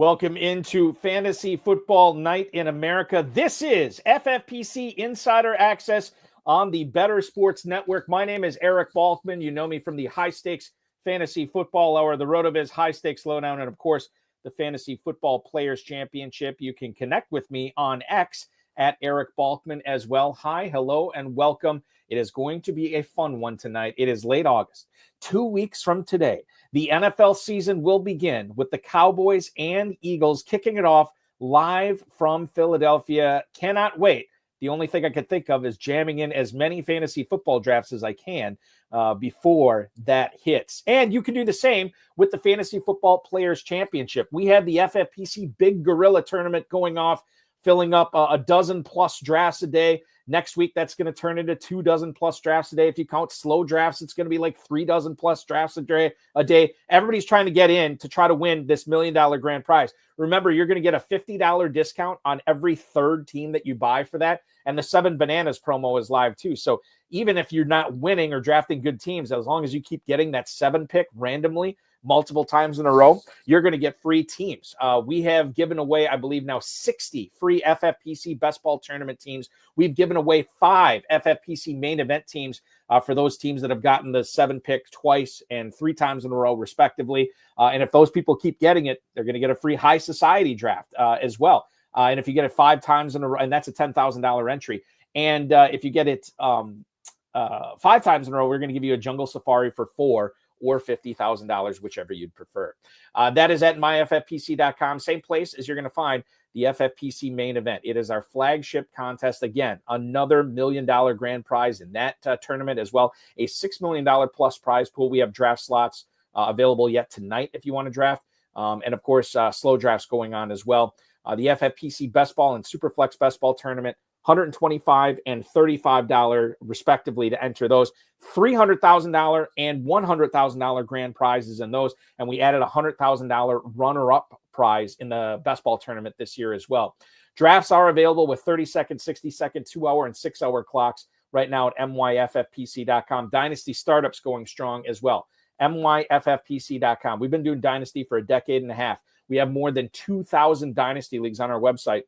Welcome into Fantasy Football Night in America. This is FFPC Insider Access on the Better Sports Network. My name is Eric Balkman. You know me from the High Stakes Fantasy Football Hour, the RotoViz High Stakes Lowdown, and of course, the Fantasy Football Players Championship. You can connect with me on X at Eric Balkman as well. Hi, hello, and welcome. It is going to be a fun one tonight. It is late August. 2 weeks from today, the NFL season will begin with the Cowboys and Eagles kicking it off live from Philadelphia. Cannot wait. The only thing I could think of is jamming in as many fantasy football drafts as I can before that hits. And you can do the same with the Fantasy Football Players Championship. We have the FFPC Big Gorilla Tournament going off, filling up a dozen plus drafts a day. Next week, that's going to turn into 2 dozen plus drafts a day. If you count slow drafts, it's going to be like 3 dozen plus drafts a day. Everybody's trying to get in to try to win this $1 million grand prize. Remember, you're going to get a $50 discount on every third team that you buy for that. And the 7 Bananas promo is live too. So even if you're not winning or drafting good teams, as long as you keep getting that 7 pick randomly multiple times in a row, you're going to get free teams. We have given away, I believe now 60 free FFPC Best Ball Tournament teams. We've given away 5 FFPC main event teams for those teams that have gotten the 7 pick twice and 3 times in a row, respectively. And if those people keep getting it, they're going to get a free High Society draft as well. And if you get it 5 times in a row, and that's a $10,000 entry. And if you get it 5 times in a row, we're going to give you a Jungle Safari for 4 or $50,000, whichever you'd prefer. That is at myffpc.com. Same place as you're going to find the FFPC main event. It is our flagship contest. Again, another $1 million grand prize in that tournament as well. A $6 million plus prize pool. We have draft slots available yet tonight if you want to draft. And of course, slow drafts going on as well. The FFPC Best Ball and Superflex Best Ball Tournament, $125 and $35 respectively to enter those. $300,000 and $100,000 grand prizes in those. And we added a $100,000 runner-up prize in the Best Ball Tournament this year as well. Drafts are available with 30-second, 60-second, 2-hour, and 6-hour clocks right now at myffpc.com. Dynasty startups going strong as well. myffpc.com. We've been doing Dynasty for a decade and a half. We have more than 2,000 Dynasty leagues on our website.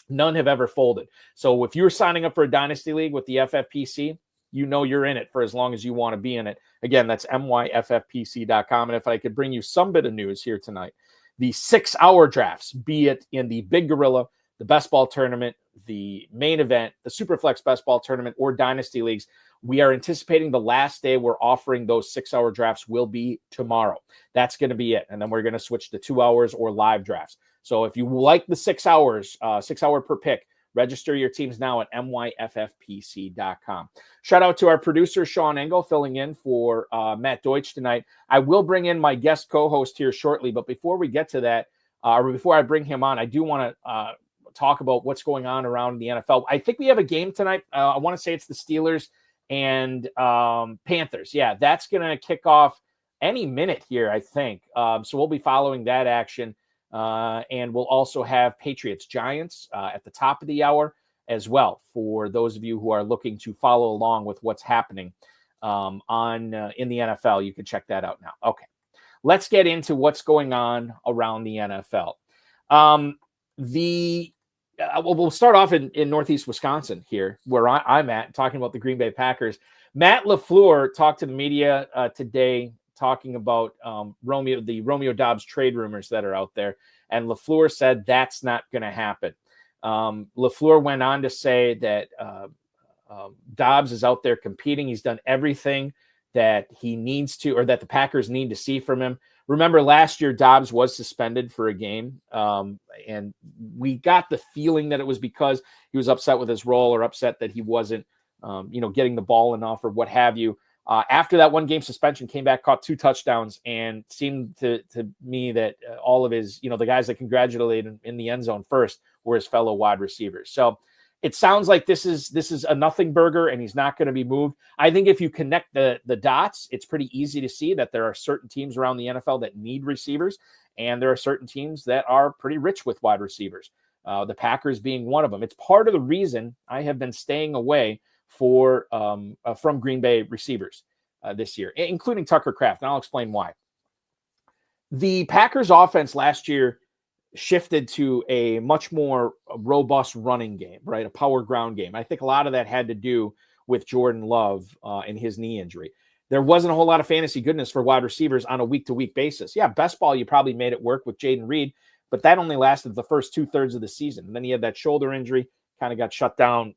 None have ever folded. So if you're signing up for a Dynasty League with the FFPC, you know you're in it for as long as you want to be in it. Again, that's myffpc.com. And if I could bring you some bit of news here tonight, the 6-hour drafts, be it in the Big Gorilla, the Best Ball Tournament, the main event, the Superflex Best Ball Tournament, or Dynasty Leagues, we are anticipating the last day we're offering those 6-hour drafts will be tomorrow. That's going to be it. And then we're going to switch to 2 hours or live drafts. So if you like the 6 hours, 6 hour per pick, register your teams now at myffpc.com. Shout out to our producer, Sean Engel, filling in for Matt Deutsch tonight. I will bring in my guest co-host here shortly, but before we get to that, or before I bring him on, I do want to talk about what's going on around the NFL. I think we have a game tonight. I want to say it's the Steelers and Panthers. Yeah, that's going to kick off any minute here, I think. So we'll be following that action. And we'll also have Patriots Giants at the top of the hour as well for those of you who are looking to follow along with what's happening in the NFL. You can check that out now. Okay, let's get into what's going on around the NFL. We'll start off in Northeast Wisconsin here, where I'm at, talking about the Green Bay Packers. Matt LaFleur talked to the media today, talking about the Romeo Doubs trade rumors that are out there. And LaFleur said that's not going to happen. LaFleur went on to say that Doubs is out there competing. He's done everything that he needs to, or that the Packers need to see from him. Remember, last year, Doubs was suspended for a game. And we got the feeling that it was because he was upset with his role or upset that he wasn't, getting the ball enough or what have you. After that 1-game suspension, came back, caught 2 touchdowns, and seemed to me that all of his, the guys that congratulated him in the end zone first were his fellow wide receivers. So it sounds like this is a nothing burger, and he's not going to be moved. I think if you connect the dots, it's pretty easy to see that there are certain teams around the NFL that need receivers, and there are certain teams that are pretty rich with wide receivers. The Packers being one of them. It's part of the reason I have been staying away from Green Bay receivers this year, including Tucker Kraft. And I'll explain why. The Packers offense last year shifted to a much more robust running game, right? A power ground game. I think a lot of that had to do with Jordan Love and his knee injury. There wasn't a whole lot of fantasy goodness for wide receivers on a week-to-week basis. Yeah, best ball, you probably made it work with Jaden Reed, but that only lasted the first 2/3 of the season. And then he had that shoulder injury, kind of got shut down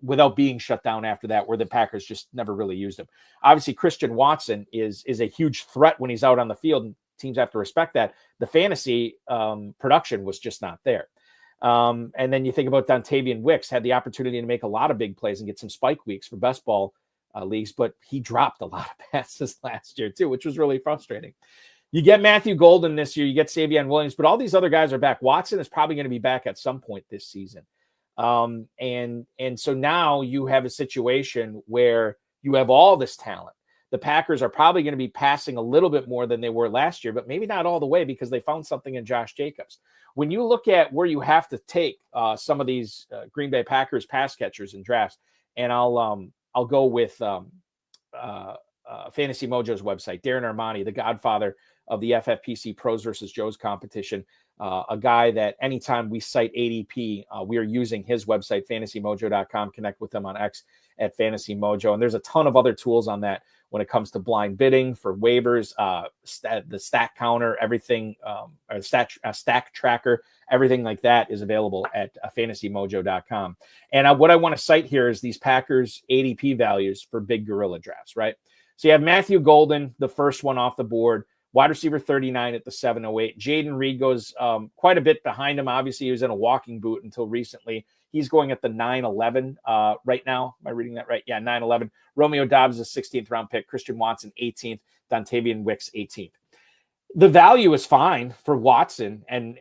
without being shut down after that, where the Packers just never really used him. Obviously, Christian Watson is a huge threat when he's out on the field, and teams have to respect that. The fantasy production was just not there. And then you think about Dontavian Wicks, had the opportunity to make a lot of big plays and get some spike weeks for best ball leagues, but he dropped a lot of passes last year too, which was really frustrating. You get Matthew Golden this year, you get Savion Williams, but all these other guys are back. Watson is probably going to be back at some point this season. And so now you have a situation where you have all this talent. The Packers are probably going to be passing a little bit more than they were last year, but maybe not all the way because they found something in Josh Jacobs. When you look at where you have to take some of these Green Bay Packers pass catchers in drafts, and I'll go with Fantasy Mojo's website, Darren Armani, the godfather of the FFPC Pros versus Joes competition, a guy that anytime we cite ADP, we are using his website, fantasymojo.com. Connect with them on X at Fantasy Mojo. And there's a ton of other tools on that when it comes to blind bidding for waivers, the stack counter, everything, or stack tracker, everything like that is available at fantasymojo.com. And what I want to cite here is these Packers ADP values for big gorilla drafts, right? So you have Matthew Golden, the first one off the board, wide receiver 39 at the 708. Jaden Reed goes quite a bit behind him. Obviously, he was in a walking boot until recently. He's going at the 9-11 right now. Am I reading that right? Yeah, 9-11. Romeo Doubs is a 16th round pick. Christian Watson, 18th. Dontavian Wicks, 18th. The value is fine for Watson and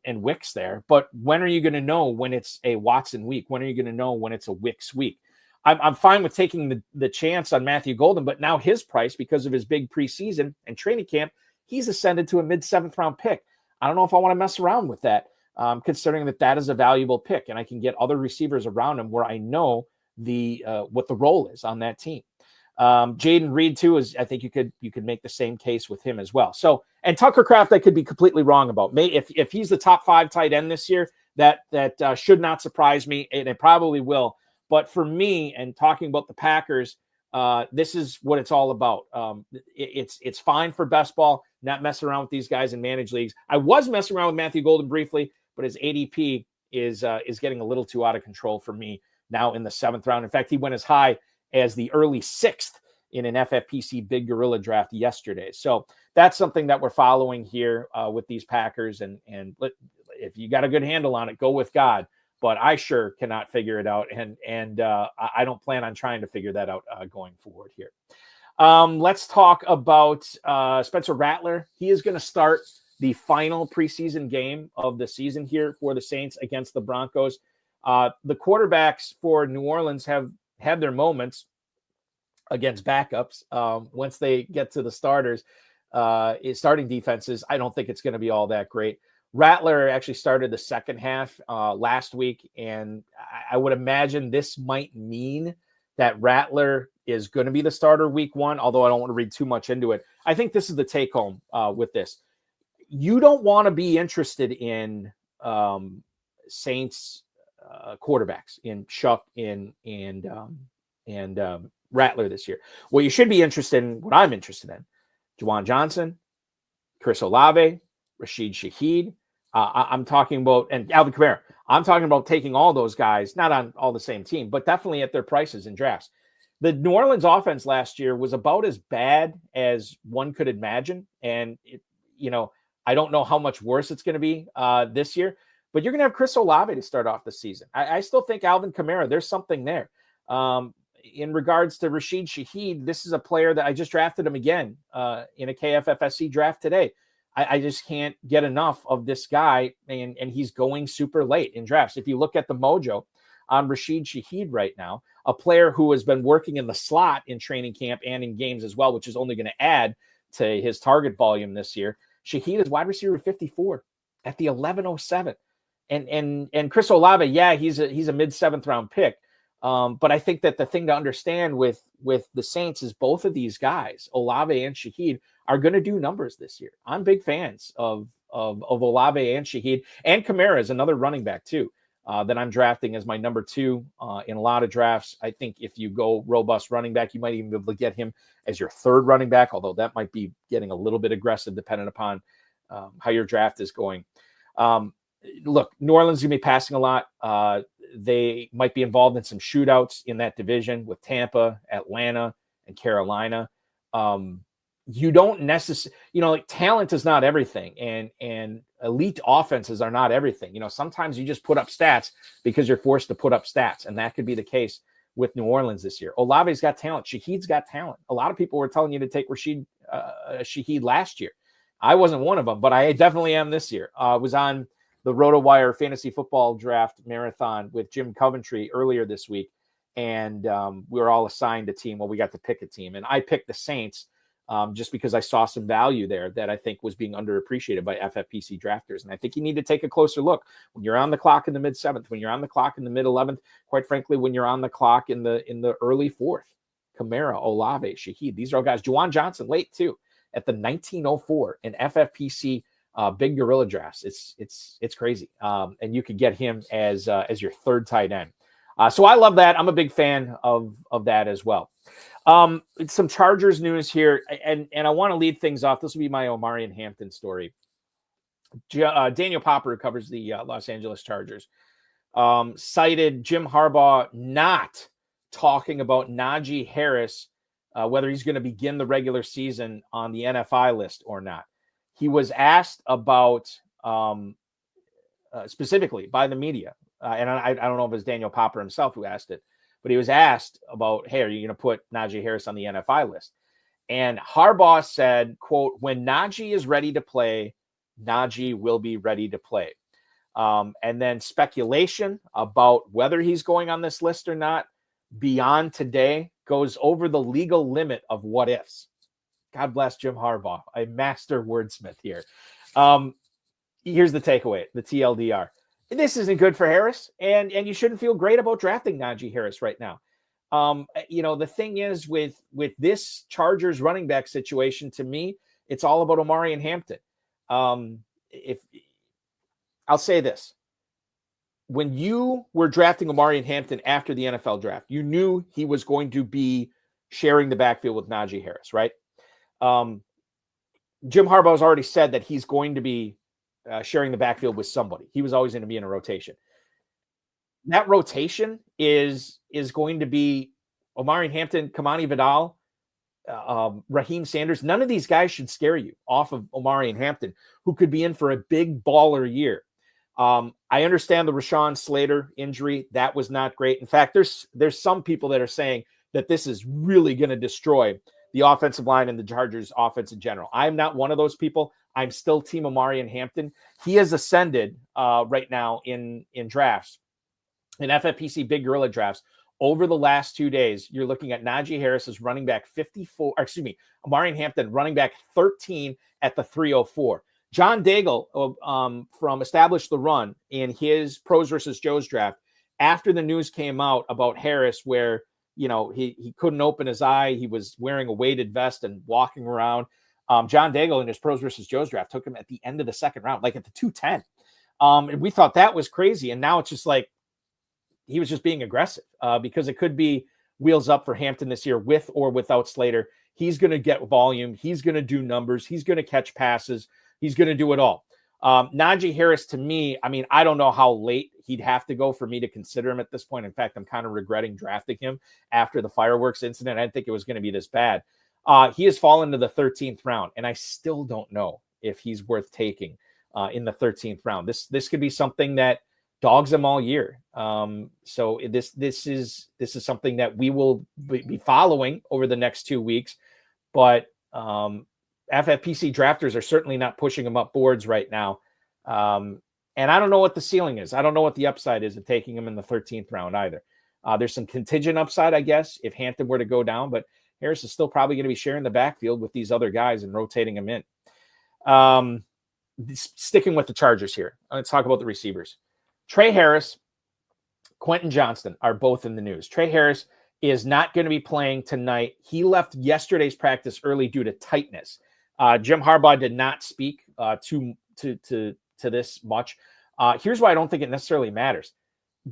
Wicks there, but when are you going to know when it's a Watson week? When are you going to know when it's a Wicks week? I'm fine with taking the chance on Matthew Golden, but now his price, because of his big preseason and training camp, he's ascended to a mid-7th round pick. I don't know if I want to mess around with that, considering that is a valuable pick, and I can get other receivers around him where I know what the role is on that team. Jaden Reed too is, I think you could make the same case with him as well. So, and Tucker Kraft, I could be completely wrong about. If he's the top 5 tight end this year, that should not surprise me, and it probably will. But for me, and talking about the Packers, this is what it's all about. It's fine for best ball, not messing around with these guys in managed leagues. I was messing around with Matthew Golden briefly, but his ADP is getting a little too out of control for me now in the 7th round. In fact, he went as high as the early 6th in an FFPC Big Gorilla draft yesterday. So that's something that we're following here with these Packers. And if you got a good handle on it, go with God. But I sure cannot figure it out, and I don't plan on trying to figure that out going forward here. Let's talk about Spencer Rattler. He is going to start the final preseason game of the season here for the Saints against the Broncos. The quarterbacks for New Orleans have had their moments against backups. Once they get to the starters, starting defenses, I don't think it's going to be all that great. Rattler actually started the second half last week, and I would imagine this might mean that Rattler is going to be the starter week 1, although I don't want to read too much into it. I think this is the take home with this. You don't want to be interested in Saints quarterbacks in Schuck and Rattler this year. What you should be interested in, what I'm interested in, Juwan Johnson, Chris Olave, Rashid Shaheed. I'm talking about, and Alvin Kamara. I'm talking about taking all those guys, not on all the same team, but definitely at their prices in drafts. The New Orleans offense last year was about as bad as one could imagine. And, I don't know how much worse it's going to be this year, but you're going to have Chris Olave to start off the season. I still think Alvin Kamara, there's something there. In regards to Rashid Shaheed, this is a player that I just drafted him again in a KFFSC draft today. I just can't get enough of this guy, and he's going super late in drafts. If you look at the mojo on Rashid Shaheed right now, a player who has been working in the slot in training camp and in games as well, which is only going to add to his target volume this year. Shaheed is wide receiver 54 at the 1107. And Chris Olave, yeah, he's a mid-7th round pick. But I think that the thing to understand with the Saints is both of these guys, Olave and Shaheed, are going to do numbers this year. I'm big fans of Olave and Shaheed, and Kamara is another running back too that I'm drafting as my number 2 in a lot of drafts. I think if you go robust running back, you might even be able to get him as your 3rd running back, although that might be getting a little bit aggressive depending upon how your draft is going. Look, New Orleans is going to be passing a lot. They might be involved in some shootouts in that division with Tampa, Atlanta, and Carolina. You don't necessarily, like talent is not everything, and elite offenses are not everything. Sometimes you just put up stats because you're forced to put up stats, and that could be the case with New Orleans this year. Olave's got talent. Shaheed's got talent. A lot of people were telling you to take Shaheed last year. I wasn't one of them, but I definitely am this year. I was on the RotoWire Fantasy Football Draft Marathon with Jim Coventry earlier this week, and we were all assigned a team. Well, we got to pick a team, and I picked the Saints just because I saw some value there that I think was being underappreciated by FFPC drafters. And I think you need to take a closer look when you're on the clock in the mid-7th, when you're on the clock in the mid-11th, quite frankly, when you're on the clock in the early 4th. Kamara, Olave, Shaheed, these are all guys. Juwan Johnson late too at the 1904 in FFPC big gorilla drafts. It's crazy. And you could get him as your 3rd tight end. So I love that. I'm a big fan of that as well. Some Chargers news here, and I want to lead things off. This will be my Omari and Hampton story. Daniel Popper, who covers the Los Angeles Chargers, cited Jim Harbaugh not talking about Najee Harris, whether he's going to begin the regular season on the NFI list or not. He was asked about specifically by the media, and I don't know if it's Daniel Popper himself who asked it, but he was asked about, hey, are you going to put Najee Harris on the NFI list? And Harbaugh said, quote, when Najee is ready to play, Najee will be ready to play. And then speculation about whether he's going on this list or not beyond today goes over the legal limit of what ifs. God bless Jim Harbaugh, a master wordsmith here. Here's the takeaway, the TLDR. This isn't good for Harris, and you shouldn't feel great about drafting Najee Harris right now. The thing is with this Chargers running back situation, to me, it's all about Omari and Hampton. If I'll say this, when you were drafting Omari and Hampton after the NFL draft, you knew he was going to be sharing the backfield with Najee Harris, right? Jim Harbaugh has already said that he's going to be sharing the backfield with somebody. He was always going to be in a rotation. That rotation is going to be Omari and Hampton, Kamani Vidal, Raheem Sanders. None of these guys should scare you off of Omari and Hampton, who could be in for a big baller year. I understand the Rashawn Slater injury. That was not great. In fact, there's some people that are saying that this is really going to destroy the offensive line and the Chargers offense in general. I'm not one of those people. I'm still team Omari and Hampton. He has ascended right now in drafts, in FFPC big gorilla drafts. Over the last 2 days, you're looking at Najee Harris as running back 54, Omari and Hampton running back 13 at the 304. John Daigle from Establish the Run in his Pros versus Joes draft, after the news came out about Harris, where he couldn't open his eye, he was wearing a weighted vest and walking around. John Daigle in his Pros versus Joes draft took him at the end of the 2nd round, like at the 210. And we thought that was crazy. And now it's just like he was just being aggressive because it could be wheels up for Hampton this year with or without Slater. He's going to get volume. He's going to do numbers. He's going to catch passes. He's going to do it all. Najee Harris, to me, I don't know how late he'd have to go for me to consider him at this point. In fact, I'm kind of regretting drafting him after the fireworks incident. I didn't think it was going to be this bad. He has fallen to the 13th round, and I still don't know if he's worth taking in the 13th round. This could be something that dogs him all year. So this is something that we will be following over the next 2 weeks. But FFPC drafters are certainly not pushing him up boards right now. And I don't know what the ceiling is. I don't know what the upside is of taking him in the 13th round either. There's some contingent upside, I guess, if Hampton were to go down, but Harris is still probably going to be sharing the backfield with these other guys and rotating them in. Sticking with the Chargers here, let's talk about the receivers. Trey Harris, Quentin Johnston are both in the news. Trey Harris is not going to be playing tonight. He left yesterday's practice early due to tightness. Jim Harbaugh did not speak to to this much. Here's why I don't think it necessarily matters.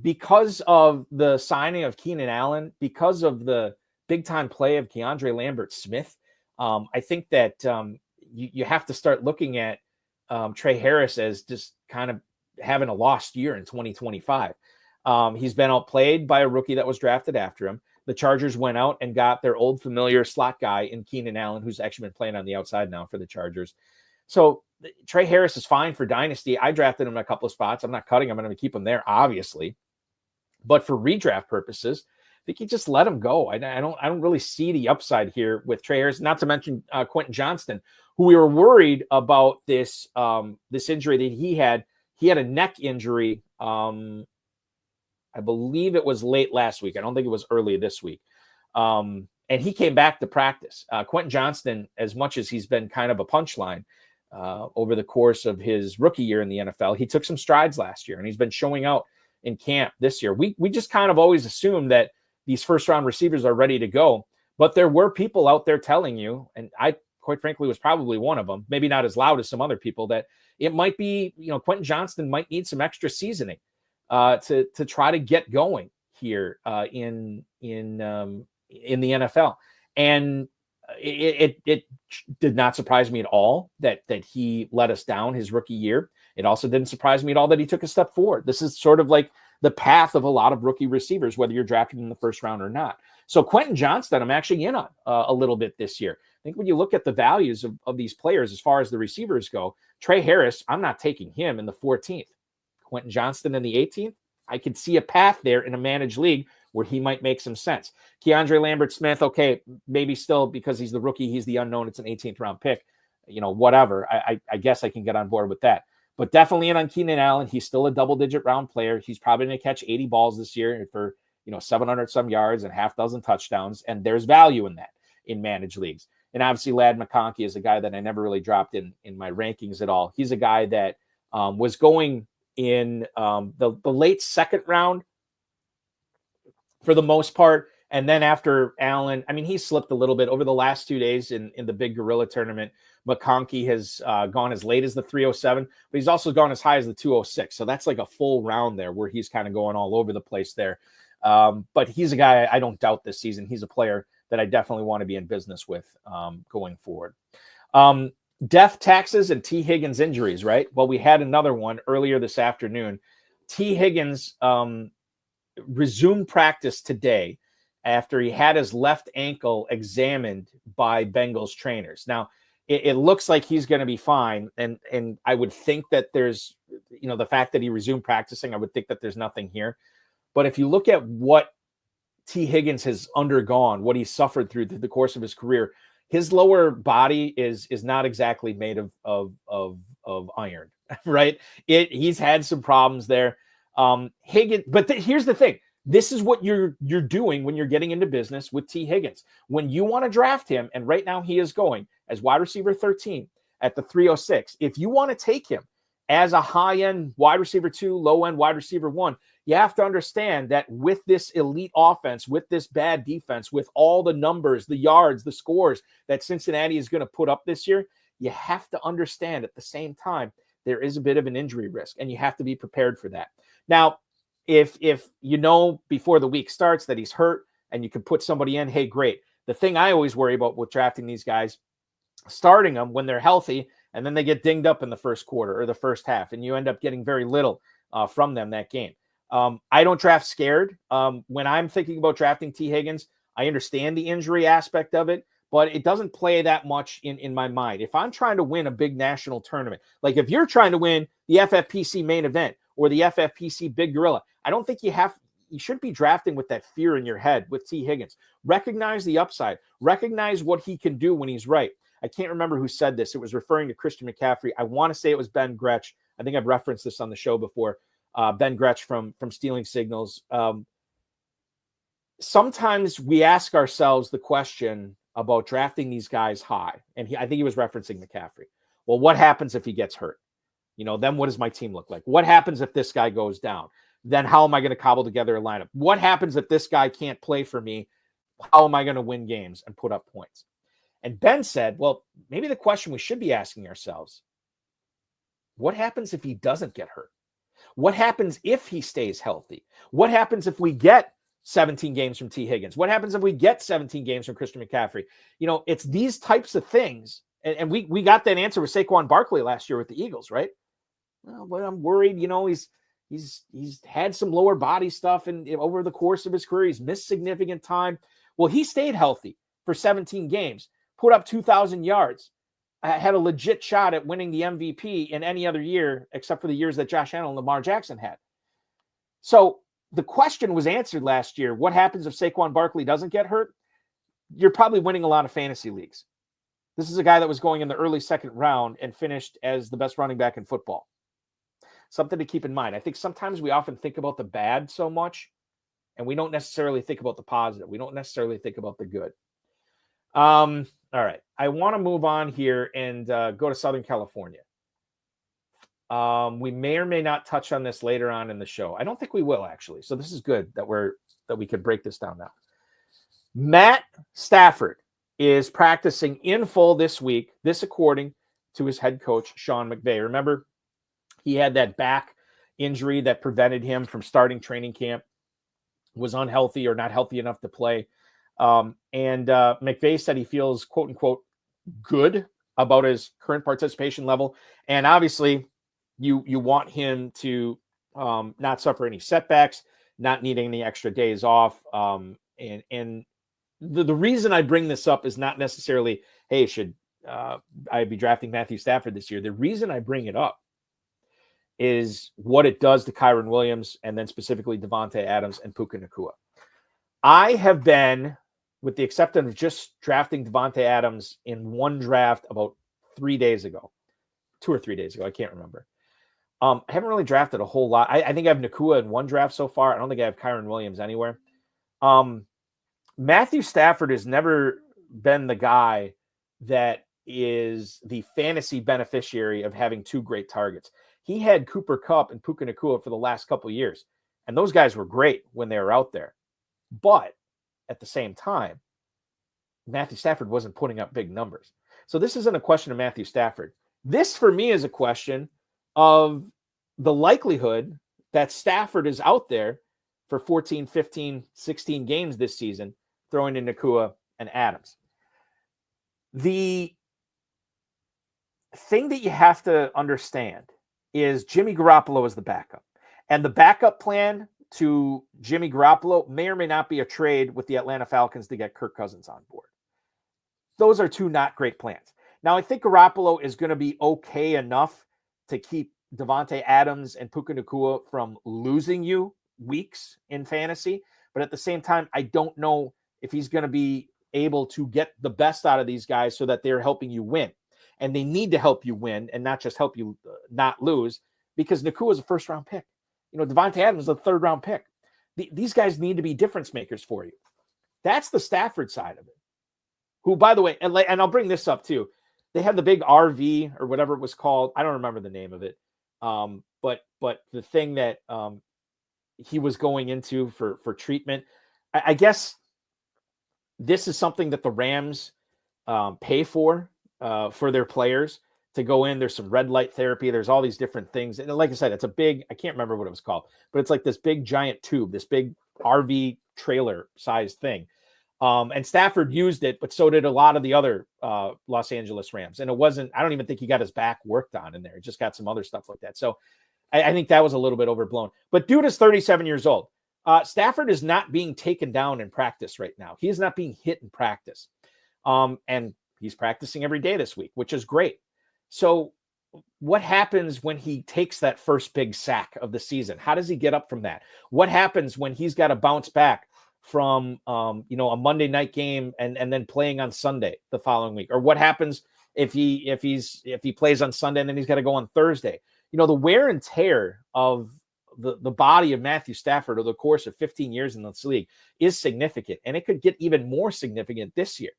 Because of the signing of Keenan Allen, because of the big-time play of Keandre Lambert-Smith, I think that you have to start looking at Trey Harris as just kind of having a lost year in 2025. He's been outplayed by a rookie that was drafted after him. The Chargers went out and got their old familiar slot guy in Keenan Allen, who's actually been playing on the outside now for the Chargers. So Trey Harris is fine for Dynasty. I drafted him in a couple of spots. I'm not cutting him. I'm going to keep him there, obviously. But for redraft purposes, I think you just let him go. I don't really see the upside here with Trey Harris, not to mention Quentin Johnston, who we were worried about this injury that he had. He had a neck injury. I believe it was late last week. I don't think it was early this week. And he came back to practice. Quentin Johnston, as much as he's been kind of a punchline over the course of his rookie year in the NFL, he took some strides last year, and he's been showing out in camp this year. We just kind of always assumed that these first-round receivers are ready to go, but there were people out there telling you, and I, quite frankly, was probably one of them, maybe not as loud as some other people, that it might be, Quentin Johnston might need some extra seasoning to try to get going here in the NFL. And it did not surprise me at all that he let us down his rookie year. It also didn't surprise me at all that he took a step forward. This is sort of like the path of a lot of rookie receivers, whether you're drafted in the first round or not. So Quentin Johnston, I'm actually in on a little bit this year. I think when you look at the values of these players, as far as the receivers go, Trey Harris, I'm not taking him in the 14th. Quentin Johnston in the 18th, I could see a path there in a managed league where he might make some sense. Keandre Lambert-Smith, okay, maybe still because he's the rookie, he's the unknown, it's an 18th round pick, whatever. I guess I can get on board with that. But definitely in on Keenan Allen. He's still a double-digit round player. He's probably going to catch 80 balls this year for 700 some yards and half dozen touchdowns, and there's value in that in managed leagues. And obviously, Ladd McConkey is a guy that I never really dropped in my rankings at all. He's a guy that was going in the late second round for the most part. And then after Allen, he slipped a little bit over the last 2 days in the big gorilla tournament. McConkey has gone as late as the 307, but he's also gone as high as the 206. So that's like a full round there where he's kind of going all over the place there. But he's a guy I don't doubt this season. He's a player that I definitely want to be in business with going forward. Death, taxes, and T. Higgins injuries, right? Well, we had another one earlier this afternoon. T. Higgins resumed practice today after he had his left ankle examined by Bengals trainers. Now, it looks like he's going to be fine, and I would think that there's, the fact that he resumed practicing, I would think that there's nothing here. But if you look at what T. Higgins has undergone, what he suffered through the course of his career, his lower body is not exactly made of iron, right? He's had some problems there. Higgins, but here's the thing. This is what you're doing when you're getting into business with T. Higgins. When you want to draft him, and right now he is going as wide receiver 13 at the 306. If you want to take him as a high-end wide receiver 2, low-end wide receiver 1, you have to understand that with this elite offense, with this bad defense, with all the numbers, the yards, the scores that Cincinnati is going to put up this year, you have to understand at the same time there is a bit of an injury risk, and you have to be prepared for that. Now, if before the week starts that he's hurt and you can put somebody in, hey, great. The thing I always worry about with drafting these guys, starting them when they're healthy, and then they get dinged up in the first quarter or the first half, and you end up getting very little from them that game. I don't draft scared. When I'm thinking about drafting T. Higgins, I understand the injury aspect of it, but it doesn't play that much in my mind. If I'm trying to win a big national tournament, like if you're trying to win the FFPC main event or the FFPC Big Gorilla, I don't think you shouldn't be drafting with that fear in your head with T. Higgins. Recognize the upside. Recognize what he can do when he's right. I can't remember who said this. It was referring to Christian McCaffrey. I want to say it was Ben Gretsch. I think I've referenced this on the show before. Ben Gretsch from Stealing Signals. Sometimes we ask ourselves the question about drafting these guys high. And I think he was referencing McCaffrey. Well, what happens if he gets hurt? Then what does my team look like? What happens if this guy goes down? Then how am I going to cobble together a lineup? What happens if this guy can't play for me? How am I going to win games and put up points? And Ben said, well, maybe the question we should be asking ourselves, What happens if he doesn't get hurt? What happens if he stays healthy? What happens if we get 17 games from T. Higgins? What happens if we get 17 games from Christian McCaffrey? It's these types of things. And we got that answer with Saquon Barkley last year with the Eagles, right? Well, but I'm worried, he's had some lower body stuff and over the course of his career, he's missed significant time. Well, he stayed healthy for 17 games, put up 2,000 yards, had a legit shot at winning the MVP in any other year, except for the years that Josh Allen and Lamar Jackson had. So the question was answered last year. What happens if Saquon Barkley doesn't get hurt? You're probably winning a lot of fantasy leagues. This is a guy that was going in the early second round and finished as the best running back in football. Something to keep in mind. I think sometimes we often think about the bad so much, and we don't necessarily think about the positive. We don't necessarily think about the good. All right. I want to move on here and go to Southern California. We may or may not touch on this later on in the show. I don't think we will, actually. So this is good that we could break this down now. Matt Stafford is practicing in full this week. This according to his head coach, Sean McVay. Remember, he had that back injury that prevented him from starting training camp, was unhealthy or not healthy enough to play. And McVay said he feels, quote unquote, good about his current participation level. And obviously you want him to not suffer any setbacks, not needing any extra days off. And the reason I bring this up is not necessarily, hey, should I be drafting Matthew Stafford this year? The reason I bring it up is what it does to Kyren Williams and then specifically Devontae Adams and Puka Nacua. I have been, with the exception of just drafting Devontae Adams in one draft about 3 days ago, 2 or 3 days ago, I can't remember. I haven't really drafted a whole lot. I think I have Nacua in one draft so far. I don't think I have Kyren Williams anywhere. Matthew Stafford has never been the guy that is the fantasy beneficiary of having two great targets. He had Cooper Kupp and Puka Nacua for the last couple of years, and those guys were great when they were out there. But at the same time, Matthew Stafford wasn't putting up big numbers. So this isn't a question of Matthew Stafford. This, for me, is a question of the likelihood that Stafford is out there for 14, 15, 16 games this season, throwing in Nacua and Adams. The thing that you have to understand is Jimmy Garoppolo is the backup. And the backup plan to Jimmy Garoppolo may or may not be a trade with the Atlanta Falcons to get Kirk Cousins on board. Those are two not great plans. Now, I think Garoppolo is going to be okay enough to keep Devontae Adams and Puka Nacua from losing you weeks in fantasy. But at the same time, I don't know if he's going to be able to get the best out of these guys so that they're helping you win. And they need to help you win and not just help you not lose, because Nacua is a first-round pick. Devontae Adams is a third-round pick. These guys need to be difference makers for you. That's the Stafford side of it. Who, by the way, and I'll bring this up too. They had the big RV or whatever it was called. I don't remember the name of it. But the thing that he was going into for treatment, I guess this is something that the Rams pay for their players to go in. There's some red light therapy. There's all these different things. And like I said, it's a big, I can't remember what it was called, but it's like this big giant tube, this big RV trailer sized thing. And Stafford used it, but so did a lot of the other Los Angeles Rams. And I don't even think he got his back worked on in there. He just got some other stuff like that. So I think that was a little bit overblown. But dude is 37 years old. Stafford is not being taken down in practice right now. He is not being hit in practice. And he's practicing every day this week, which is great. So what happens when he takes that first big sack of the season? How does he get up from that? What happens when he's got to bounce back from a Monday night game and then playing on Sunday the following week? Or what happens if he plays on Sunday and then he's got to go on Thursday? The wear and tear of the body of Matthew Stafford over the course of 15 years in this league is significant, and it could get even more significant this year.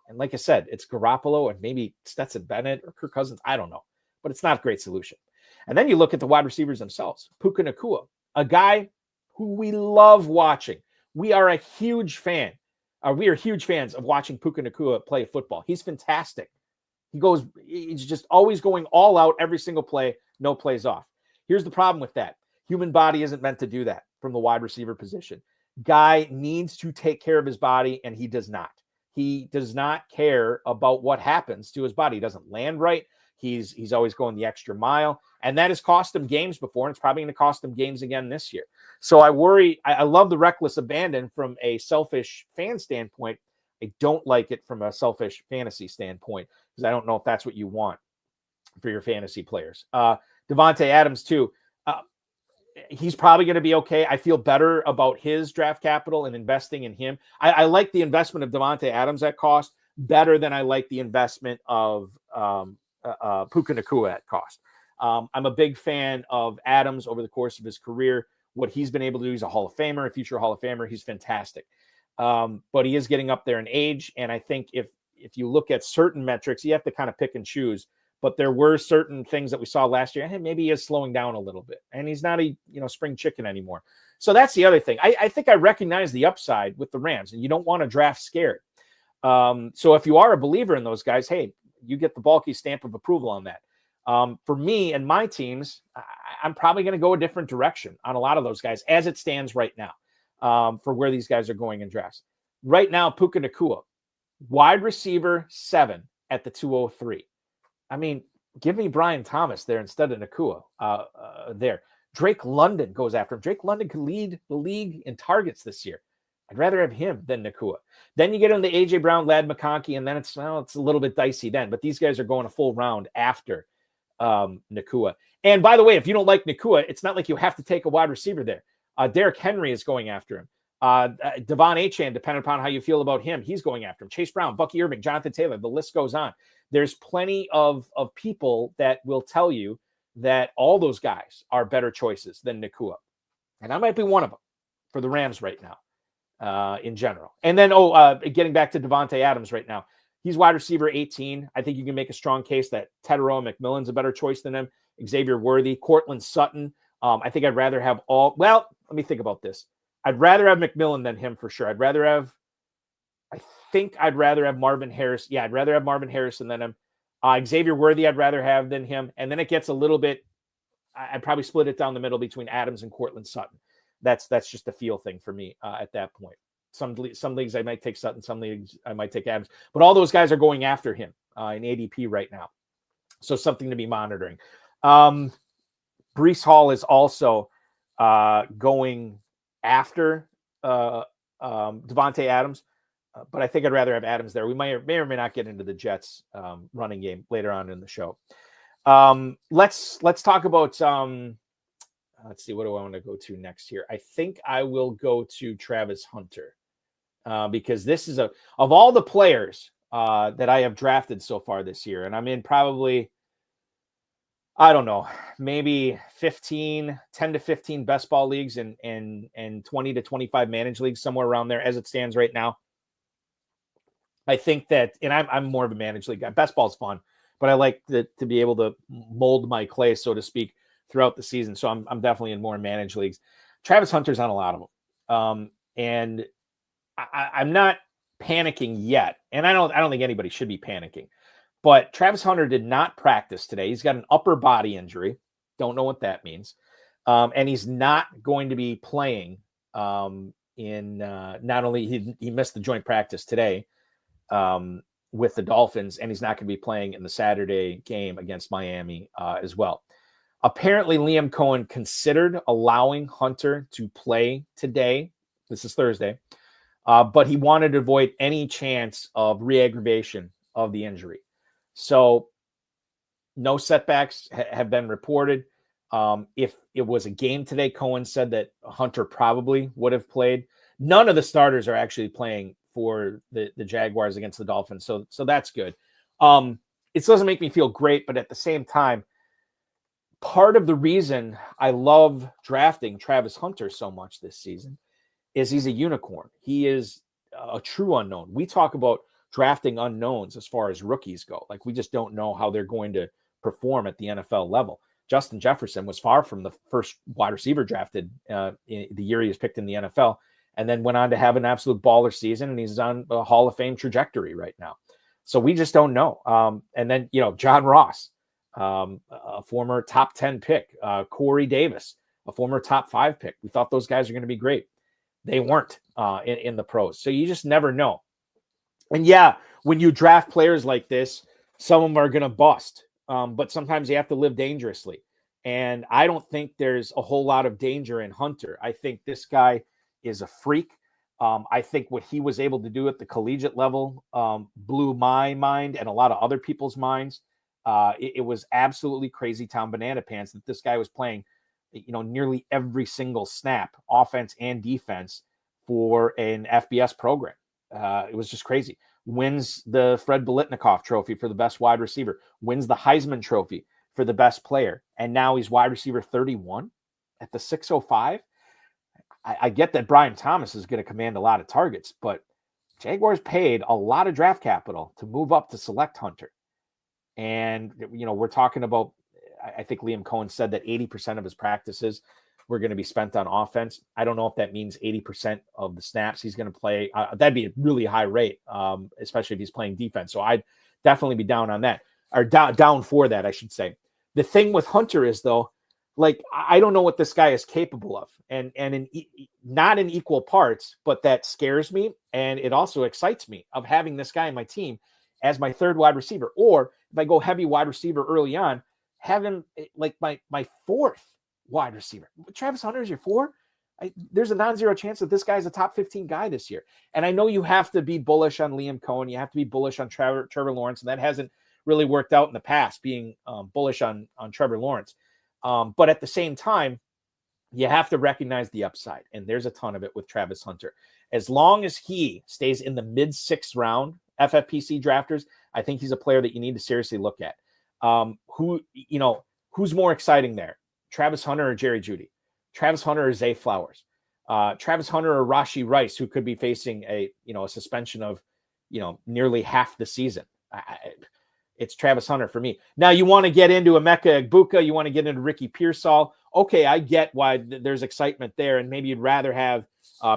And like I said, it's Garoppolo and maybe Stetson Bennett or Kirk Cousins. I don't know, but it's not a great solution. And then you look at the wide receivers themselves. Puka Nacua, a guy who we love watching. We are a huge fan. We are huge fans of watching Puka Nacua play football. He's fantastic. He's just always going all out every single play, no plays off. Here's the problem with that. Human body isn't meant to do that from the wide receiver position. Guy needs to take care of his body, and he does not. He does not care about what happens to his body. He doesn't land right. He's always going the extra mile, and that has cost him games before, and it's probably going to cost him games again this year. So I worry. I love the reckless abandon from a selfish fan standpoint. I don't like it from a selfish fantasy standpoint because I don't know if that's what you want for your fantasy players. Devontae Adams too. He's probably going to be okay. I feel better about his draft capital and investing in him. I like the investment of Devontae Adams at cost better than I like the investment of Puka Nacua at cost. I'm a big fan of Adams over the course of his career. What he's been able to do, he's a Hall of Famer, a future Hall of Famer. He's fantastic. But he is getting up there in age. And I think if you look at certain metrics, you have to kind of pick and choose. But there were certain things that we saw last year. And maybe he is slowing down a little bit. And he's not a spring chicken anymore. So that's the other thing. I think I recognize the upside with the Rams. And you don't want to draft scared. So if you are a believer in those guys, hey, you get the bulky stamp of approval on that. For me and my teams, I'm probably going to go a different direction on a lot of those guys as it stands right now for where these guys are going in drafts. Right now, Puka Nacua, wide receiver 7 at the 203. I mean, give me Brian Thomas there instead of Nacua there. Drake London goes after him. Drake London could lead the league in targets this year. I'd rather have him than Nacua. Then you get into A.J. Brown, Ladd McConkey, and then it's a little bit dicey then. But these guys are going a full round after Nacua. And by the way, if you don't like Nacua, it's not like you have to take a wide receiver there. Derrick Henry is going after him. Devon Achane, depending upon how you feel about him, he's going after him. Chase Brown, Bucky Irving, Jonathan Taylor, the list goes on. There's plenty of people that will tell you that all those guys are better choices than Nacua. And I might be one of them for the Rams right now. In general. And then, getting back to Devontae Adams right now, he's wide receiver 18. I think you can make a strong case that Tetairoa McMillan's a better choice than him. Xavier Worthy, Cortland Sutton. I think I'd rather have let me think about this. I'd rather have McMillan than him for sure. I'd rather have Marvin Harris. Yeah, I'd rather have Marvin Harrison than him. Xavier Worthy, I'd rather have than him. And then it gets a little bit, I'd probably split it down the middle between Adams and Cortland Sutton. That's just a feel thing for me at that point. Some leagues I might take Sutton, some leagues I might take Adams, but all those guys are going after him in ADP right now. So something to be monitoring. Breece Hall is also going after Devontae Adams, but I think I'd rather have Adams there. We may or may not get into the Jets running game later on in the show. Let's talk about let's see, what do I want to go to next here? I think I will go to Travis Hunter because this is of all the players that I have drafted so far this year, and I'm in probably, I don't know, maybe 10 to 15 best ball leagues and 20 to 25 managed leagues, somewhere around there as it stands right now. I think that, and I'm more of a managed league guy. Best ball's fun, but I like to be able to mold my clay, so to speak, throughout the season. So I'm definitely in more managed leagues. Travis Hunter's on a lot of them. And I'm not panicking yet. And I don't think anybody should be panicking. But Travis Hunter did not practice today. He's got an upper body injury. Don't know what that means. And he's not going to be playing not only he missed the joint practice today with the Dolphins, and he's not going to be playing in the Saturday game against Miami as well. Apparently, Liam Cohen considered allowing Hunter to play today. This is Thursday. But he wanted to avoid any chance of re-aggravation of the injury. So no setbacks have been reported. If it was a game today, Cohen said that Hunter probably would have played. None of the starters are actually playing for the Jaguars against the Dolphins. So that's good. It doesn't make me feel great, but at the same time, part of the reason I love drafting Travis Hunter so much this season is he's a unicorn. He is a true unknown. We talk about drafting unknowns as far as rookies go. Like, we just don't know how they're going to perform at the NFL level. Justin Jefferson was far from the first wide receiver drafted in the year he was picked in the NFL, and then went on to have an absolute baller season, and he's on a Hall of Fame trajectory right now. So we just don't know. And then, John Ross, a former top 10 pick, Corey Davis, a former top 5 pick. We thought those guys are going to be great. They weren't in the pros. So you just never know. And yeah, when you draft players like this, some of them are going to bust. But sometimes you have to live dangerously. And I don't think there's a whole lot of danger in Hunter. I think this guy is a freak. I think what he was able to do at the collegiate level blew my mind and a lot of other people's minds. It was absolutely crazy town banana pants that this guy was playing, nearly every single snap, offense and defense, for an FBS program. It was just crazy. Wins the Fred Biletnikoff trophy for the best wide receiver, wins the Heisman trophy for the best player. And now he's wide receiver 31 at the 605. I get that Brian Thomas is going to command a lot of targets, but Jaguars paid a lot of draft capital to move up to select Hunter. And, we're talking about, I think Liam Cohen said that 80% of his practices were going to be spent on offense. I don't know if that means 80% of the snaps he's going to play. That'd be a really high rate, especially if he's playing defense. So I'd definitely be down on that, or down for that, I should say. The thing with Hunter is, though, I don't know what this guy is capable of, and not in equal parts, but that scares me. And it also excites me of having this guy in my team as my third wide receiver, or if I go heavy wide receiver early on, have him like my fourth wide receiver. Travis Hunter is your 4. There's a non-zero chance that this guy's a top 15 guy this year. And I know you have to be bullish on Liam Cohen. You have to be bullish on Trevor Lawrence. And that hasn't really worked out in the past, being bullish on Trevor Lawrence. But at the same time, you have to recognize the upside. And there's a ton of it with Travis Hunter. As long as he stays in the mid-6th round, FFPC drafters, I think he's a player that you need to seriously look at. Who's more exciting there? Travis Hunter or Jerry Jeudy? Travis Hunter or Zay Flowers? Travis Hunter or Rashee Rice, who could be facing a suspension of, nearly half the season. It's Travis Hunter for me. Now, you want to get into Emeka Egbuka, you want to get into Ricky Pearsall. Okay, I get why there's excitement there, and maybe you'd rather have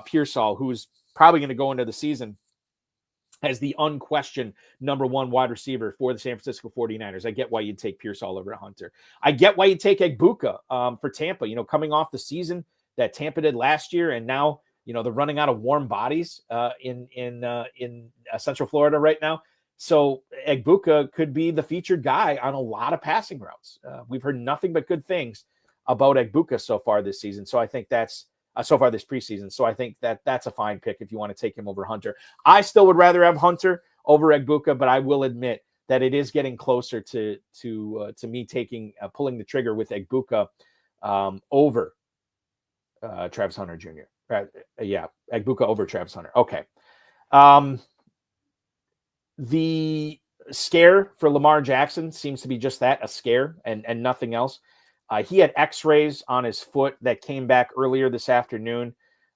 Pearsall, who's probably going to go into the season as the unquestioned number 1 wide receiver for the San Francisco 49ers. I get why you'd take Pearsall over Hunter. I get why you'd take Egbuka for Tampa, coming off the season that Tampa did last year, and now, they're running out of warm bodies in Central Florida right now. So Egbuka could be the featured guy on a lot of passing routes. We've heard nothing but good things about Egbuka so far this season. So I think that's so far this preseason. So I think that's a fine pick if you want to take him over Hunter. I still would rather have Hunter over Egbuka, but I will admit that it is getting closer to me pulling the trigger with Egbuka over Travis Hunter Jr. Egbuka over Travis Hunter. Okay. The scare for Lamar Jackson seems to be just that, a scare, and nothing else. He had x-rays on his foot that came back earlier this afternoon.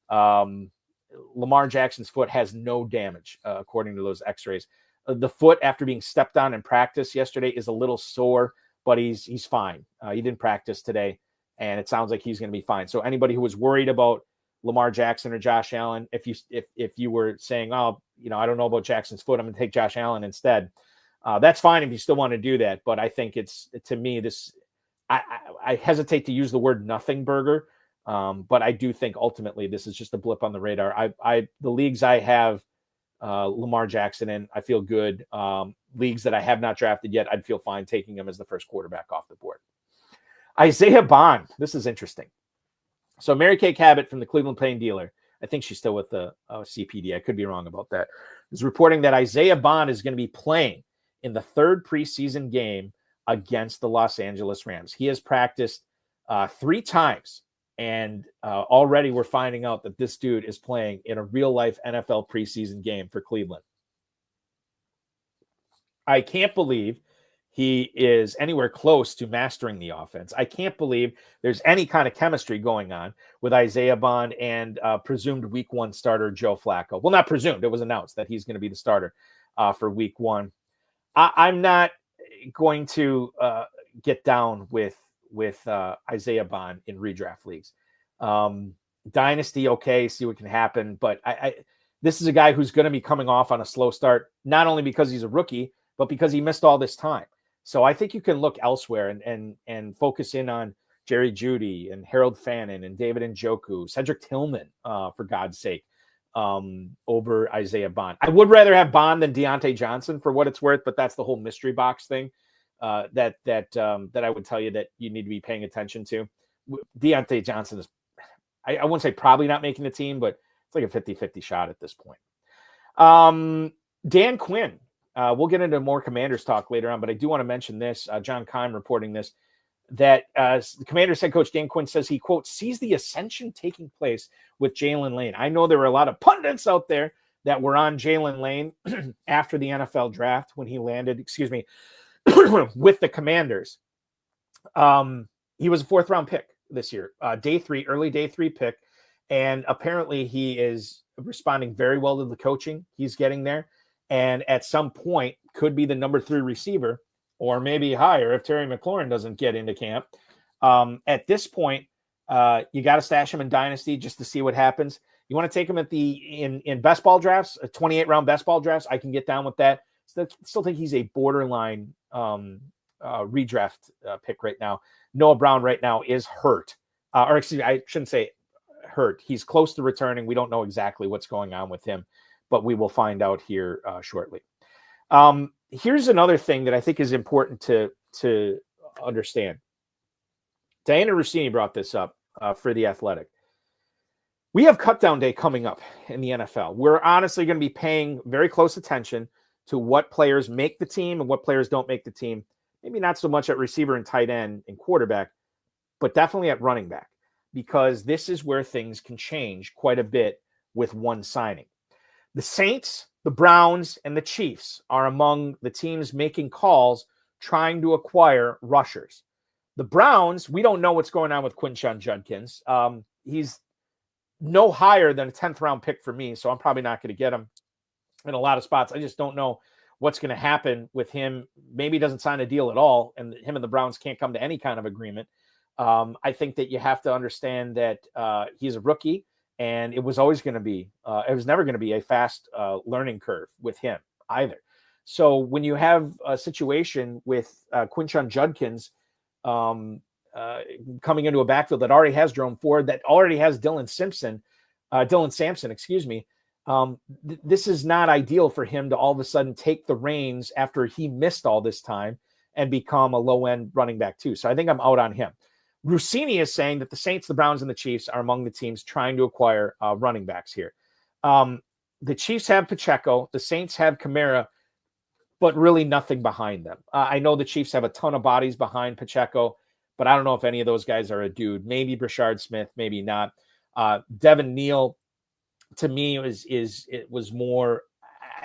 Lamar Jackson's foot has no damage, according to those x-rays. The foot, after being stepped on in practice yesterday, is a little sore, but he's fine. He didn't practice today, and it sounds like he's going to be fine. So anybody who was worried about Lamar Jackson or Josh Allen, if you were saying, oh, I don't know about Jackson's foot, I'm going to take Josh Allen instead. That's fine if you still want to do that. But I think I hesitate to use the word nothing burger. But I do think ultimately this is just a blip on the radar. The leagues I have Lamar Jackson in, I feel good. Leagues that I have not drafted yet, I'd feel fine taking him as the first quarterback off the board. Isaiah Bond. This is interesting. So Mary Kay Cabot from the Cleveland Plain Dealer, I think she's still with the CPD. I could be wrong about that. Is reporting that Isaiah Bond is going to be playing in the 3rd preseason game against the Los Angeles Rams. He has practiced 3 times, and already we're finding out that this dude is playing in a real-life NFL preseason game for Cleveland. I can't believe he is anywhere close to mastering the offense. I can't believe there's any kind of chemistry going on with Isaiah Bond and presumed week 1 starter Joe Flacco. Well, not presumed. It was announced that he's going to be the starter for week 1. I'm not going to get down with Isaiah Bond in redraft leagues. Dynasty, okay, see what can happen. But this is a guy who's going to be coming off on a slow start, not only because he's a rookie, but because he missed all this time. So I think you can look elsewhere and focus in on Jerry Jeudy and Harold Fannin and David Njoku, Cedric Tillman, for God's sake, over Isaiah Bond. I would rather have Bond than Deontay Johnson for what it's worth, but that's the whole mystery box thing that I would tell you that you need to be paying attention to. Deontay Johnson is, I wouldn't say probably not making the team, but it's like a 50-50 shot at this point. Dan Quinn. We'll get into more Commanders talk later on, but I do want to mention this. John Keim reporting this, that the Commanders head coach Dan Quinn says he, quote, sees the ascension taking place with Jaylen Lane. I know there were a lot of pundits out there that were on Jaylen Lane after the NFL draft when he landed, with the Commanders. He was a 4th-round pick this year, early day 3 pick. And apparently he is responding very well to the coaching he's getting there. And at some point could be the number 3 receiver, or maybe higher if Terry McLaurin doesn't get into camp. At this point, you got to stash him in Dynasty just to see what happens. You want to take him at in best ball drafts, 28-round best ball drafts. I can get down with that. Still think he's a borderline redraft pick right now. Noah Brown right now is hurt. I shouldn't say hurt. He's close to returning. We don't know exactly what's going on with him, but we will find out here shortly. Here's another thing that I think is important to understand. Diana Rossini brought this up for The Athletic. We have cutdown day coming up in the NFL. We're honestly going to be paying very close attention to what players make the team and what players don't make the team. Maybe not so much at receiver and tight end and quarterback, but definitely at running back, because this is where things can change quite a bit with one signing. The Saints, the Browns, and the Chiefs are among the teams making calls trying to acquire rushers. The Browns, we don't know what's going on with Quinshon Judkins. He's no higher than a 10th round pick for me, so I'm probably not going to get him in a lot of spots. I just don't know what's going to happen with him. Maybe he doesn't sign a deal at all, and him and the Browns can't come to any kind of agreement. I think that you have to understand that he's a rookie, and it was always going to be, it was never going to be a fast learning curve with him either. So when you have a situation with Quinshon Judkins coming into a backfield that already has Jerome Ford, that already has Dylan Sampson, this is not ideal for him to all of a sudden take the reins after he missed all this time and become a low-end running back too. So I think I'm out on him. Rossini is saying that the Saints, the Browns, and the Chiefs are among the teams trying to acquire running backs here. The Chiefs have Pacheco. The Saints have Kamara, but really nothing behind them. I know the Chiefs have a ton of bodies behind Pacheco, but I don't know if any of those guys are a dude. Maybe Brashard Smith, maybe not. Devin Neal, to me, was more.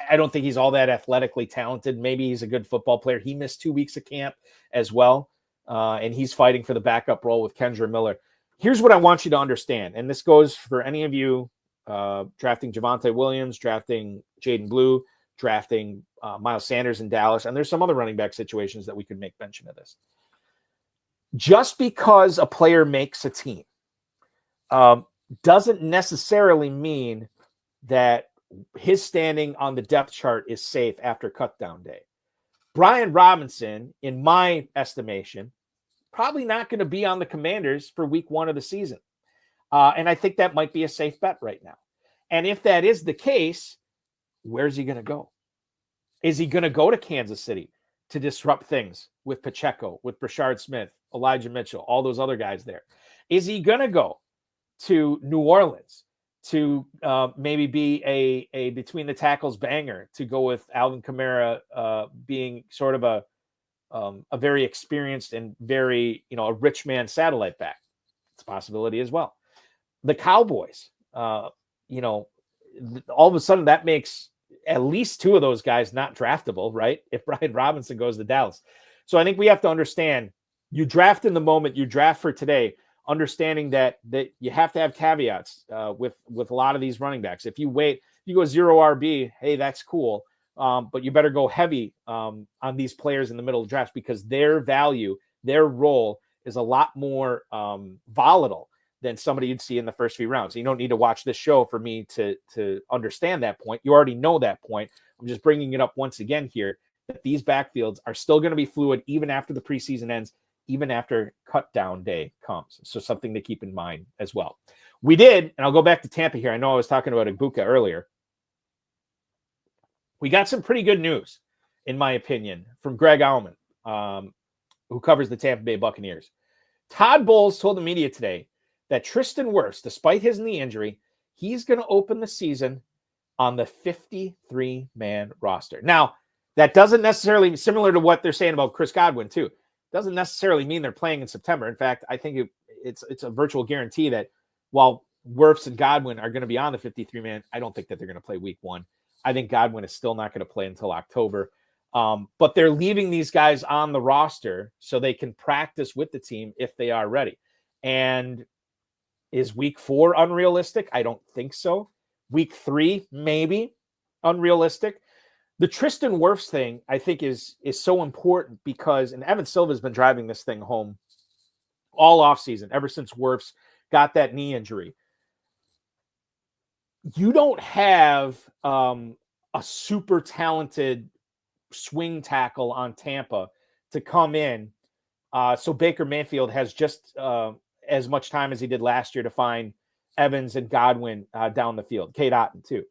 I don't think he's all that athletically talented. Maybe he's a good football player. He missed 2 weeks of camp as well, and he's fighting for the backup role with Kendra Miller. Here's what I want you to understand, and this goes for any of you drafting Javonte Williams, drafting Jaden Blue, drafting Miles Sanders in Dallas, and there's some other running back situations that we could make mention of this. Just because a player makes a team doesn't necessarily mean that his standing on the depth chart is safe after cutdown day. Brian Robinson, in my estimation, probably not going to be on the Commanders for week 1 of the season. And I think that might be a safe bet right now. And if that is the case, where's he going to go? Is he going to go to Kansas City to disrupt things with Pacheco, with Brashard Smith, Elijah Mitchell, all those other guys there? Is he going to go to New Orleans to maybe be a between the tackles banger, to go with Alvin Kamara being sort of a very experienced and very, a rich man satellite back? It's a possibility as well. The Cowboys, all of a sudden that makes at least 2 of those guys not draftable, right? If Brian Robinson goes to Dallas. So I think we have to understand, you draft in the moment, you draft for today, understanding that you have to have caveats with a lot of these running backs. If you wait, you go 0 RB, hey, that's cool. But you better go heavy on these players in the middle of drafts, because their value, their role is a lot more volatile than somebody you'd see in the first few rounds. You don't need to watch this show for me to understand that point. You already know that point. I'm just bringing it up once again here, that these backfields are still going to be fluid even after the preseason ends, even after cut down day comes. So something to keep in mind as well. We did, and I'll go back to Tampa here. I know I was talking about Ibuka earlier. We got some pretty good news, in my opinion, from Greg Auman, who covers the Tampa Bay Buccaneers. Todd Bowles told the media today that Tristan Wirfs, despite his knee injury, he's going to open the season on the 53-man roster. Now, that doesn't necessarily, similar to what they're saying about Chris Godwin too, doesn't necessarily mean they're playing in September. In fact, I think it's a virtual guarantee that while Wirfs and Godwin are going to be on the 53-man, I don't think that they're going to play week 1. I think Godwin is still not going to play until October. But they're leaving these guys on the roster so they can practice with the team if they are ready. And is week 4 unrealistic? I don't think so. Week 3, maybe unrealistic. The Tristan Wirfs thing, I think, is so important because, and Evan Silva's been driving this thing home all offseason, ever since Wirfs got that knee injury. You don't have a super talented swing tackle on Tampa to come in. So Baker Mayfield has just as much time as he did last year to find Evans and Godwin down the field. Kate Otten too.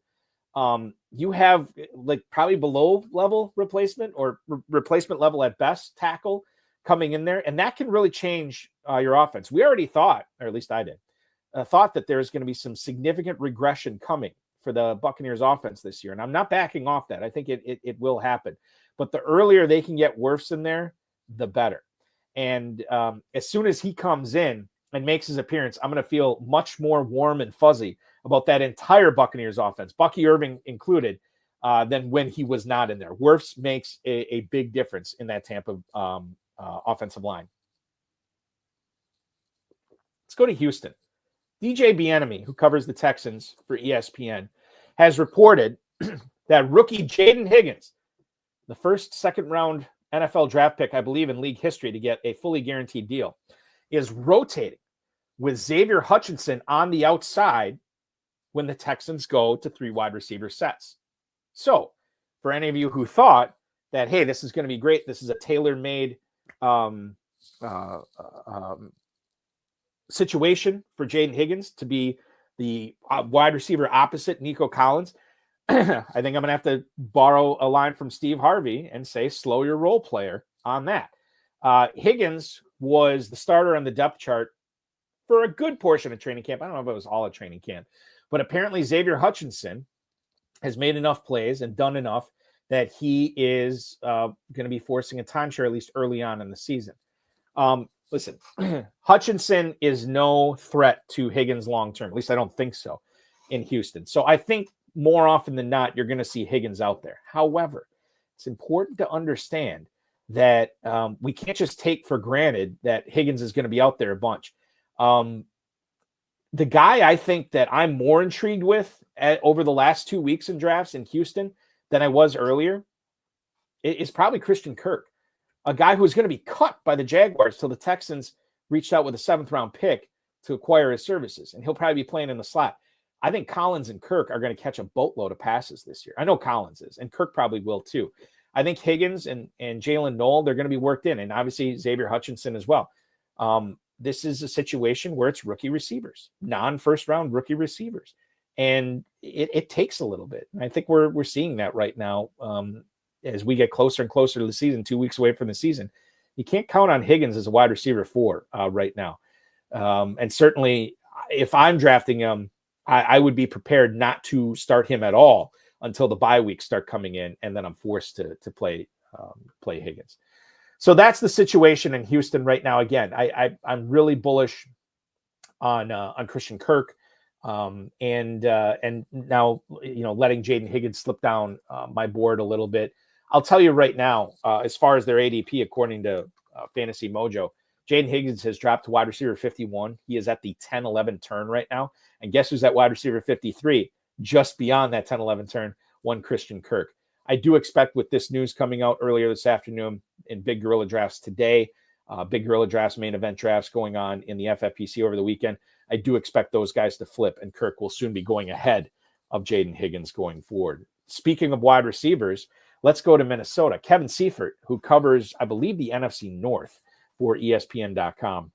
You have like probably below level replacement or replacement level at best tackle coming in there. And that can really change your offense. We already thought, or at least I did, thought that there's going to be some significant regression coming for the Buccaneers offense this year. And I'm not backing off that. I think it will happen. But the earlier they can get Wirfs in there, the better. And as soon as he comes in and makes his appearance, I'm going to feel much more warm and fuzzy about that entire Buccaneers offense, Bucky Irving included, than when he was not in there. Wirfs makes a big difference in that Tampa offensive line. Let's go to Houston. DJ Bieniemy, who covers the Texans for ESPN, has reported that rookie Jaden Higgins, the first second-round NFL draft pick, I believe, in league history to get a fully guaranteed deal, is rotating with Xavier Hutchinson on the outside when the Texans go to 3 wide receiver sets. So, for any of you who thought that, hey, this is going to be great, this is a tailor-made situation for Jaden Higgins to be the wide receiver opposite Nico Collins, I think I'm going to have to borrow a line from Steve Harvey and say, slow your role player on that. Higgins was the starter on the depth chart for a good portion of training camp. I don't know if it was all of training camp, but apparently Xavier Hutchinson has made enough plays and done enough that he is going to be forcing a timeshare, at least early on in the season. Listen, Hutchinson is no threat to Higgins long-term. At least I don't think so in Houston. So I think more often than not, you're going to see Higgins out there. However, it's important to understand that we can't just take for granted that Higgins is going to be out there a bunch. The guy I think that I'm more intrigued with over the last 2 weeks in drafts in Houston than I was earlier is probably Christian Kirk, a guy who was going to be cut by the Jaguars till the Texans reached out with a 7th-round pick to acquire his services, and he'll probably be playing in the slot. I think Collins and Kirk are going to catch a boatload of passes this year. I know Collins is, and Kirk probably will too. I think Higgins and Jalen Noel, they're going to be worked in, and obviously Xavier Hutchinson as well. This is a situation where it's rookie receivers, non-first-round rookie receivers, and it takes a little bit. And I think we're seeing that right now as we get closer and closer to the season, 2 weeks away from the season. You can't count on Higgins as a wide receiver 4 right now. And certainly, if I'm drafting him, I would be prepared not to start him at all until the bye weeks start coming in, and then I'm forced to play Higgins. So that's the situation in Houston right now. Again, I'm really bullish on Christian Kirk, and now letting Jaden Higgins slip down my board a little bit. I'll tell you right now, as far as their ADP, according to Fantasy Mojo, Jaden Higgins has dropped to wide receiver 51. He is at the 10-11 turn right now. And guess who's at wide receiver 53? Just beyond that 10-11 turn, one Christian Kirk. I do expect with this news coming out earlier this afternoon in Big Gorilla Drafts today, Big Gorilla Drafts main event drafts going on in the FFPC over the weekend, I do expect those guys to flip, and Kirk will soon be going ahead of Jaden Higgins going forward. Speaking of wide receivers, let's go to Minnesota. Kevin Seifert, who covers, I believe, the NFC North for ESPN.com,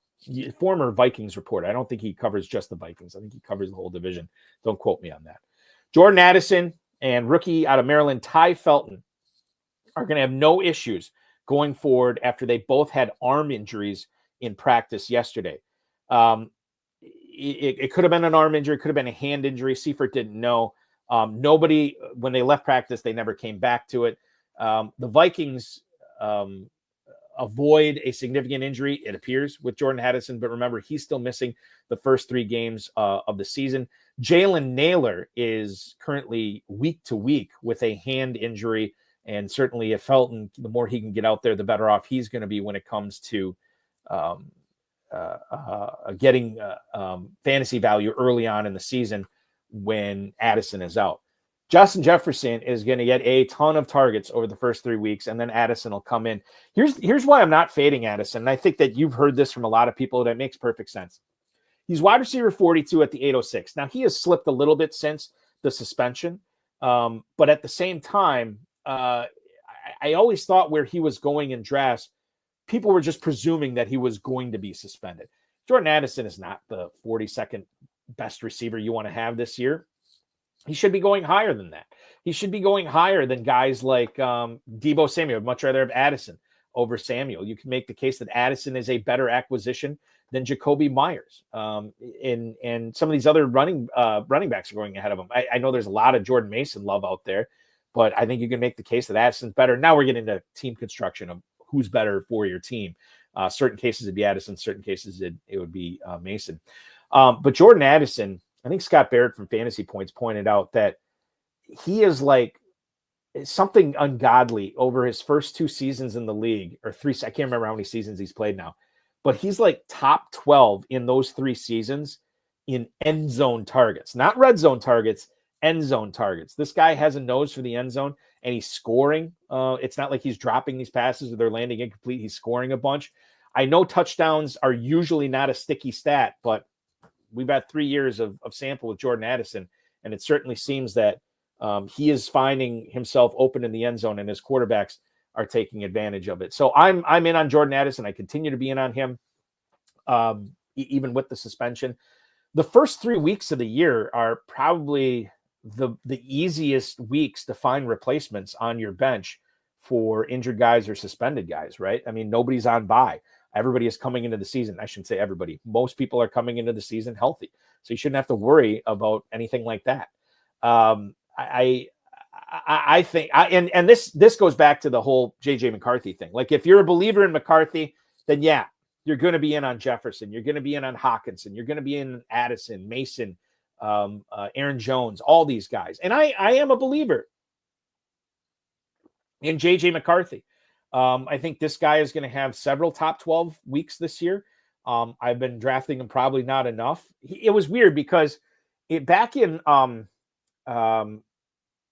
former Vikings reporter. I don't think he covers just the Vikings. I think he covers the whole division. Don't quote me on that. Jordan Addison and rookie out of Maryland, Ty Felton, are going to have no issues going forward after they both had arm injuries in practice yesterday. It could have been an arm injury, could have been a hand injury. Seifert didn't know. Nobody, when they left practice, they never came back to it. The Vikings avoid a significant injury, it appears, with Jordan Addison, but remember, he's still missing the first 3 games of the season. Jalen Naylor is currently week to week with a hand injury, and certainly if Felton, the more he can get out there, the better off he's going to be when it comes to getting fantasy value early on in the season when Addison is out. Justin Jefferson is going to get a ton of targets over the first 3 weeks, and then Addison will come in. Here's why I'm not fading Addison, and I think that you've heard this from a lot of people. That makes perfect sense. He's wide receiver 42 at the 806. Now, he has slipped a little bit since the suspension, but at the same time, I always thought where he was going in drafts, people were just presuming that he was going to be suspended. Jordan Addison is not the 42nd best receiver you want to have this year. He should be going higher than that. He should be going higher than guys like Deebo Samuel. I'd much rather have Addison over Samuel. You can make the case that Addison is a better acquisition than Jakobi Meyers. And some of these other running backs are going ahead of him. I know there's a lot of Jordan Mason love out there, but I think you can make the case that Addison's better. Now we're getting into team construction of who's better for your team. Certain cases it'd be Addison, certain cases it would be Mason. But Jordan Addison, I think Scott Barrett from Fantasy Points pointed out that he is like something ungodly over his first 2 seasons in the league, or 3. I can't remember how many seasons he's played now, but he's like top 12 in those 3 seasons in end zone targets, not red zone targets, end zone targets. This guy has a nose for the end zone, and he's scoring. It's not like he's dropping these passes or they're landing incomplete. He's scoring a bunch. I know touchdowns are usually not a sticky stat, but we've had 3 years of sample with Jordan Addison, and it certainly seems that he is finding himself open in the end zone, and his quarterbacks are taking advantage of it. So I'm in on Jordan Addison. I continue to be in on him, even with the suspension. The first 3 weeks of the year are probably the easiest weeks to find replacements on your bench for injured guys or suspended guys, right? I mean, nobody's on bye. Everybody is coming into the season. I shouldn't say everybody. Most people are coming into the season healthy. So you shouldn't have to worry about anything like that. I think, and this goes back to the whole JJ McCarthy thing. Like, if you're a believer in McCarthy, then yeah, you're going to be in on Jefferson. You're going to be in on Hawkinson. You're going to be in Addison, Mason, Aaron Jones, all these guys. And I am a believer in JJ McCarthy. I think this guy is going to have several top 12 weeks this year. I've been drafting him probably not enough. It was weird because back in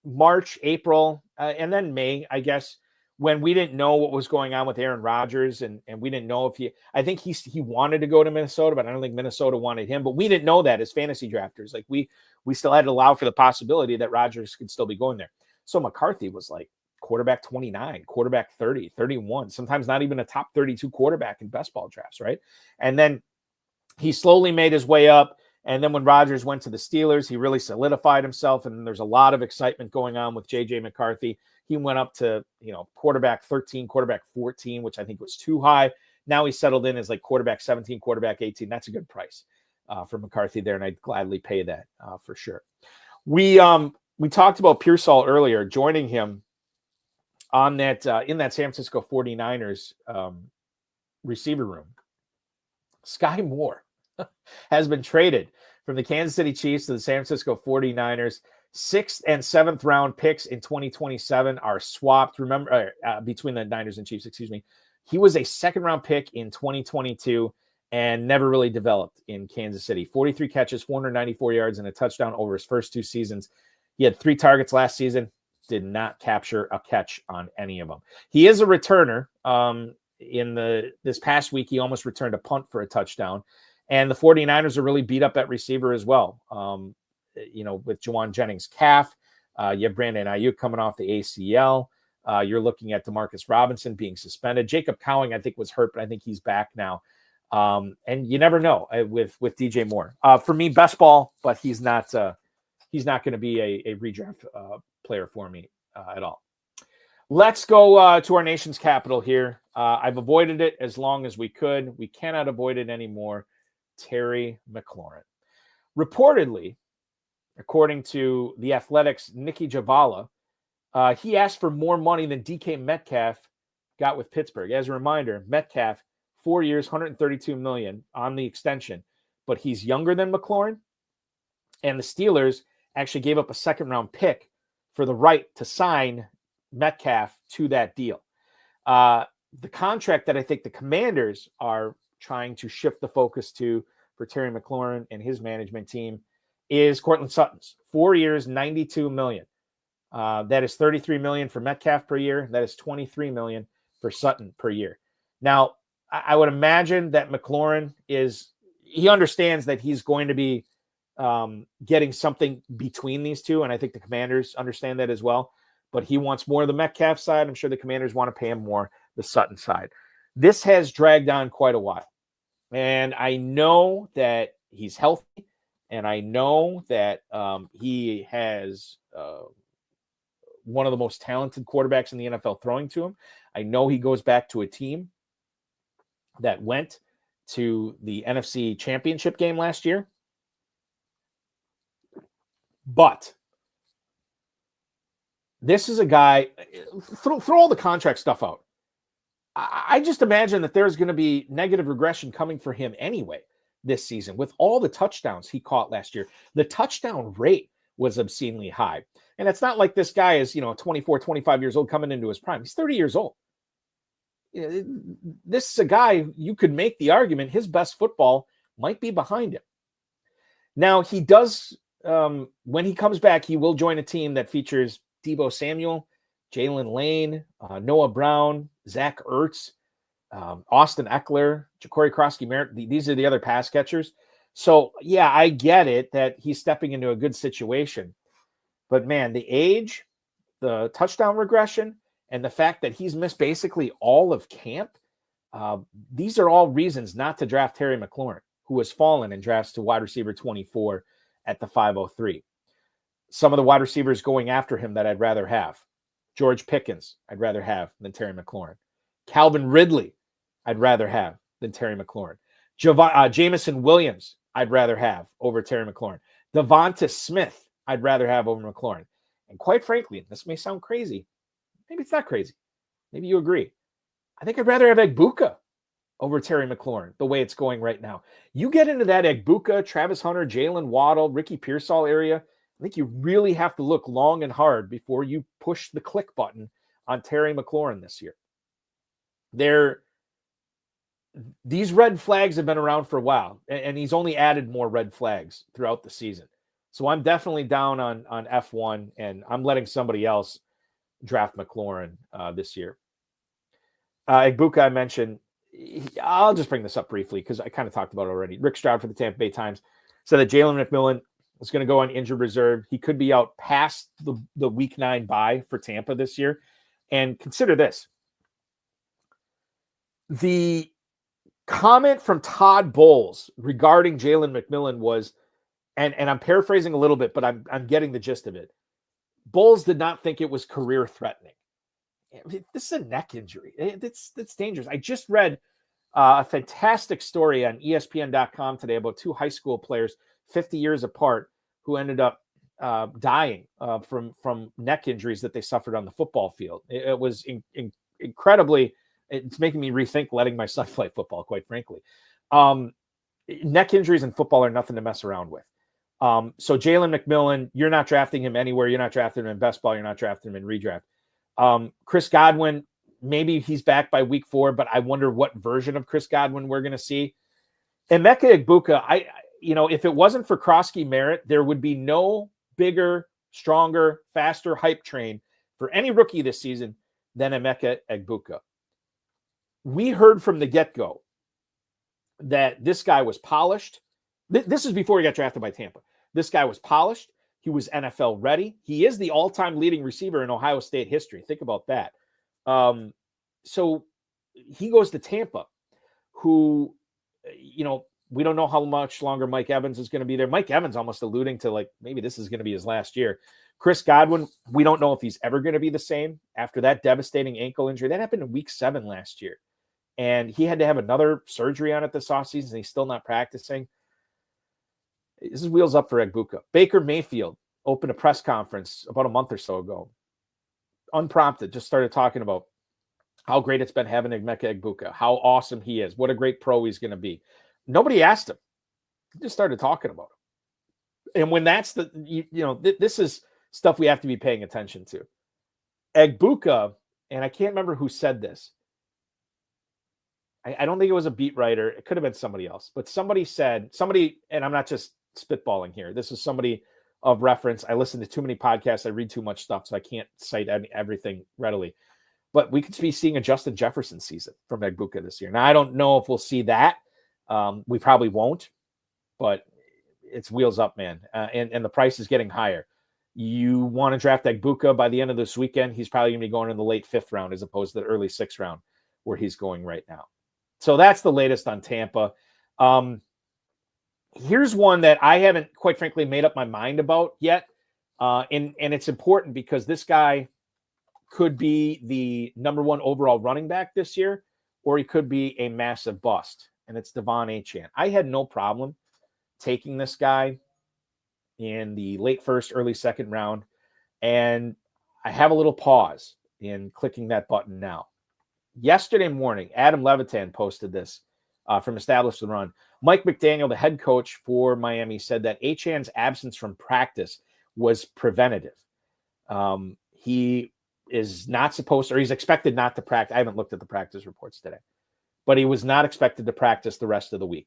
March, April, and then May, I guess, when we didn't know what was going on with Aaron Rodgers, and we didn't know if I think he wanted to go to Minnesota, but I don't think Minnesota wanted him. But we didn't know that as fantasy drafters. Like, we still had to allow for the possibility that Rodgers could still be going there. So McCarthy was like quarterback 29, quarterback 30, 31, sometimes not even a top 32 quarterback in best ball drafts, right? And then he slowly made his way up. And then when Rodgers went to the Steelers, he really solidified himself. And there's a lot of excitement going on with JJ McCarthy. He went up to, quarterback 13, quarterback 14, which I think was too high. Now he's settled in as like quarterback 17, quarterback 18. That's a good price for McCarthy there, and I'd gladly pay that for sure. We talked about Pearsall earlier, joining him on that in that San Francisco 49ers receiver room. Sky Moore has been traded from the Kansas City Chiefs to the San Francisco 49ers. 6th and 7th round picks in 2027 are swapped. Remember, between the Niners and Chiefs, excuse me. He was a 2nd round pick in 2022 and never really developed in Kansas City. 43 catches, 494 yards, and a touchdown over his first 2 seasons. He had 3 targets last season. Did not capture a catch on any of them. He is a returner. This past week, he almost returned a punt for a touchdown. And the 49ers are really beat up at receiver as well. With Juwan Jennings' calf, you have Brandon Ayuk coming off the ACL. You're looking at Demarcus Robinson being suspended. Jacob Cowing, I think, was hurt, but I think he's back now. And you never know with DJ Moore. For me, best ball, but he's not going to be a redraft player for me at all. Let's go to our nation's capital here. I've avoided it as long as we could. We cannot avoid it anymore. Terry McLaurin. Reportedly, according to The Athletic's Nikki Javala, he asked for more money than DK Metcalf got with Pittsburgh. As a reminder, Metcalf, 4 years, $132 million on the extension, but he's younger than McLaurin, and the Steelers actually gave up a second-round pick for the right to sign Metcalf to that deal. The contract that I think the Commanders are trying to shift the focus to for Terry McLaurin and his management team is Courtland Sutton's. 4 years, $92 million. That is $33 million for Metcalf per year. That is $23 million for Sutton per year. Now, I would imagine that McLaurin he understands that he's going to be getting something between these two, and I think the Commanders understand that as well. But he wants more of the Metcalf side. I'm sure the Commanders want to pay him more the Sutton side. This has dragged on quite a while. And I know that he's healthy, and I know that he has one of the most talented quarterbacks in the NFL throwing to him. I know he goes back to a team that went to the NFC Championship game last year. But this is a guy, throw all the contract stuff out. I just imagine that there's going to be negative regression coming for him anyway this season with all the touchdowns he caught last year. The touchdown rate was obscenely high. And it's not like this guy is, 24, 25 years old coming into his prime. He's 30 years old. This is a guy, you could make the argument his best football might be behind him. Now, he does, when he comes back, he will join a team that features Deebo Samuel, Jalen Lane, Noah Brown, Zach Ertz, Austin Eckler, Jacory Croskey-Merritt. These are the other pass catchers. So, yeah, I get it that he's stepping into a good situation. But, man, the age, the touchdown regression, and the fact that he's missed basically all of camp, these are all reasons not to draft Terry McLaurin, who has fallen in drafts to wide receiver 24 at the 503. Some of the wide receivers going after him that I'd rather have. George Pickens, I'd rather have than Terry McLaurin. Calvin Ridley, I'd rather have than Terry McLaurin. Jamison Williams, I'd rather have over Terry McLaurin. Devonta Smith, I'd rather have over McLaurin. And quite frankly, this may sound crazy. Maybe it's not crazy. Maybe you agree. I think I'd rather have Egbuka over Terry McLaurin, the way it's going right now. You get into that Egbuka, Travis Hunter, Jalen Waddle, Ricky Pearsall area, I think you really have to look long and hard before you push the click button on Terry McLaurin this year. These red flags have been around for a while, and he's only added more red flags throughout the season. So I'm definitely down on F1, and I'm letting somebody else draft McLaurin this year. Egbuka, I mentioned. I'll just bring this up briefly because I kind of talked about it already. Rick Stroud for the Tampa Bay Times said that Jalen McMillan is going to go on injured reserve. He could be out past the week 9 bye for Tampa this year. And consider this. The comment from Todd Bowles regarding Jalen McMillan was, and I'm paraphrasing a little bit, but I'm getting the gist of it. Bowles did not think it was career threatening. This is a neck injury. It's dangerous. I just read a fantastic story on ESPN.com today about 2 high school players 50 years apart who ended up dying from neck injuries that they suffered on the football field. It was incredibly, it's making me rethink letting my son play football, quite frankly. Neck injuries in football are nothing to mess around with. So Jalen McMillan, you're not drafting him anywhere. You're not drafting him in best ball. You're not drafting him in redraft. Chris Godwin, maybe he's back by week 4, but I wonder what version of Chris Godwin we're going to see. And Emeka Egbuka, if it wasn't for Croskey-Merritt, there would be no bigger, stronger, faster hype train for any rookie this season than Emeka Egbuka. We heard from the get-go that this guy was polished. This is before he got drafted by Tampa. This guy was polished. He was NFL ready. He is the all-time leading receiver in Ohio State history. Think about that. So he goes to Tampa, who, we don't know how much longer Mike Evans is going to be there. Mike Evans almost alluding to maybe this is going to be his last year. Chris Godwin, we don't know if he's ever going to be the same after that devastating ankle injury. That happened in week 7 last year. And he had to have another surgery on it this offseason, and he's still not practicing. This is wheels up for Egbuka. Baker Mayfield opened a press conference about a month or so ago. Unprompted, just started talking about how great it's been having Emeka Egbuka, how awesome he is, what a great pro he's going to be. Nobody asked him. He just started talking about him. And when that's this is stuff we have to be paying attention to. Egbuka, and I can't remember who said this. I don't think it was a beat writer. It could have been somebody else. But somebody, and I'm not just spitballing here. This is somebody of reference. I listen to too many podcasts. I read too much stuff, so I can't cite everything readily. But we could be seeing a Justin Jefferson season from Egbuka this year. Now, I don't know if we'll see that. We probably won't. But it's wheels up, man. And the price is getting higher. You want to draft Egbuka by the end of this weekend, he's probably going to be going in the late 5th round as opposed to the early 6th round where he's going right now. So that's the latest on Tampa. Here's one that I haven't, quite frankly, made up my mind about yet. And it's important because this guy could be the number 1 overall running back this year, or he could be a massive bust. And it's Devon Achane. I had no problem taking this guy in the late 1st, early 2nd round. And I have a little pause in clicking that button now. Yesterday morning, Adam Levitan posted this from Establish the Run. Mike McDaniel, the head coach for Miami, said that Achane's absence from practice was preventative. He is not supposed to, or he's expected not to practice. I haven't looked at the practice reports today, but he was not expected to practice the rest of the week.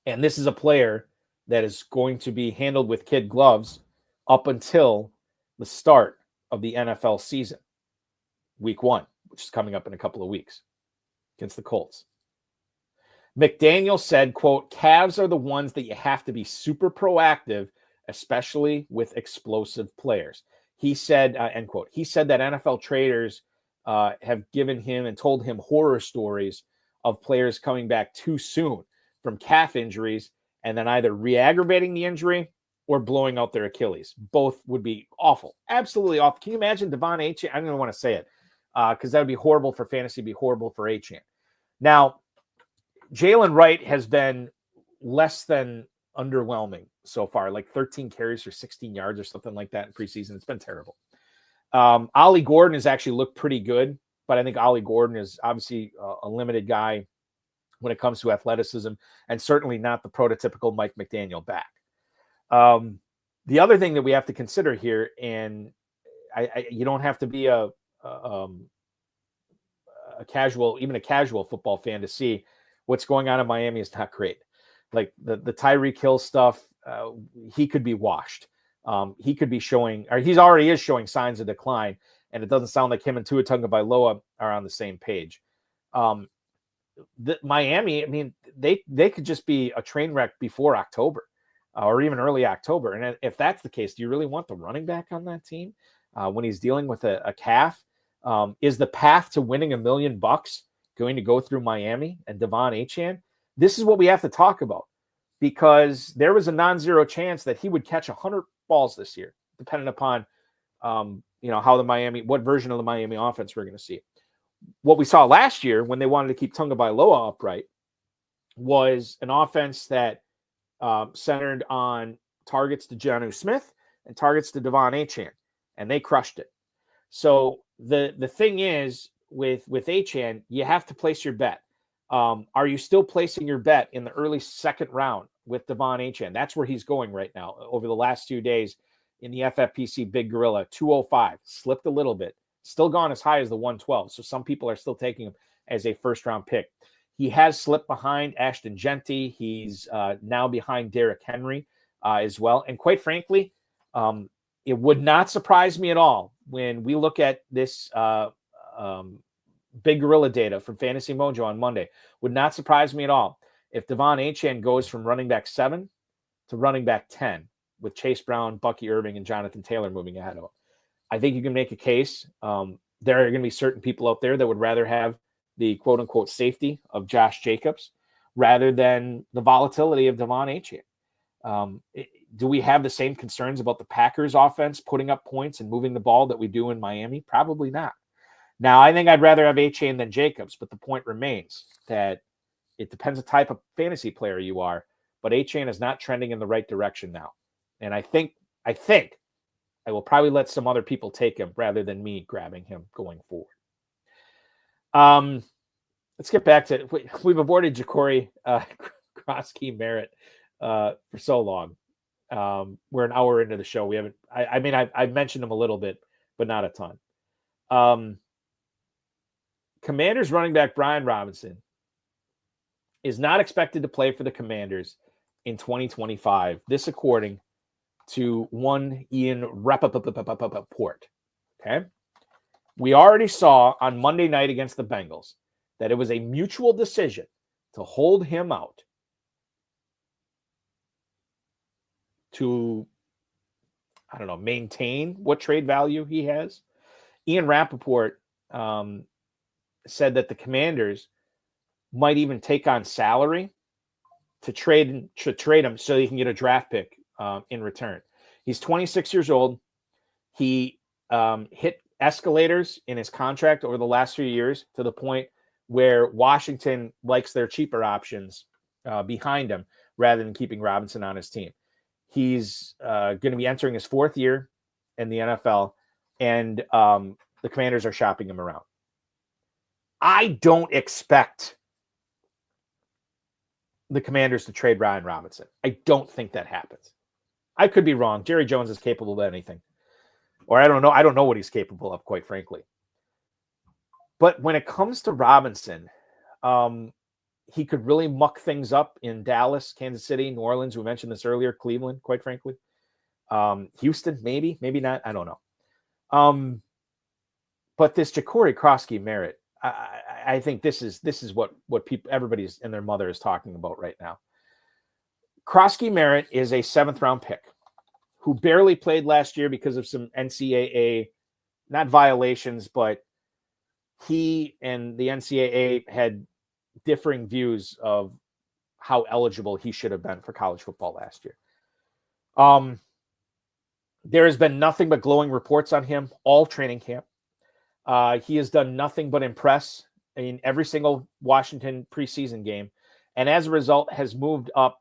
And this is a player that is going to be handled with kid gloves up until the start of the NFL season. Week 1, which is coming up in a couple of weeks against the Colts. McDaniel said, quote, calves are the ones that you have to be super proactive, especially with explosive players. He said, end quote, he said that NFL traders have given him and told him horror stories of players coming back too soon from calf injuries and then either re-aggravating the injury or blowing out their Achilles. Both would be awful. Absolutely awful. Can you imagine Devon Achane? I don't even want to say it. Because that would be horrible for fantasy, be horrible for Achane. Now, Jalen Wright has been less than underwhelming so far, like 13 carries for 16 yards or something like that in preseason. It's been terrible. Ollie Gordon has actually looked pretty good, but I think Ollie Gordon is obviously a limited guy when it comes to athleticism and certainly not the prototypical Mike McDaniel back. The other thing that we have to consider here, and you don't have to be a casual football fan to see what's going on in Miami is not great. Like the Tyreek Hill stuff, he could be washed. He could be showing, or he's already is showing signs of decline, and it doesn't sound like him and Tua Tagovailoa are on the same page. Miami, I mean, they could just be a train wreck before October or even early October. And if that's the case, do you really want the running back on that team when he's dealing with a calf? Is the path to winning $1 million going to go through Miami and Devon Achane? This is what we have to talk about, because there was a non-zero chance that he would catch 100 balls this year, depending upon, how what version of the Miami offense we're going to see. What we saw last year when they wanted to keep Tagovailoa upright was an offense that centered on targets to Jonnu Smith and targets to Devon Achane, and they crushed it. So the thing is with Achane, you have to place your bet. Are you still placing your bet in the early 2nd round with Devon Achane? That's where he's going right now. Over the last 2 days in the FFPC Big Gorilla, 205, slipped a little bit, still gone as high as the 112. So some people are still taking him as a 1st-round pick. He has slipped behind Ashton Genty. He's now behind Derrick Henry as well. And quite frankly, it would not surprise me at all when we look at this Big Gorilla data from Fantasy Mojo on Monday. Would not surprise me at all if Devon Achane goes from running back 7 to running back 10 with Chase Brown, Bucky Irving, and Jonathan Taylor moving ahead of him. I think you can make a case. There are going to be certain people out there that would rather have the quote-unquote safety of Josh Jacobs rather than the volatility of Devon Achane. Do we have the same concerns about the Packers offense putting up points and moving the ball that we do in Miami? Probably not. Now, I think I'd rather have Achane than Jacobs, but the point remains that it depends the type of fantasy player you are, but Achane is not trending in the right direction now. And I think I will probably let some other people take him rather than me grabbing him going forward. Let's get back to, we've avoided Jacory, Croskey-Merritt for so long. We're an hour into the show. We haven't, I've mentioned him a little bit, but not a ton. Commanders running back Brian Robinson is not expected to play for the Commanders in 2025. This according to one Ian Rappaport. Okay. We already saw on Monday night against the Bengals that it was a mutual decision to hold him out to, maintain what trade value he has. Ian Rappaport said that the Commanders might even take on salary to trade him so he can get a draft pick in return. He's 26 years old. He hit escalators in his contract over the last few years to the point where Washington likes their cheaper options behind him rather than keeping Robinson on his team. He's going to be entering his 4th year in the NFL, and the Commanders are shopping him around. I don't expect the Commanders to trade Brian Robinson. I don't think that happens. I could be wrong. Jerry Jones is capable of anything. Or I don't know. I don't know what he's capable of, quite frankly. But when it comes to Robinson, he could really muck things up in Dallas, Kansas City, New Orleans. We mentioned this earlier. Cleveland, quite frankly. Houston, maybe not. I don't know. But this Jacory Croskey-Merritt, I think this is what people, everybody's and their mother is talking about right now. Croskey-Merritt is a 7th round pick who barely played last year because of some NCAA, not violations, but he and the NCAA had differing views of how eligible he should have been for college football last year. There has been nothing but glowing reports on him all training camp. He has done nothing but impress in every single Washington preseason game, and as a result has moved up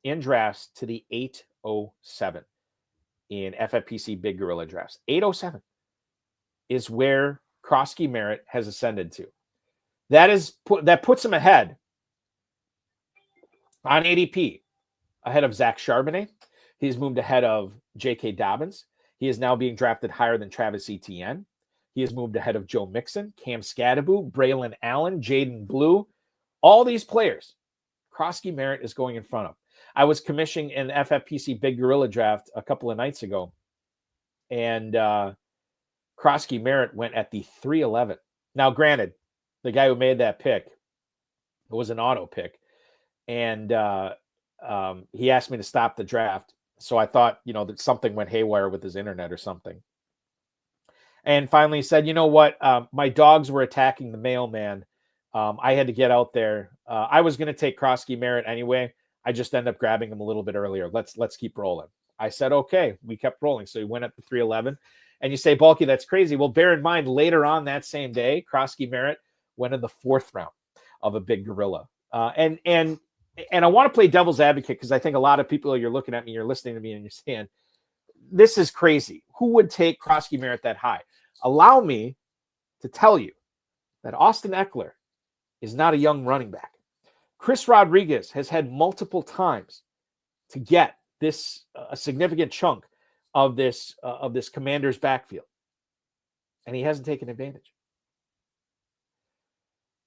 in drafts to the 807 in FFPC Big Gorilla drafts. 807 is where Croskey-Merritt has ascended to. That puts him ahead on ADP, ahead of Zach Charbonnet. He's moved ahead of J.K. Dobbins. He is now being drafted higher than Travis Etienne. He has moved ahead of Joe Mixon, Cam Scadaboo, Braylon Allen, Jaden Blue. All these players, Croskey-Merritt is going in front of. I was commissioning an FFPC Big Gorilla draft a couple of nights ago, and Croskey-Merritt went at the 311. Now, granted, the guy who made that pick, it was an auto pick, and he asked me to stop the draft. So I thought, that something went haywire with his internet or something. And finally he said, you know what? My dogs were attacking the mailman. I had to get out there. I was going to take Croskey-Merritt anyway. I just ended up grabbing him a little bit earlier. Let's keep rolling. I said, okay. We kept rolling. So he went up to 311. And you say, Balky, that's crazy. Well, bear in mind, later on that same day, Croskey-Merritt went in the 4th round of a Big Gorilla. And I want to play devil's advocate because I think a lot of people, you're looking at me, you're listening to me, and you're saying, this is crazy. Who would take Croskey-Merritt that high? Allow me to tell you that Austin Eckler is not a young running back. Chris Rodriguez has had multiple times to get this a significant chunk of this Commander's backfield, and he hasn't taken advantage.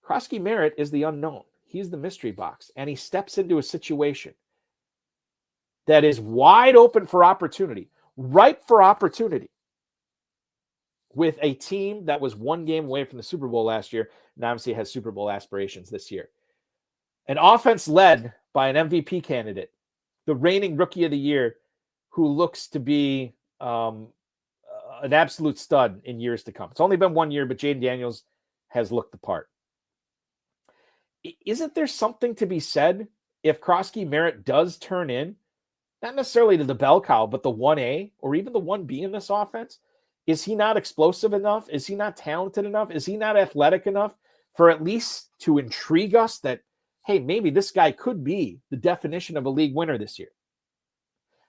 Croskey-Merritt is the unknown. He's the mystery box, and he steps into a situation that is wide open for opportunity, ripe for opportunity. with a team that was one game away from the Super Bowl last year, and obviously has Super Bowl aspirations this year. An offense led by an MVP candidate, the reigning Rookie of the Year, who looks to be an absolute stud in years to come. It's only been 1 year, but Jaden Daniels has looked the part. Isn't there something to be said if Croskey-Merritt does turn in, not necessarily to the bell cow, but the 1A or even the 1B in this offense? Is he not explosive enough? Is he not talented enough? Is he not athletic enough for at least to intrigue us that, hey, maybe this guy could be the definition of a league winner this year?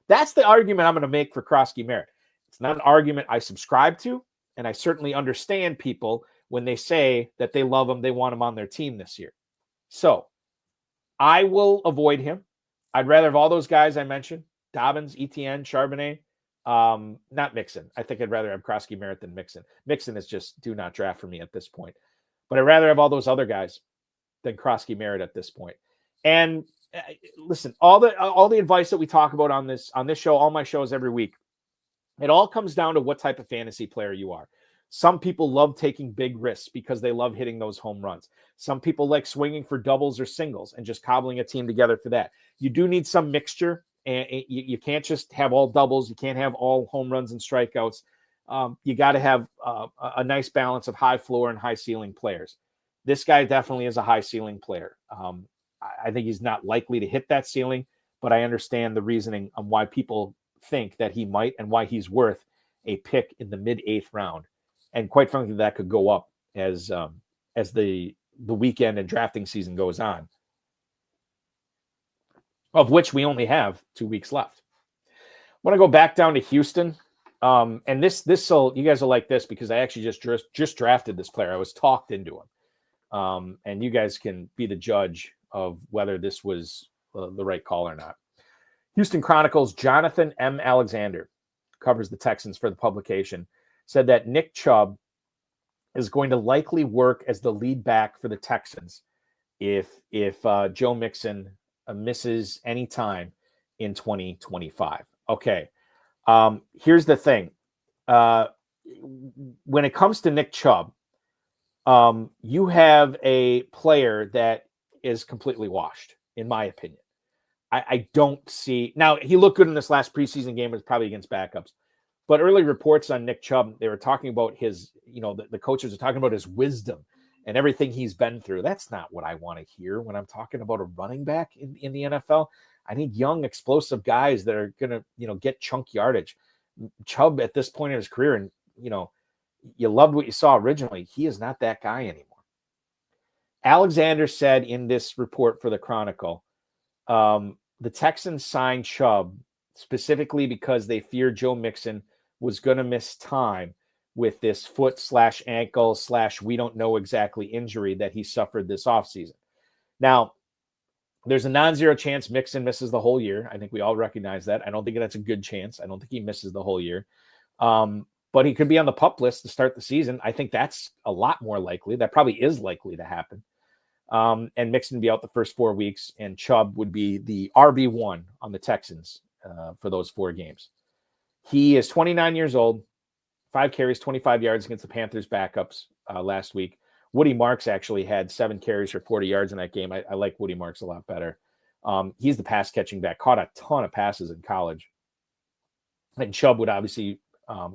That's the argument I'm going to make for Croskey-Merritt. It's not an argument I subscribe to, and I certainly understand people when they say that they love him, they want him on their team this year. So I will avoid him. I'd rather have all those guys I mentioned, Dobbins, Etienne, Charbonnet, not Mixon. I think I'd rather have Croskey-Merritt than Mixon. Mixon is just do not draft for me at this point. But I'd rather have all those other guys than Croskey-Merritt at this point. And listen, all the advice that we talk about on this show, all my shows every week, it all comes down to what type of fantasy player you are. Some people love taking big risks because they love hitting those home runs. Some people like swinging for doubles or singles and just cobbling a team together for that. You do need some mixture, and you can't just have all doubles. You can't have all home runs and strikeouts. You got to have a nice balance of high floor and high ceiling players. This guy definitely is a high ceiling player. I think he's not likely to hit that ceiling, but I understand the reasoning on why people think that he might and why he's worth a pick in the mid-8th round. And quite frankly, that could go up as the weekend and drafting season goes on, of which we only have 2 weeks left. I want to go back down to Houston. And this you guys will like this because I actually just drafted this player. I was talked into him. And you guys can be the judge of whether this was the right call or not. Houston Chronicles' Jonathan M. Alexander covers the Texans for the publication, said that Nick Chubb is going to likely work as the lead back for the Texans if Joe Mixon misses any time in 2025. Okay. Here's the thing. When it comes to Nick Chubb, you have a player that is completely washed, in my opinion. I don't see... Now, he looked good in this last preseason game. It was probably against backups. But early reports on Nick Chubb, they were talking about his, the coaches are talking about his wisdom and everything he's been through. That's not what I want to hear when I'm talking about a running back in the NFL. I need young, explosive guys that are going to, get chunk yardage. Chubb at this point in his career, and, you loved what you saw originally. He is not that guy anymore. Alexander said in this report for the Chronicle, the Texans signed Chubb specifically because they feared Joe Mixon was going to miss time with this foot/ankle/ we don't know exactly injury that he suffered this offseason. Now, there's a non-zero chance Mixon misses the whole year. I think we all recognize that. I don't think that's a good chance. I don't think he misses the whole year. But he could be on the PUP list to start the season. I think that's a lot more likely. That probably is likely to happen. And Mixon would be out the first 4 weeks, and Chubb would be the RB1 on the Texans for those 4 games. He is 29 years old, 5 carries, 25 yards against the Panthers backups last week. Woody Marks actually had 7 carries for 40 yards in that game. I like Woody Marks a lot better. He's the pass catching back, caught a ton of passes in college. And Chubb would obviously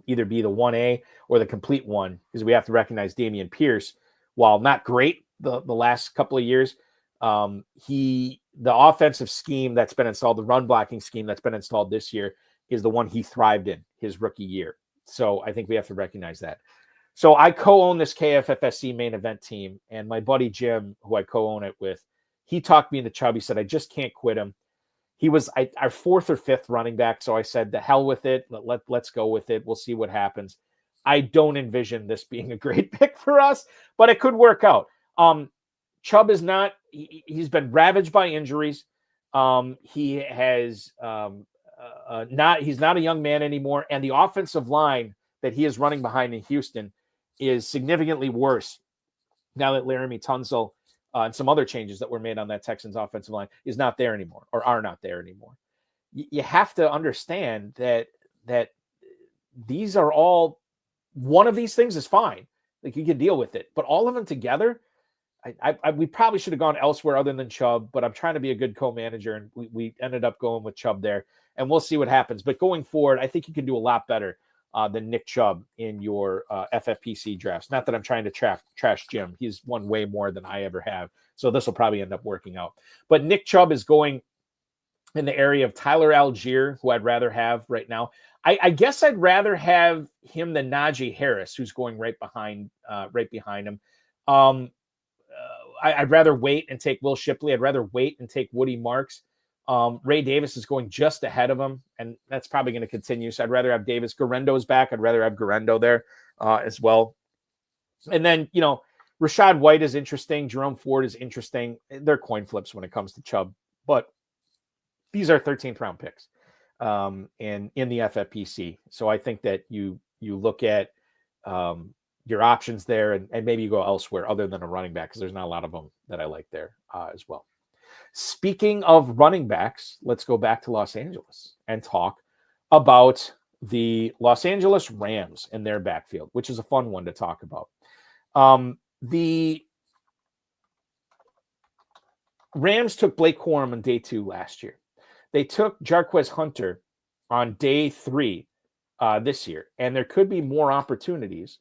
either be the 1A or the complete one, because we have to recognize Dameon Pierce, while not great the last couple of years, the offensive scheme that's been installed, the run blocking scheme that's been installed this year, is the one he thrived in his rookie year. So I think we have to recognize that. So I co-own this KFFSC main event team, and my buddy Jim, who I co-own it with, he talked me into Chubb. He said, I just can't quit him. He was our 4th or 5th running back. So I said, the hell with it. Let's go with it. We'll see what happens. I don't envision this being a great pick for us, but it could work out. Chubb is not, he's been ravaged by injuries. He has he's not a young man anymore. And the offensive line that he is running behind in Houston is significantly worse now that Laramie Tunsil and some other changes that were made on that Texans offensive line is not there anymore, or are not there anymore. You have to understand that these are all one of these things is fine. Like, you can deal with it. But all of them together, we probably should have gone elsewhere other than Chubb, but I'm trying to be a good co-manager, and we ended up going with Chubb there, and we'll see what happens. But going forward, I think you can do a lot better than Nick Chubb in your FFPC drafts. Not that I'm trying to trash Jim. He's won way more than I ever have, so this will probably end up working out. But Nick Chubb is going in the area of Tyler Algier, who I'd rather have right now. I guess I'd rather have him than Najee Harris, who's going right behind him. I'd rather wait and take Will Shipley. I'd rather wait and take Woody Marks. Ray Davis is going just ahead of him, and that's probably going to continue. So I'd rather have Davis. Gurendo's back. I'd rather have Gurendo there as well. And then, Rashad White is interesting. Jerome Ford is interesting. They're coin flips when it comes to Chubb, but these are 13th round picks and in the FFPC. So I think that you look at your options there, and maybe you go elsewhere other than a running back, because there's not a lot of them that I like there as well. Speaking of running backs, let's go back to Los Angeles and talk about the Los Angeles Rams and their backfield, which is a fun one to talk about. The Rams took Blake Corum on day 2 last year. They took Jarquez Hunter on day 3 this year, and there could be more opportunities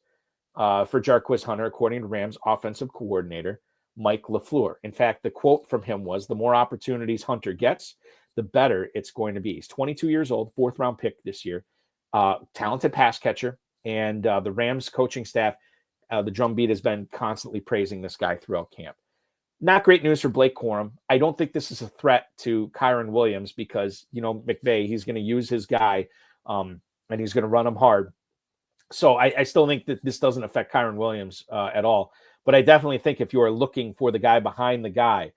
for Jarquez Hunter, according to Rams offensive coordinator Mike LaFleur. In fact, the quote from him was, "The more opportunities Hunter gets, the better it's going to be." He's 22 years old, 4th round pick this year, talented pass catcher, and the Rams coaching staff, the drumbeat has been constantly praising this guy throughout camp. Not great news for Blake Corum. I don't think this is a threat to Kyren Williams, because, McVay, he's going to use his guy and he's going to run him hard. So I still think that this doesn't affect Kyren Williams at all. But I definitely think if you are looking for the guy behind the guy,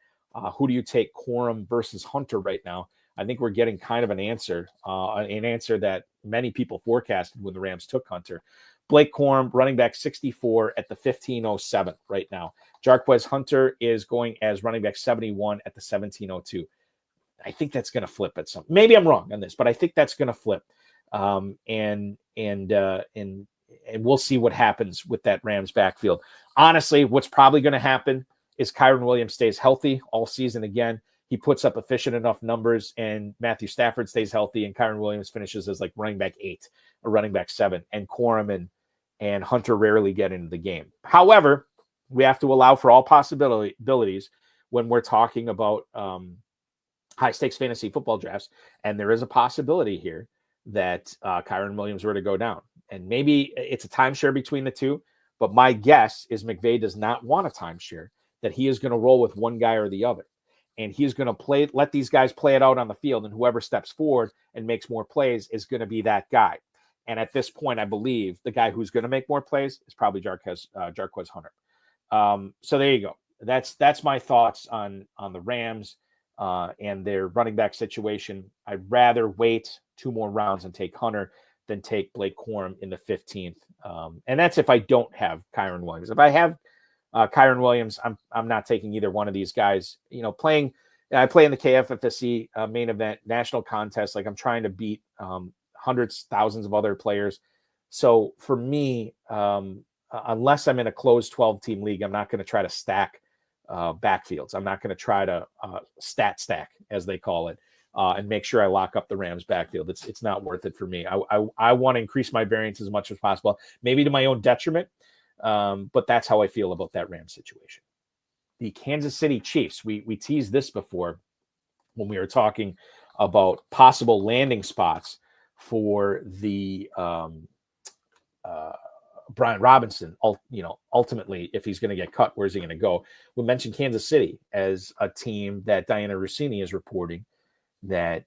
who do you take, Corum versus Hunter right now? I think we're getting kind of an answer that many people forecasted when the Rams took Hunter. Blake Corum, running back 64 at the 1507 right now. Jarquez Hunter is going as running back 71 at the 1702. I think that's going to flip at some. Maybe I'm wrong on this, but I think that's going to flip. And we'll see what happens with that Rams backfield. Honestly, what's probably going to happen is Kyren Williams stays healthy all season again. He puts up efficient enough numbers, and Matthew Stafford stays healthy, and Kyren Williams finishes as like running back 8 or running back 7, and Corum and Hunter rarely get into the game. However, we have to allow for all possibilities when we're talking about high-stakes fantasy football drafts, and there is a possibility here that Kyren Williams were to go down. And maybe it's a timeshare between the two, but my guess is McVay does not want a timeshare, that he is going to roll with one guy or the other. And he's going to let these guys play it out on the field, and whoever steps forward and makes more plays is going to be that guy. And at this point, I believe the guy who's going to make more plays is probably Jarquez Hunter. So there you go. That's my thoughts on the Rams and their running back situation. I'd rather wait 2 more rounds and take Hunter than take Blake Corum in the 15th. And that's if I don't have Kyren Williams. If I have Kyren Williams, I'm not taking either one of these guys. I play in the KFFC main event national contest. Like, I'm trying to beat hundreds, thousands of other players. So for me, unless I'm in a closed 12-team league, I'm not going to try to stack backfields. I'm not going to try to stat stack, as they call it, and make sure I lock up the Rams backfield. It's not worth it for me. I want to increase my variance as much as possible, maybe to my own detriment. But that's how I feel about that Rams situation. The Kansas City Chiefs, we teased this before when we were talking about possible landing spots for the Brian Robinson. Ultimately, if he's going to get cut, where's he going to go? We mentioned Kansas City as a team that Diana Rossini is reporting that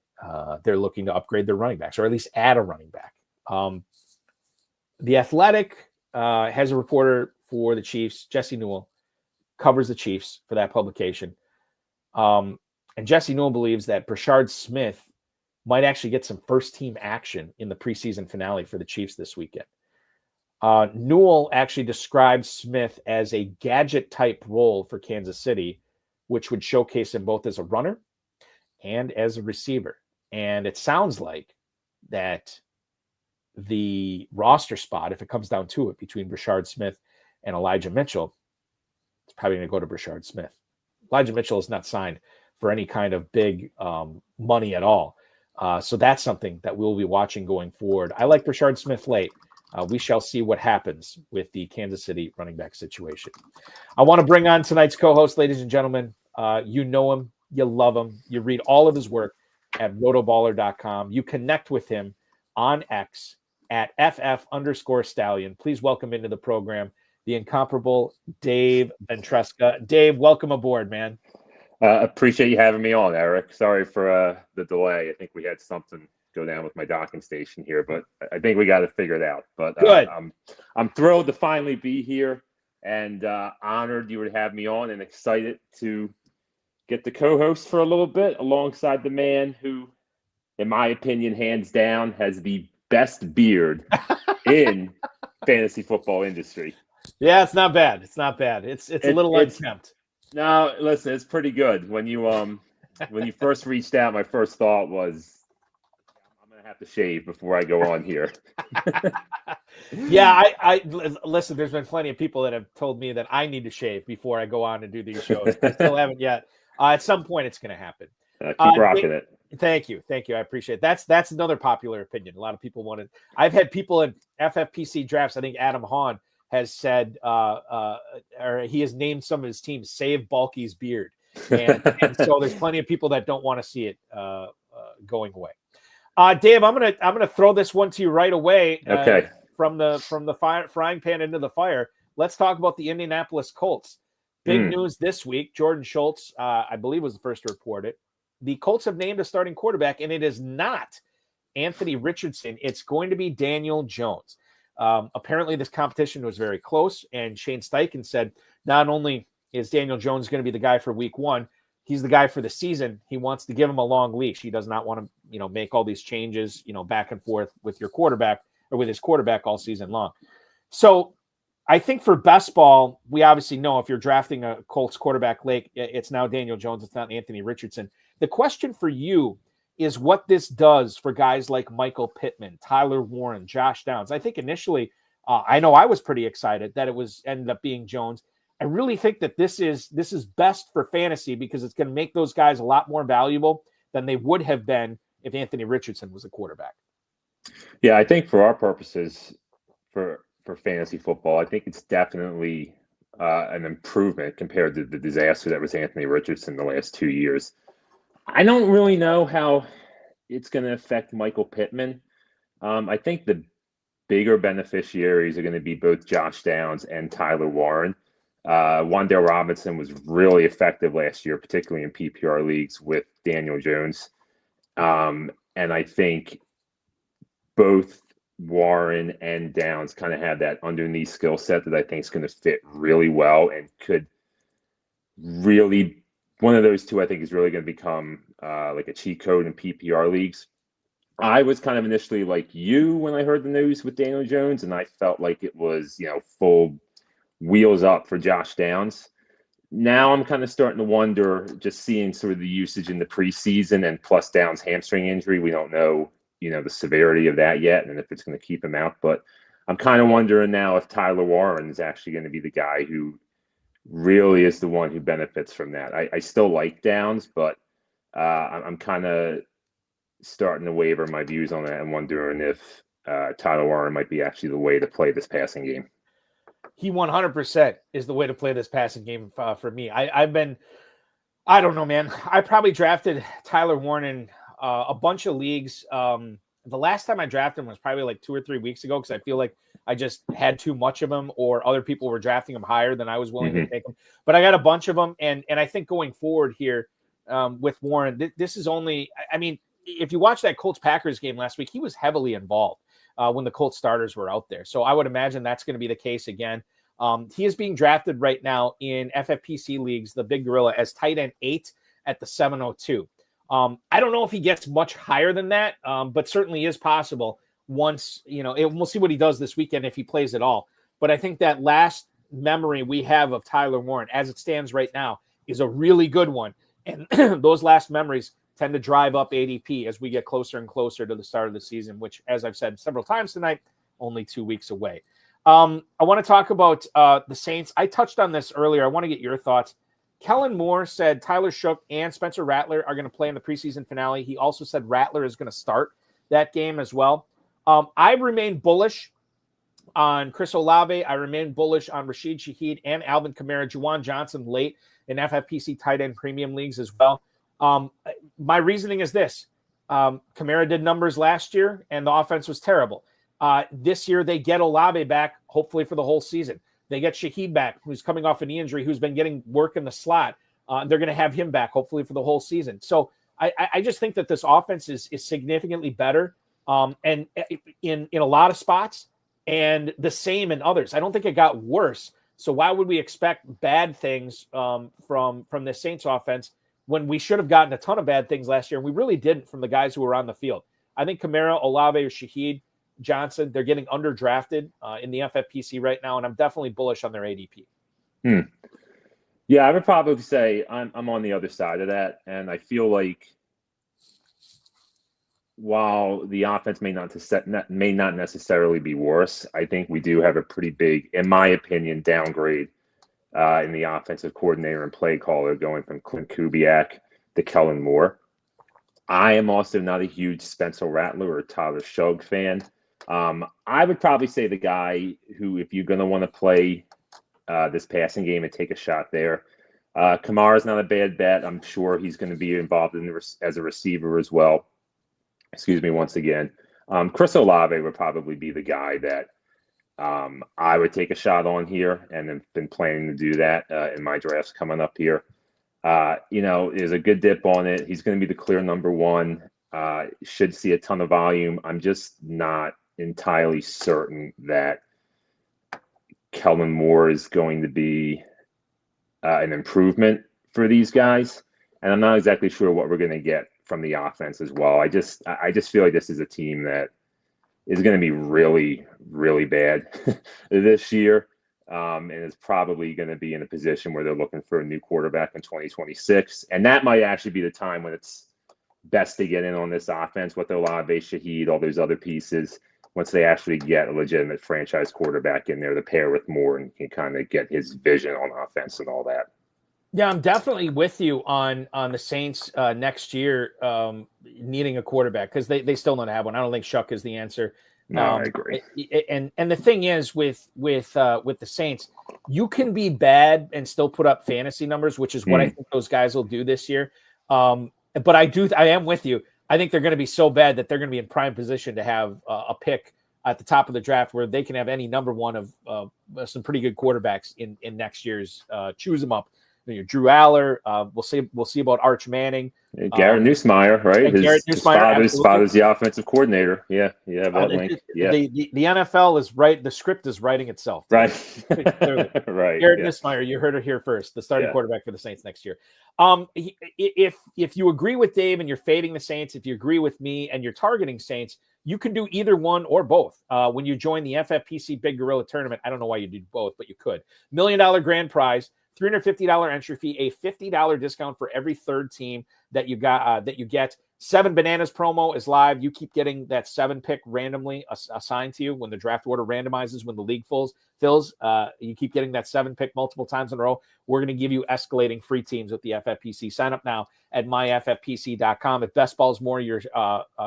they're looking to upgrade their running backs, or at least add a running back. The Athletic has a reporter for the Chiefs, Jesse Newell, covers the Chiefs for that publication. And Jesse Newell believes that Brashard Smith might actually get some first-team action in the preseason finale for the Chiefs this weekend. Newell actually describes Smith as a gadget-type role for Kansas City, which would showcase him both as a runner and as a receiver. And it sounds like that the roster spot, if it comes down to it, between Brashard Smith and Elijah Mitchell, it's probably going to go to Brashard Smith. Elijah Mitchell is not signed for any kind of big money at all. So that's something that we'll be watching going forward. I like Brashard Smith late. We shall see what happens with the Kansas City running back situation. I want to bring on tonight's co-host, ladies and gentlemen. You know him. You love him. You read all of his work at RotoBaller.com. You connect with him on X at FF_Stallion. Please welcome into the program the incomparable Dave Ventresca. Dave, welcome aboard, man. Appreciate you having me on, Eric. Sorry for the delay. I think we had something go down with my docking station here, but I think we got it figured out. But good. I'm thrilled to finally be here and honored you would have me on and excited to get the co-host for a little bit alongside the man who, in my opinion, hands down, has the best beard in fantasy football industry. Yeah, it's not bad. It's not bad. It's a little unkempt. No, listen, it's pretty good. When you first reached out, my first thought was, I'm gonna have to shave before I go on here. Yeah, I listen. There's been plenty of people that have told me that I need to shave before I go on and do these shows. I still haven't yet. At some point, it's going to happen. Keep rocking it. Thank you. I appreciate it. That's another popular opinion. A lot of people wanted. I've had people in FFPC drafts. I think Adam Hahn has said, or he has named some of his teams "Save Balky's beard," and so there's plenty of people that don't want to see it going away. Dave, I'm gonna throw this one to you right away. Okay. From the frying pan into the fire. Let's talk about the Indianapolis Colts. Big news this week. Jordan Schultz, I believe, was the first to report it. The Colts have named a starting quarterback, and it is not Anthony Richardson. It's going to be Daniel Jones. Apparently, this competition was very close, and Shane Steichen said not only is Daniel Jones going to be the guy for week one, he's the guy for the season. He wants to give him a long leash. He does not want to, make all these changes, back and forth with your quarterback or with his quarterback all season long. So I think for best ball, we obviously know if you're drafting a Colts quarterback late, it's now Daniel Jones. It's not Anthony Richardson. The question for you is what this does for guys like Michael Pittman, Tyler Warren, Josh Downs. I think initially, I know I was pretty excited that ended up being Jones. I really think that this is best for fantasy because it's going to make those guys a lot more valuable than they would have been if Anthony Richardson was a quarterback. Yeah, I think for our purposes, for fantasy football, I think it's definitely an improvement compared to the disaster that was Anthony Richardson the last 2 years. I don't really know how it's going to affect Michael Pittman. I think the bigger beneficiaries are going to be both Josh Downs and Tyler Warren. Wan'Dale Robinson was really effective last year, particularly in PPR leagues with Daniel Jones. And I think both Warren and Downs kind of have that underneath skill set that I think is going to fit really well and could really, one of those two I think is really going to become like a cheat code in PPR leagues. I was kind of initially like you when I heard the news with Daniel Jones, and I felt like it was, full wheels up for Josh Downs. Now I'm kind of starting to wonder, just seeing sort of the usage in the preseason and plus Downs' hamstring injury. We don't know, the severity of that yet and if it's going to keep him out. But I'm kind of wondering now if Tyler Warren is actually going to be the guy who really is the one who benefits from that. I still like Downs, but I'm kind of starting to waver my views on that and wondering if Tyler Warren might be actually the way to play this passing game. He 100% is the way to play this passing game for me. I don't know, man. I probably drafted Tyler Warren in a bunch of leagues. The last time I drafted him was probably like 2 or 3 weeks ago because I feel like I just had too much of him or other people were drafting him higher than I was willing to take him. But I got a bunch of them. And I think going forward here with Warren, this is only – I mean, if you watch that Colts-Packers game last week, he was heavily involved when the Colts starters were out there. So I would imagine that's going to be the case again. He is being drafted right now in FFPC leagues, the Big Gorilla, as tight end 8 at the 702. I don't know if he gets much higher than that, but certainly is possible once, we'll see what he does this weekend if he plays at all. But I think that last memory we have of Tyler Warren, as it stands right now, is a really good one. And those last memories tend to drive up ADP as we get closer and closer to the start of the season, which, as I've said several times tonight, only 2 weeks away. I want to talk about the Saints. I touched on this earlier. I want to get your thoughts. Kellen Moore said Tyler Shook and Spencer Rattler are going to play in the preseason finale. He also said Rattler is going to start that game as well. I remain bullish on Chris Olave. I remain bullish on Rashid Shaheed and Alvin Kamara, Juwan Johnson late in FFPC tight end premium leagues as well. My reasoning is this. Kamara did numbers last year, and the offense was terrible. This year, they get Olave back, hopefully for the whole season. They get Shaheed back, who's coming off a knee injury, who's been getting work in the slot. They're going to have him back, hopefully for the whole season. So I just think that this offense is significantly better and in a lot of spots and the same in others. I don't think it got worse. So why would we expect bad things from the Saints offense when we should have gotten a ton of bad things last year? And we really didn't from the guys who were on the field. I think Kamara, Olave, or Shaheed, Johnson, they're getting underdrafted in the FFPC right now, and I'm definitely bullish on their ADP. Yeah, I would probably say I'm on the other side of that, and I feel like while the offense may not necessarily be worse, I think we do have a pretty big, in my opinion, downgrade in the offensive coordinator and play caller going from Clint Kubiak to Kellen Moore. I am also not a huge Spencer Rattler or Tyler Shough fan. I would probably say the guy who, if you're going to want to play this passing game and take a shot there, Kamara's not a bad bet. I'm sure he's going to be involved as a receiver as well. Excuse me once again. Chris Olave would probably be the guy that I would take a shot on here, and have been planning to do that in my drafts coming up here. There's a good dip on it. He's going to be the clear number one. Should see a ton of volume. I'm just not entirely certain that Kellen Moore is going to be an improvement for these guys, and I'm not exactly sure what we're going to get from the offense as well. I just feel like this is a team that is going to be really, really bad this year, and is probably going to be in a position where they're looking for a new quarterback in 2026, and that might actually be the time when it's best to get in on this offense with Olave, Shaheed, all those other pieces. Once they actually get a legitimate franchise quarterback in there to pair with Moore and can kind of get his vision on offense and all that. Yeah, I'm definitely with you on the Saints next year needing a quarterback because they still don't have one. I don't think Shough is the answer. No, I agree. And the thing is with the Saints, you can be bad and still put up fantasy numbers, which is what I think those guys will do this year. But I am with you. I think they're going to be so bad that they're going to be in prime position to have a pick at the top of the draft where they can have any number one of some pretty good quarterbacks in next year's choose them up. Drew Aller. We'll see about Arch Manning. Garrett Nussmeier, right? His father's the offensive coordinator. Yeah. That link. Yeah. The NFL is right. The script is writing itself. Right. Right. Garrett Nussmeier, you heard it here first. The starting quarterback for the Saints next year. If you agree with Dave and you're fading the Saints, if you agree with me and you're targeting Saints, you can do either one or both. When you join the FFPC Big Gorilla Tournament, I don't know why you did both, but you could. $1 million grand prize. $350 entry fee, a $50 discount for every third team that you got that you get. 7 Bananas promo is live. You keep getting that 7 pick randomly assigned to you when the draft order randomizes, when the league fills. You keep getting that 7 pick multiple times in a row. We're going to give you escalating free teams with the FFPC. Sign up now at myffpc.com. If best ball is more your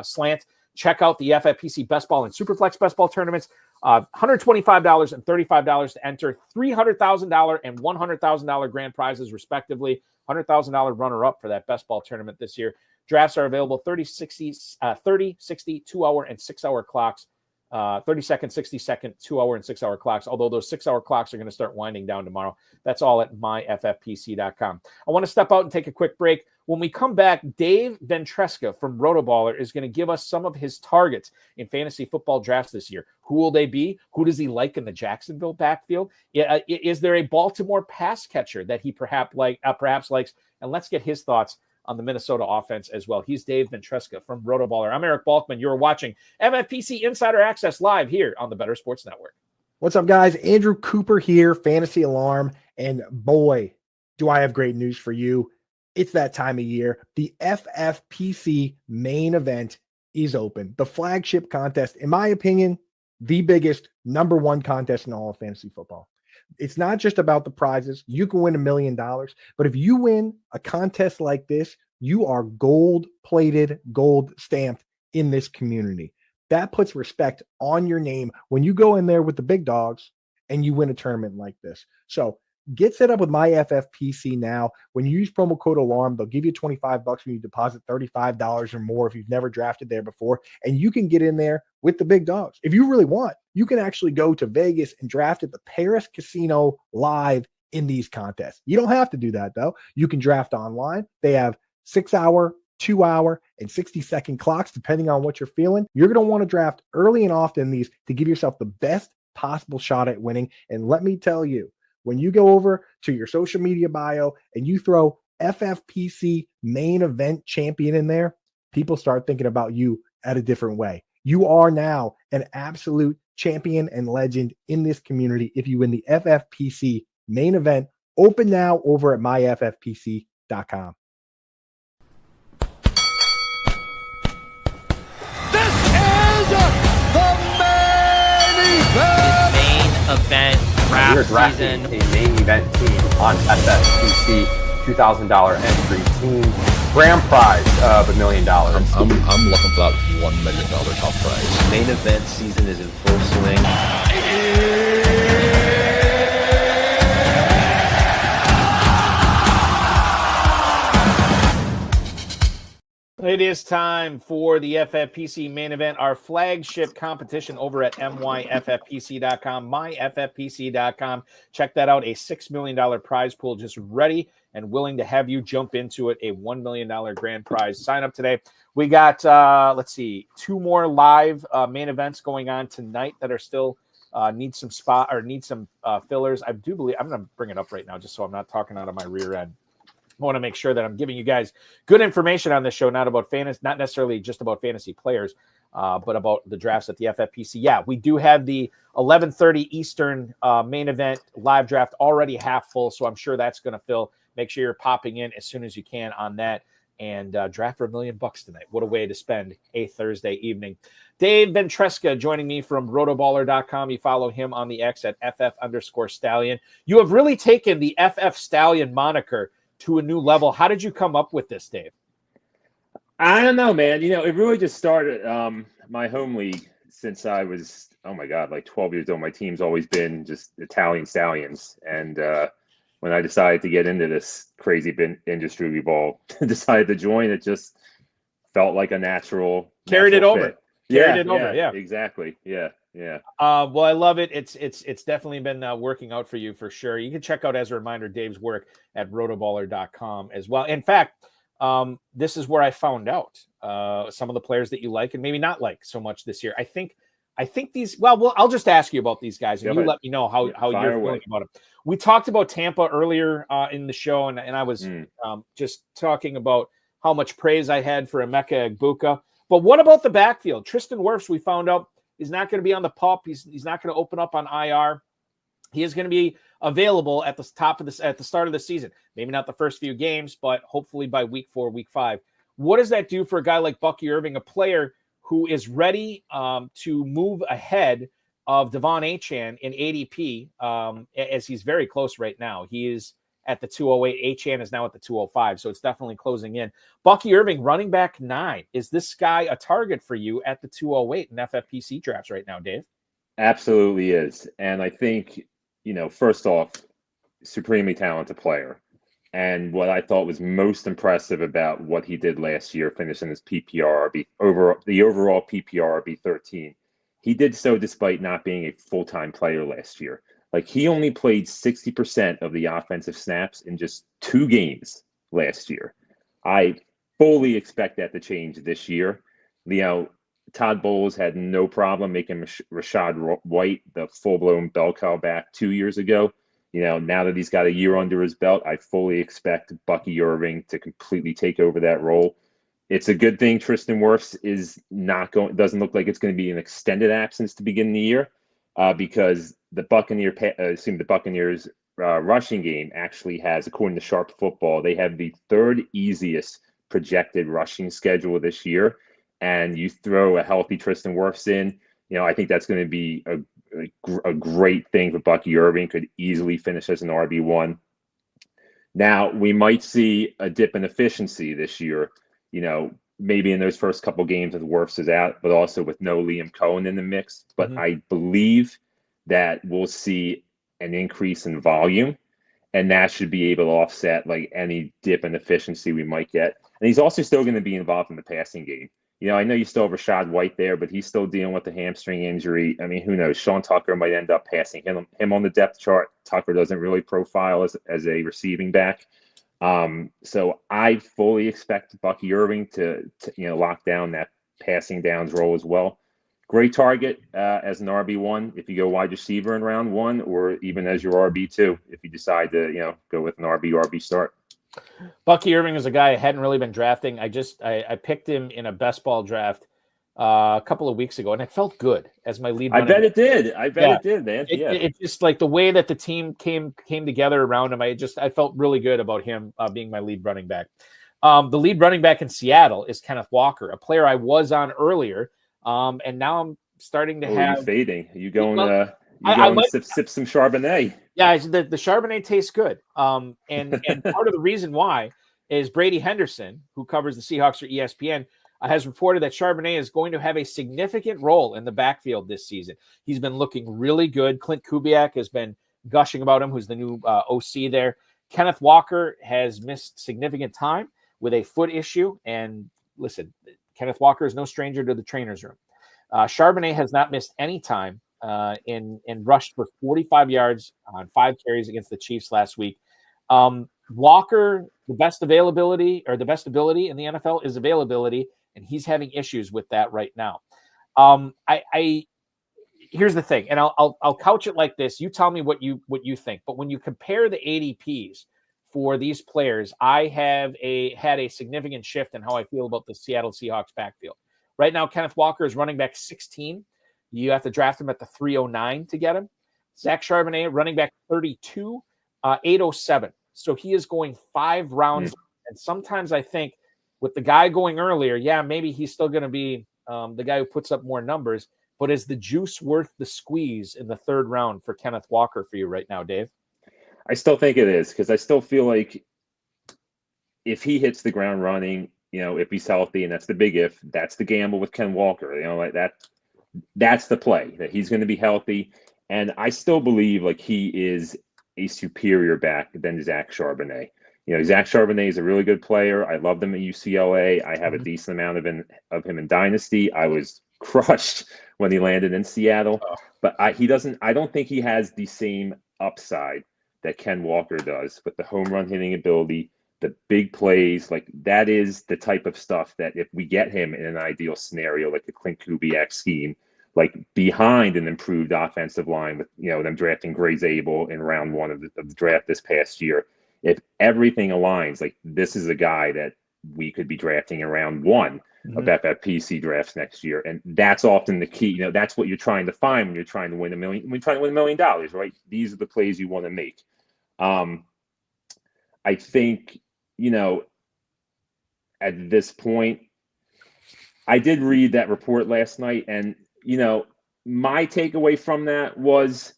slant, check out the FFPC best ball and superflex best ball tournaments. $125 and $35 to enter, $300,000 and $100,000 grand prizes, respectively. $100,000 runner-up for that best ball tournament this year. Drafts are available 30, 60, 2-hour, and 6-hour clocks. 30-second, 60-second, 2-hour, and 6-hour clocks, although those 6-hour clocks are going to start winding down tomorrow. That's all at myffpc.com. I want to step out and take a quick break. When we come back, Dave Ventresca from RotoBaller is going to give us some of his targets in fantasy football drafts this year. Who will they be? Who does he like in the Jacksonville backfield? Is there a Baltimore pass catcher that he perhaps likes? And let's get his thoughts on the Minnesota offense as well. He's Dave Ventresca from RotoBaller. I'm Eric Balkman. You're watching FFPC Insider Access live here on the Better Sports Network. What's up, guys? Andrew Cooper here, Fantasy Alarm. And boy, do I have great news for you. It's that time of year. The FFPC main event is open. The flagship contest, in my opinion, the biggest number one contest in all of fantasy football. It's not just about the prizes. You can win $1 million, but if you win a contest like this, you are gold-plated, gold-stamped in this community. That puts respect on your name when you go in there with the big dogs and you win a tournament like this. So get set up with my FFPC now. When you use promo code ALARM, they'll give you $25 when you deposit $35 or more if you've never drafted there before, and you can get in there with the big dogs. If you really want, you can actually go to Vegas and draft at the Paris Casino live in these contests. You don't have to do that, though. You can draft online. They have 6-hour, 2-hour, and 60-second clocks, depending on what you're feeling. You're going to want to draft early and often these to give yourself the best possible shot at winning. And let me tell you, when you go over to your social media bio and you throw FFPC main event champion in there, people start thinking about you at a different way. You are now an absolute champion and legend in this community if you win the FFPC main event. Open now over at myffpc.com. Event draft we're drafting season. A main event team on FFPC, $2,000 entry team. Grand prize of $1 million. I'm looking for that $1 million top prize. Main event season is in full swing. It is time for the FFPC main event, our flagship competition over at myffpc.com, myffpc.com. Check that out. A $6 million prize pool just ready and willing to have you jump into it. A $1 million grand prize. Sign up today. We got, 2 more live main events going on tonight that are still need some fillers. I do believe, I'm going to bring it up right now just so I'm not talking out of my rear end. I want to make sure that I'm giving you guys good information on this show, not about fantasy, not necessarily just about fantasy players, but about the drafts at the FFPC. Yeah, we do have the 11:30 Eastern main event live draft already half full, so I'm sure that's going to fill. Make sure you're popping in as soon as you can on that and draft for $1 million tonight. What a way to spend a Thursday evening. Dave Ventresca joining me from RotoBaller.com. You follow him on the X at FF_Stallion. You have really taken the FF Stallion moniker to a new level. How did you come up with this, Dave? I don't know, man. It really just started my home league since I was, 12 years old. My team's always been just Italian Stallions. And when I decided to get into this crazy industry we've all decided to join, it just felt like a natural Carried it over. Fit. Yeah, exactly. Yeah. Well, I love it. It's definitely been working out for you for sure. You can check out, as a reminder, Dave's work at rotoballer.com as well. In fact, this is where I found out some of the players that you like and maybe not like so much this year. I think these. Well, I'll just ask you about these guys, and you let me know how you're feeling about them. We talked about Tampa earlier in the show, and I was just talking about how much praise I had for Emeka Egbuka. But what about the backfield? Tristan Wirfs, we found out, he's not going to be on the PUP. He's not going to open up on IR. He is going to be available at the start of the season. Maybe not the first few games, but hopefully by week 4, week 5. What does that do for a guy like Bucky Irving, a player who is ready to move ahead of Devon Achane in ADP, as he's very close right now? He is at the 208. Achane is now at the 205, so it's definitely closing in. Bucky Irving, running back 9. Is this guy a target for you at the 208 in FFPC drafts right now, Dave? Absolutely is. And I think, first off, supremely talented player. And what I thought was most impressive about what he did last year, finishing his PPR the overall PPR RB 13, he did so despite not being a full-time player last year. Like, he only played 60% of the offensive snaps in just 2 games last year. I fully expect that to change this year. Todd Bowles had no problem making Rachaad White the full-blown bell cow back 2 years ago. Now that he's got a year under his belt, I fully expect Bucky Irving to completely take over that role. It's a good thing Tristan Wirfs doesn't look like it's going to be an extended absence to begin the year, because the Buccaneers rushing game actually has, according to Sharp Football, they have the third easiest projected rushing schedule this year. And you throw a healthy Tristan Wirfs in, I think that's going to be a great thing for Bucky. Irving could easily finish as an RB1. Now, we might see a dip in efficiency this year, maybe in those first couple games with Wirfs is out, but also with no Liam Cohen in the mix. But I believe that we'll see an increase in volume, and that should be able to offset like any dip in efficiency we might get. And he's also still going to be involved in the passing game. I know you still have Rashad White there, but he's still dealing with the hamstring injury. I mean, who knows? Sean Tucker might end up passing him on the depth chart. Tucker doesn't really profile as a receiving back. So I fully expect Bucky Irving to lock down that passing downs role as well. Great target as an RB1 if you go wide receiver in round 1, or even as your RB2 if you decide to go with an RB start. Bucky Irving is a guy I hadn't really been drafting. I picked him in a best ball draft a couple of weeks ago, and it felt good as my lead. I bet it did, man. It's just like the way that the team came together around him. I felt really good about him being my lead running back. The lead running back in Seattle is Kenneth Walker, a player I was on earlier, and now I'm starting to have. You're fading. You going to sip some Chardonnay? Yeah, the Chardonnay tastes good. And part of the reason why is Brady Henderson, who covers the Seahawks for ESPN, has reported that Charbonnet is going to have a significant role in the backfield this season. He's been looking really good. Clint Kubiak has been gushing about him, who's the new OC there. Kenneth Walker has missed significant time with a foot issue. And listen, Kenneth Walker is no stranger to the trainer's room. Charbonnet has not missed any time and rushed for 45 yards on 5 carries against the Chiefs last week. Walker, the best ability in the NFL is availability, and he's having issues with that right now. Here's the thing, and I'll couch it like this. You tell me what you think. But when you compare the ADPs for these players, I have had a significant shift in how I feel about the Seattle Seahawks backfield. Right now, Kenneth Walker is running back 16. You have to draft him at the 309 to get him. Zach Charbonnet, running back 32, 807. So he is going 5 rounds. And sometimes I think with the guy going earlier, maybe he's still going to be the guy who puts up more numbers. But is the juice worth the squeeze in the 3rd round for Kenneth Walker for you right now, Dave? I still think it is, because I still feel like if he hits the ground running, if he's healthy, and that's the big if, that's the gamble with Ken Walker. That's the play, that he's going to be healthy. And I still believe like he is a superior back than Zach Charbonnet. Zach Charbonnet is a really good player. I loved him at UCLA. I have a decent amount of him in Dynasty. I was crushed when he landed in Seattle. But I don't think he has the same upside that Ken Walker does with the home run hitting ability, the big plays. Like, that is the type of stuff that if we get him in an ideal scenario, like the Clint Kubiak scheme, like behind an improved offensive line with, them drafting Gray Zabel in round 1 of the draft this past year, if everything aligns, like this is a guy that we could be drafting in round 1 of FFPC drafts next year. And that's often the key. That's what you're trying to find when you're trying to win $1 million, right? These are the plays you want to make. I think, at this point, I did read that report last night, and my takeaway from that was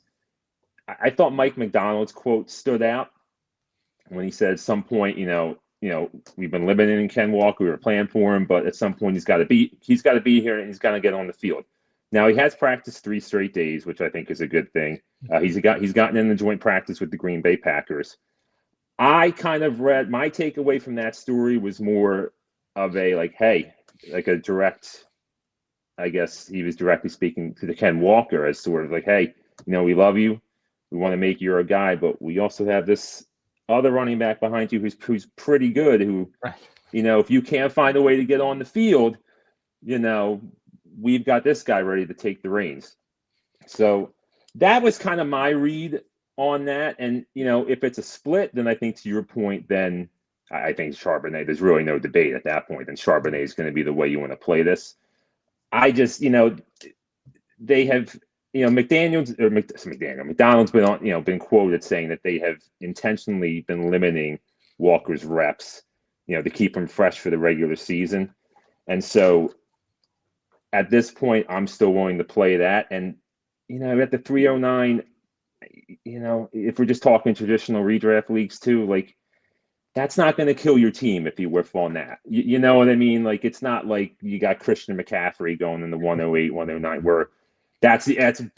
I thought Mike McDonald's quote stood out when he said at some point, we've been limited in Ken Walker, we were playing for him, but at some point he's got to be here and he's got to get on the field. Now, he has practiced 3 straight days, which I think is a good thing. He's gotten in the joint practice with the Green Bay Packers. I kind of read, my takeaway from that story was more of a a direct, I guess he was directly speaking to the Ken Walker as sort of like, hey, we love you. We want to make you our guy, but we also have this other running back behind you who's pretty good, who, if you can't find a way to get on the field, we've got this guy ready to take the reins. So that was kind of my read on that. And, if it's a split, then I think to your point, then I think Charbonnet, there's really no debate at that point. And Charbonnet is going to be the way you want to play this. I just, they have McDonald's been on, been quoted saying that they have intentionally been limiting Walker's reps, to keep him fresh for the regular season. And so at this point, I'm still willing to play that. And, at the 309, if we're just talking traditional redraft leagues too, like that's not going to kill your team if you whiff on that. You know what I mean? Like, it's not like you got Christian McCaffrey going in the 108, 109, where that's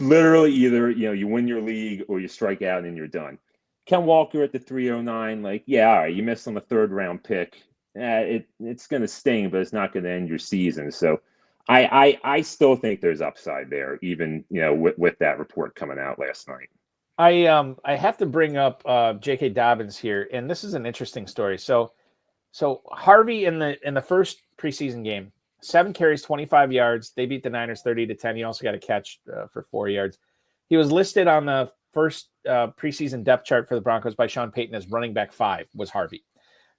literally either, you win your league or you strike out and you're done. Ken Walker at the 309, like, yeah, all right, you missed on the 3rd round pick. It's going to sting, but it's not going to end your season. So I still think there's upside there, even, with that report coming out last night. I have to bring up J.K. Dobbins here, and this is an interesting story. So Harvey in the first preseason game, 7 carries, 25 yards. They beat the Niners 30-10. He also got a catch for 4 yards. He was listed on the first preseason depth chart for the Broncos by Sean Payton as running back 5 was Harvey.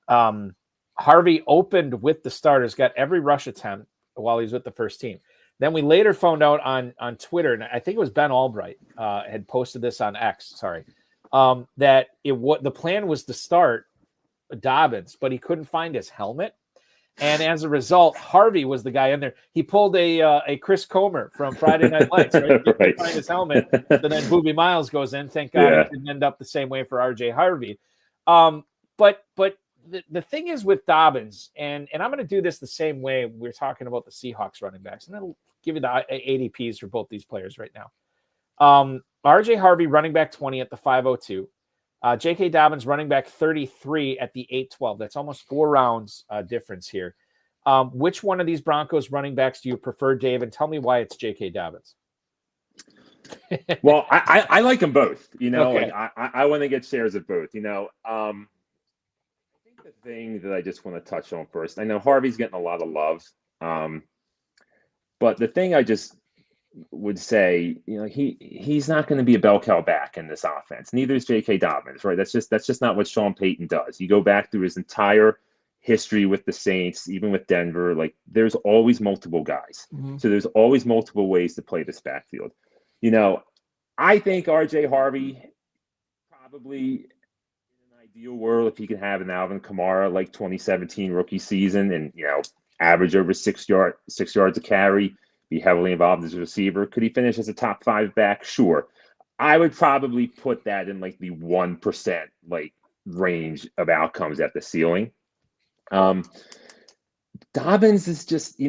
Harvey opened with the starters, got every rush attempt while he was with the first team. Then we later found out on Twitter, and I think it was Ben Albright had posted this on X, that the plan was to start Dobbins, but he couldn't find his helmet. And as a result, Harvey was the guy in there. He pulled a Chris Comer from Friday Night Lights, right? He couldn't find his helmet. So then Boobie Miles goes in. Thank God it didn't end up the same way for RJ Harvey. But the thing is with Dobbins, and I'm going to do this the same way we're talking about the Seahawks running backs, and then give you the ADPs for both these players right now. RJ Harvey, running back 20 at the 502. J.K. Dobbins, running back 33 at the 812. That's almost 4 rounds difference here. Which one of these Broncos running backs do you prefer, Dave? And tell me why it's J.K. Dobbins. Well, I like them both. Okay. Like I want to get shares of both. I think the thing that I just want to touch on first, I know Harvey's getting a lot of love. But the thing I just would say, he's not going to be a bell cow back in this offense. Neither is J.K. Dobbins, right? That's just not what Sean Payton does. You go back through his entire history with the Saints, even with Denver, like there's always multiple guys. Mm-hmm. So there's always multiple ways to play this backfield. I think RJ Harvey probably in an ideal world, if he can have an Alvin Kamara like 2017 rookie season and, average over 6 yards a carry, be heavily involved as a receiver. Could he finish as a top 5 back? Sure. I would probably put that in like the 1% like range of outcomes at the ceiling. Dobbins is just,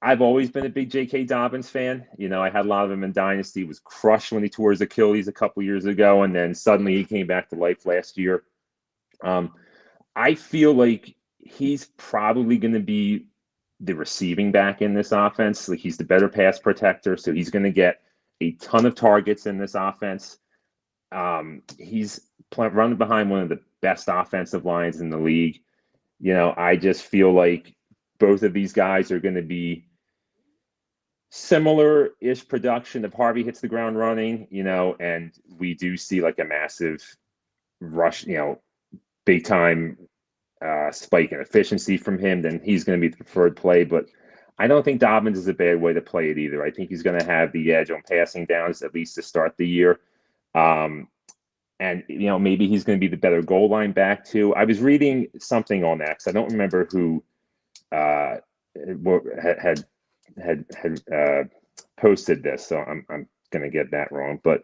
I've always been a big J.K. Dobbins fan. I had a lot of him in Dynasty. He was crushed when he tore his Achilles a couple years ago, and then suddenly he came back to life last year. I feel like he's probably going to be the receiving back in this offense. Like he's the better pass protector, so he's going to get a ton of targets in this offense. He's running behind one of the best offensive lines in the league. I just feel like both of these guys are going to be similar-ish production if Harvey hits the ground running, and we do see like a massive rush, big time spike in efficiency from him, then he's going to be the preferred play. But I don't think Dobbins is a bad way to play it either. I think he's going to have the edge on passing downs, at least to start the year. And, maybe he's going to be the better goal line back too. I was reading something on that because I don't remember who had posted this, so I'm going to get that wrong. But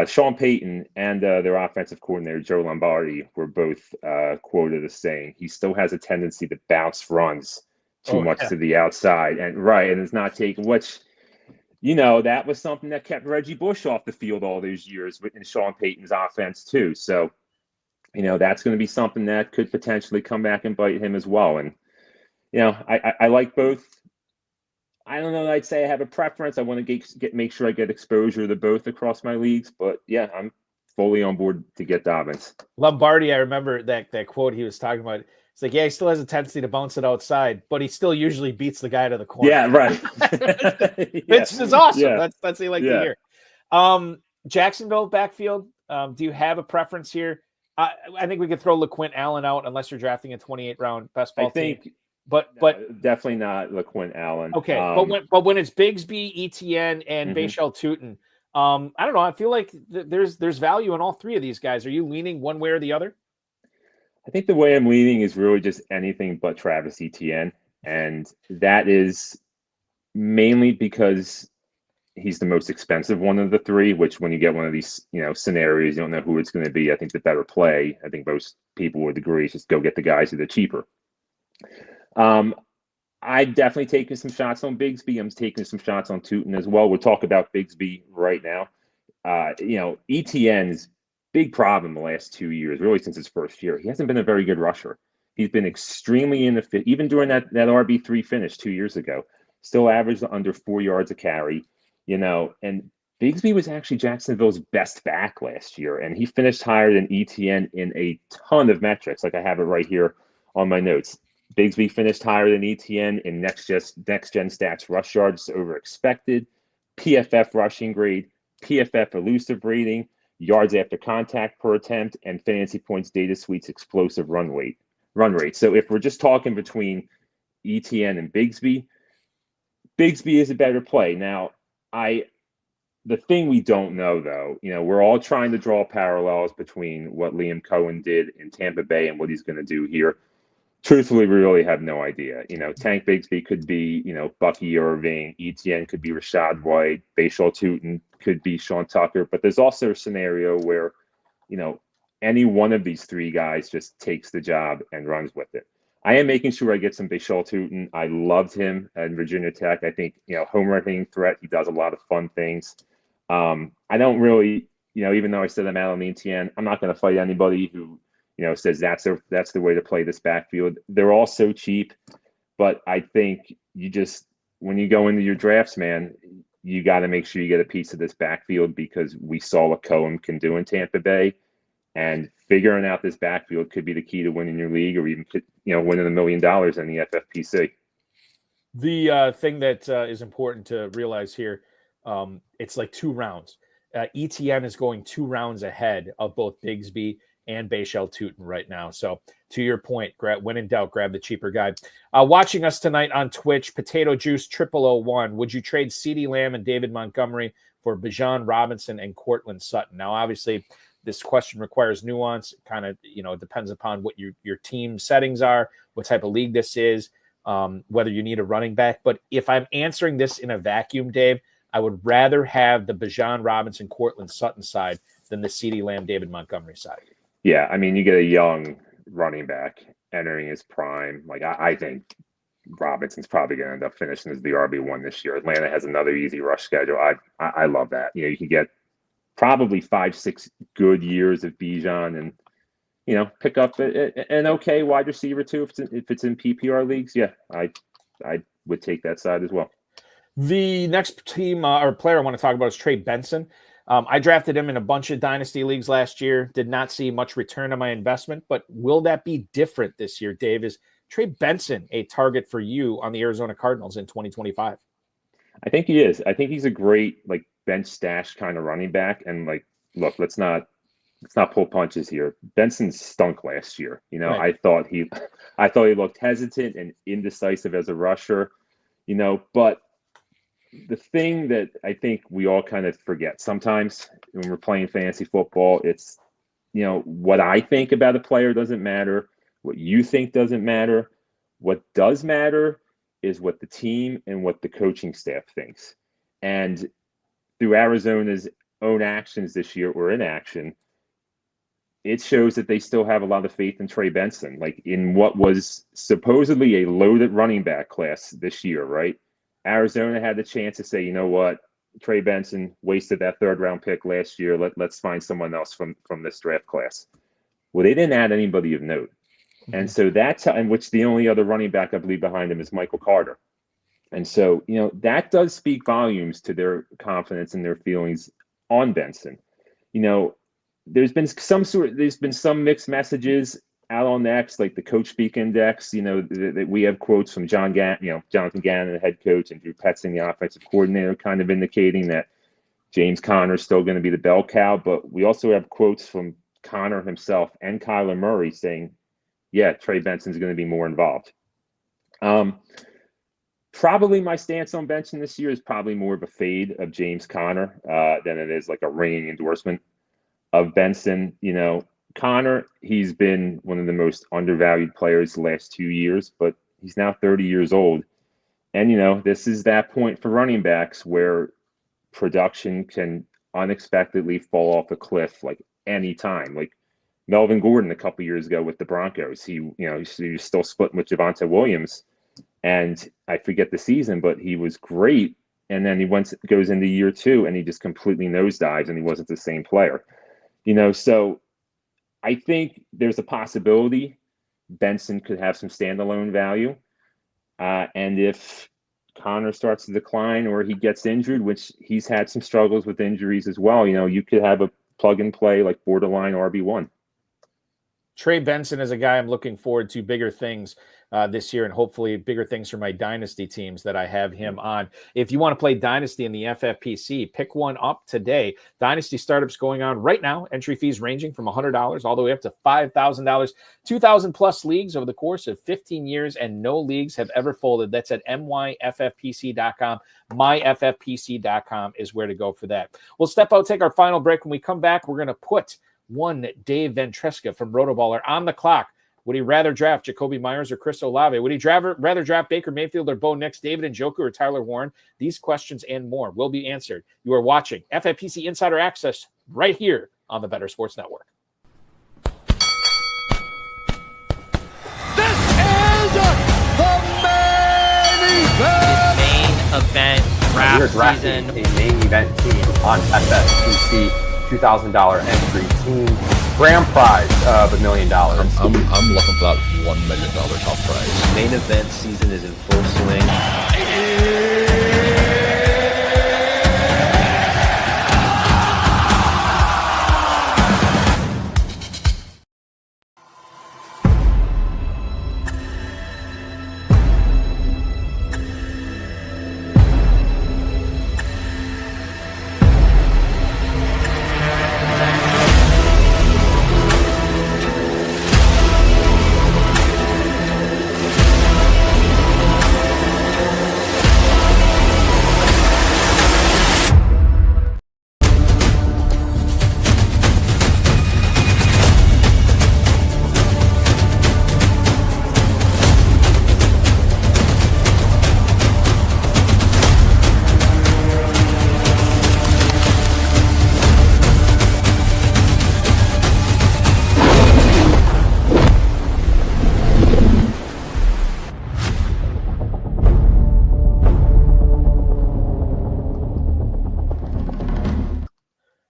Sean Payton and their offensive coordinator, Joe Lombardi, were both quoted as saying he still has a tendency to bounce runs too much to the outside. And it's not taking, which, that was something that kept Reggie Bush off the field all those years in Sean Payton's offense too. So, that's going to be something that could potentially come back and bite him as well. And, I like both. I don't know. I'd say I have a preference. I want to make sure I get exposure to both across my leagues. But yeah, I'm fully on board to get Dobbins. Lombardi, I remember that quote he was talking about. It's like, he still has a tendency to bounce it outside, but he still usually beats the guy to the corner. Yeah, right. Which is awesome. Yeah. That's what you like to hear. Jacksonville backfield. Do you have a preference here? I think we could throw LaQuint Allen out unless you're drafting a 28 round best ball team. But definitely not LaQuint Allen. Okay, but when it's Bigsby, Etienne, and Bashal Tutin, I don't know. I feel like there's value in all three of these guys. Are you leaning one way or the other? I think the way I'm leaning is really just anything but Travis Etienne, and that is mainly because he's the most expensive one of the three. Which, when you get one of these scenarios, you don't know who it's going to be. I think the better play, I think most people would agree, is just go get the guys who are cheaper. I've definitely taken some shots on Bigsby. I'm taking some shots on Tutin as well. We'll talk about Bigsby right now. Etienne's big problem the last 2 years, really since his first year, he hasn't been a very good rusher. He's been extremely inefficient, even during that RB3 finish 2 years ago. Still averaged under 4 yards a carry, and Bigsby was actually Jacksonville's best back last year, and he finished higher than Etienne in a ton of metrics. Like I have it right here on my notes. Bigsby finished higher than Etienne in next gen stats rush yards over expected, PFF rushing grade, PFF elusive rating, yards after contact per attempt, and fantasy points data suite's explosive run rate. So if we're just talking between Etienne and Bigsby is a better play. Now, the thing we don't know, though, we're all trying to draw parallels between what Liam Cohen did in Tampa Bay and what he's going to do here. Truthfully, we really have no idea. Tank Bigsby could be, Bucky Irving. Etienne could be Rashad White. Bashal Tutin could be Sean Tucker. But there's also a scenario where, any one of these three guys just takes the job and runs with it. I am making sure I get some Bashal Tutin. I loved him at Virginia Tech. I think, home running threat. He does a lot of fun things. I don't really, even though I said I'm out on Etienne, I'm not going to fight anybody who says that's the way to play this backfield. They're all so cheap, but I think when you go into your drafts, man, you got to make sure you get a piece of this backfield, because we saw what Cohen can do in Tampa Bay, and figuring out this backfield could be the key to winning your league, or even winning $1 million in the FFPC. The thing that is important to realize here, it's like 2 rounds. Etienne is going 2 rounds ahead of both Bigsby and Bashal Tutin right now. So to your point, when in doubt, grab the cheaper guy. Watching us tonight on Twitch, Potato Juice 0001. Would you trade CeeDee Lamb and David Montgomery for Bijan Robinson and Courtland Sutton? Now, obviously, this question requires nuance. It kind of, depends upon what your team settings are, what type of league this is, whether you need a running back. But if I'm answering this in a vacuum, Dave, I would rather have the Bijan Robinson, Courtland Sutton side than the CeeDee Lamb, David Montgomery side. Yeah, I mean, you get a young running back entering his prime. Like, I think Robinson's probably going to end up finishing as the RB1 this year. Atlanta has another easy rush schedule. I love that. You can get probably 5-6 good years of Bijan and, pick up an okay wide receiver too if it's in PPR leagues. Yeah, I would take that side as well. The next team or player I want to talk about is Trey Benson. I drafted him in a bunch of dynasty leagues last year, did not see much return on my investment, but will that be different this year, Dave? Is Trey Benson a target for you on the Arizona Cardinals in 2025? I think he is. I think he's a great bench stash kind of running back. And look, let's not pull punches here. Benson stunk last year. Right. I thought he looked hesitant and indecisive as a rusher, but the thing that I think we all kind of forget sometimes when we're playing fantasy football, it's, what I think about a player doesn't matter. What you think doesn't matter. What does matter is what the team and what the coaching staff thinks. And through Arizona's own actions this year or inaction, it shows that they still have a lot of faith in Trey Benson, in what was supposedly a loaded running back class this year, right? Arizona had the chance to say, you know what, Trey Benson wasted that 3rd-round pick last year. Let's find someone else from this draft class. Well, they didn't add anybody of note. Mm-hmm. And so in which the only other running back, I believe, behind him is Michael Carter. And so, that does speak volumes to their confidence and their feelings on Benson. There's been some mixed messages out on X, like the Coach Speak Index, that we have quotes from Jonathan Gannon, the head coach, and Drew Petzing, the offensive coordinator, kind of indicating that James Conner is still going to be the bell cow. But we also have quotes from Conner himself and Kyler Murray saying, yeah, Trey Benson's going to be more involved. Probably my stance on benching this year is probably more of a fade of James Conner than it is like a ringing endorsement of Benson. Conner, he's been one of the most undervalued players the last 2 years, but he's now 30 years old. And, this is that point for running backs where production can unexpectedly fall off a cliff like any time. Like Melvin Gordon a couple years ago with the Broncos, he was still splitting with Javonte Williams. And I forget the season, but he was great. And then he goes into year 2 and he just completely nosedives and he wasn't the same player. So I think there's a possibility Benson could have some standalone value. And if Conner starts to decline or he gets injured, which he's had some struggles with injuries as well, you could have a plug and play like borderline RB1. Trey Benson is a guy I'm looking forward to bigger things this year and hopefully bigger things for my dynasty teams that I have him on. If you want to play dynasty in the FFPC, pick one up today. Dynasty startups going on right now. Entry fees ranging from $100 all the way up to $5,000. 2,000 plus leagues over the course of 15 years and no leagues have ever folded. That's at myffpc.com. Myffpc.com is where to go for that. We'll step out, take our final break. When we come back, we're going to put one Dave Ventresca from RotoBaller on the clock. Would he rather draft Jakobi Meyers or Chris Olave? Would he rather draft Baker Mayfield or Bo Nix, David Njoku or Tyler Warren? These questions and more will be answered. You are watching FFPC Insider Access right here on the Better Sports Network. This is the main event draft We're drafting season. a main event team on FFPC, $2,000 entry team. Grand prize of $1 million. I'm looking for that $1 million top prize. Main event season is in full swing.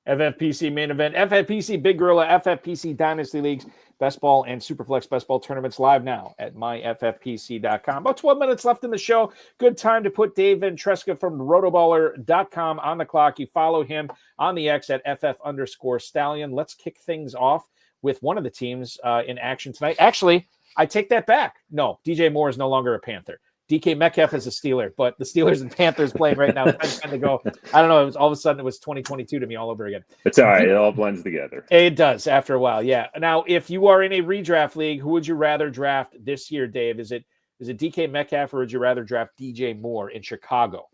FFPC main event, FFPC Big Gorilla, FFPC Dynasty Leagues, Best Ball and Superflex Best Ball tournaments live now at myffpc.com. About 12 minutes left in the show. Good time to put Dave Ventresca from RotoBaller.com on the clock. You follow him on the X at FF_Stallion. Let's kick things off with one of the teams in action tonight. Actually, I take that back. No, DJ Moore is no longer a Panther. DK Metcalf is a Steeler, but the Steelers and Panthers playing right now. It's time to go. I don't know. It was all of a sudden it was 2022 to me all over again. It's all right. It all blends together. It does after a while. Yeah. Now, if you are in a redraft league, who would you rather draft this year, Dave? Is it DK Metcalf or would you rather draft DJ Moore in Chicago?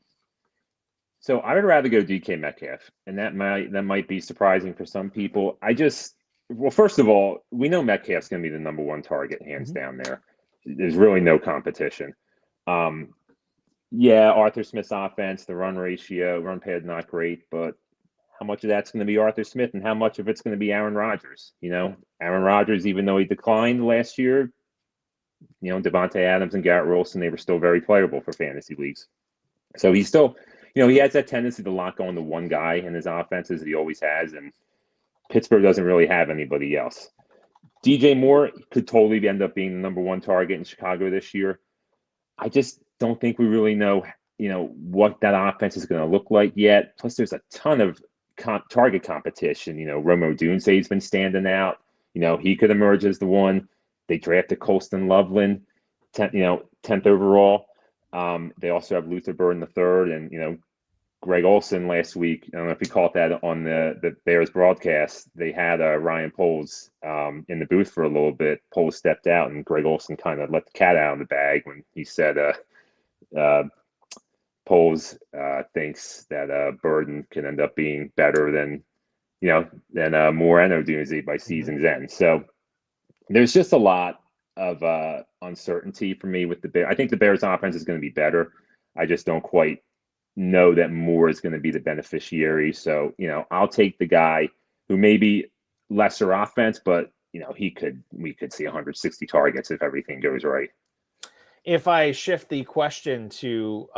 So I would rather go DK Metcalf, and that might be surprising for some people. Well, first of all, we know Metcalf's going to be the number one target, hands down there. There's really no competition. Arthur Smith's offense, the run ratio, run pad, not great, but how much of that's going to be Arthur Smith and how much of it's going to be Aaron Rodgers? Aaron Rodgers, even though he declined last year, Devontae Adams and Garrett Wilson, they were still very playable for fantasy leagues. So he's still, he has that tendency to lock on to one guy in his offenses that he always has, and Pittsburgh doesn't really have anybody else. DJ Moore could totally end up being the number one target in Chicago this year. I just don't think we really know, what that offense is going to look like yet. Plus, there's a ton of target competition. Romo Dunse's been standing out. He could emerge as the one. They drafted Colston Loveland, 10th overall. They also have Luther Burden III, and Greg Olsen last week. I don't know if you caught that on the Bears broadcast. They had Ryan Poles in the booth for a little bit. Poles stepped out, and Greg Olsen kind of let the cat out of the bag when he said Poles thinks that Burden can end up being better than Moreno Dunze by season's end. So there's just a lot of uncertainty for me with the Bears. I think the Bears offense is going to be better. I just don't quite know that Moore is going to be the beneficiary. So, I'll take the guy who may be lesser offense, but we could see 160 targets if everything goes right. If I shift the question to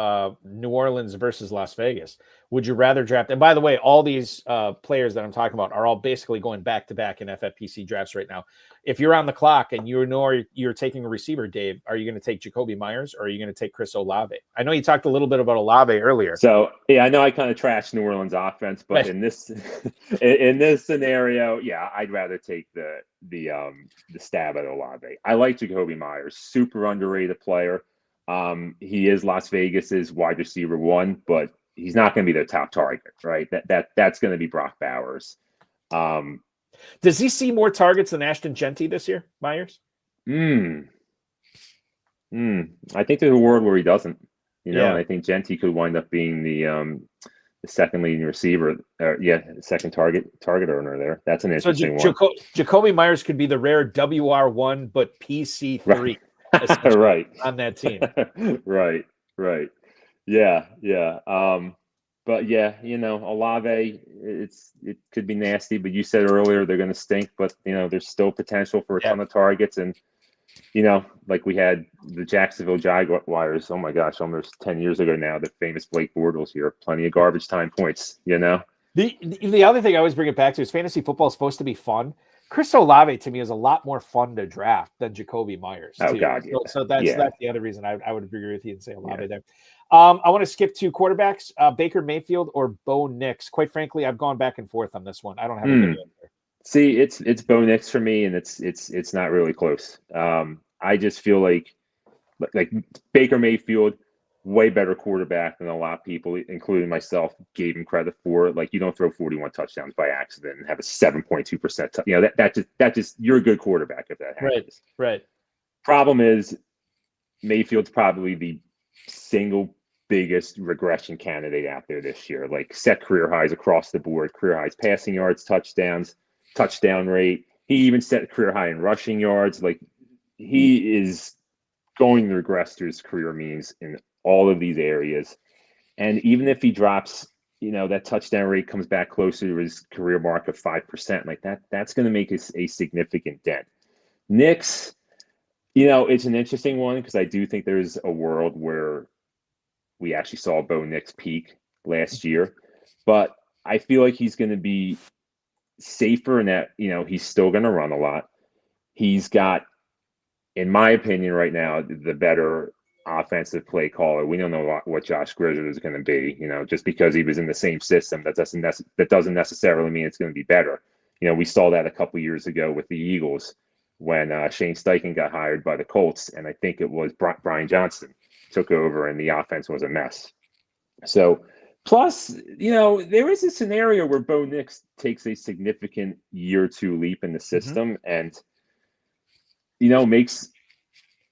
New Orleans versus Las Vegas, would you rather draft? And by the way, all these players that I'm talking about are all basically going back to back in FFPC drafts right now. If you're on the clock and you're taking a receiver, Dave, are you going to take Jakobi Meyers or are you going to take Chris Olave? I know you talked a little bit about Olave earlier. So I know I kind of trashed New Orleans offense, but in this scenario, I'd rather take the stab at Olave. I like Jakobi Meyers, super underrated player. He is Las Vegas's wide receiver 1, but he's not going to be their top target, right? That's going to be Brock Bowers. Does he see more targets than Ashton Genty this year, Meyers? I think there's a world where he doesn't. And I think Genty could wind up being the second leading receiver. Second target earner there. That's an interesting one. Jakobi Meyers could be the rare WR1, but PC3 right on that team. right. Yeah. But Olave, it could be nasty. But you said earlier they're going to stink. But there's still potential for a ton of targets, and like we had the Jacksonville Jaguars. Oh my gosh, almost 10 years ago now. The famous Blake Bortles here. Plenty of garbage time points. The other thing I always bring it back to is fantasy football is supposed to be fun. Chris Olave to me is a lot more fun to draft than Jakobi Myers. Oh God, yeah. So that's the other reason I would agree with you and say Olave there. I want to skip to quarterbacks, Baker Mayfield or Bo Nix. Quite frankly, I've gone back and forth on this one. I don't have a video there. See, it's Bo Nix for me, and it's not really close. I just feel like Baker Mayfield, way better quarterback than a lot of people, including myself, gave him credit for. Like, you don't throw 41 touchdowns by accident and have a 7.2%. That just you're a good quarterback if that happens. Right. Problem is, Mayfield's probably the single biggest regression candidate out there this year. Like, set career highs across the board, career highs, passing yards, touchdowns, touchdown rate. He even set a career high in rushing yards. Like, he is going to regress to his career means in all of these areas. And even if he drops, that touchdown rate comes back closer to his career mark of 5%, like that's going to make a significant dent. Nix, it's an interesting one because I do think there's a world where we actually saw Bo Nix peak last year, but I feel like he's going to be safer in that, he's still going to run a lot. He's got, in my opinion right now, the better offensive play caller. We don't know what Josh Grizzard is going to be, just because he was in the same system. That doesn't necessarily mean it's going to be better. We saw that a couple years ago with the Eagles when Shane Steichen got hired by the Colts, and I think it was Brian Johnson took over and the offense was a mess. So, plus, there is a scenario where Bo Nix takes a significant year or two leap in the system and, makes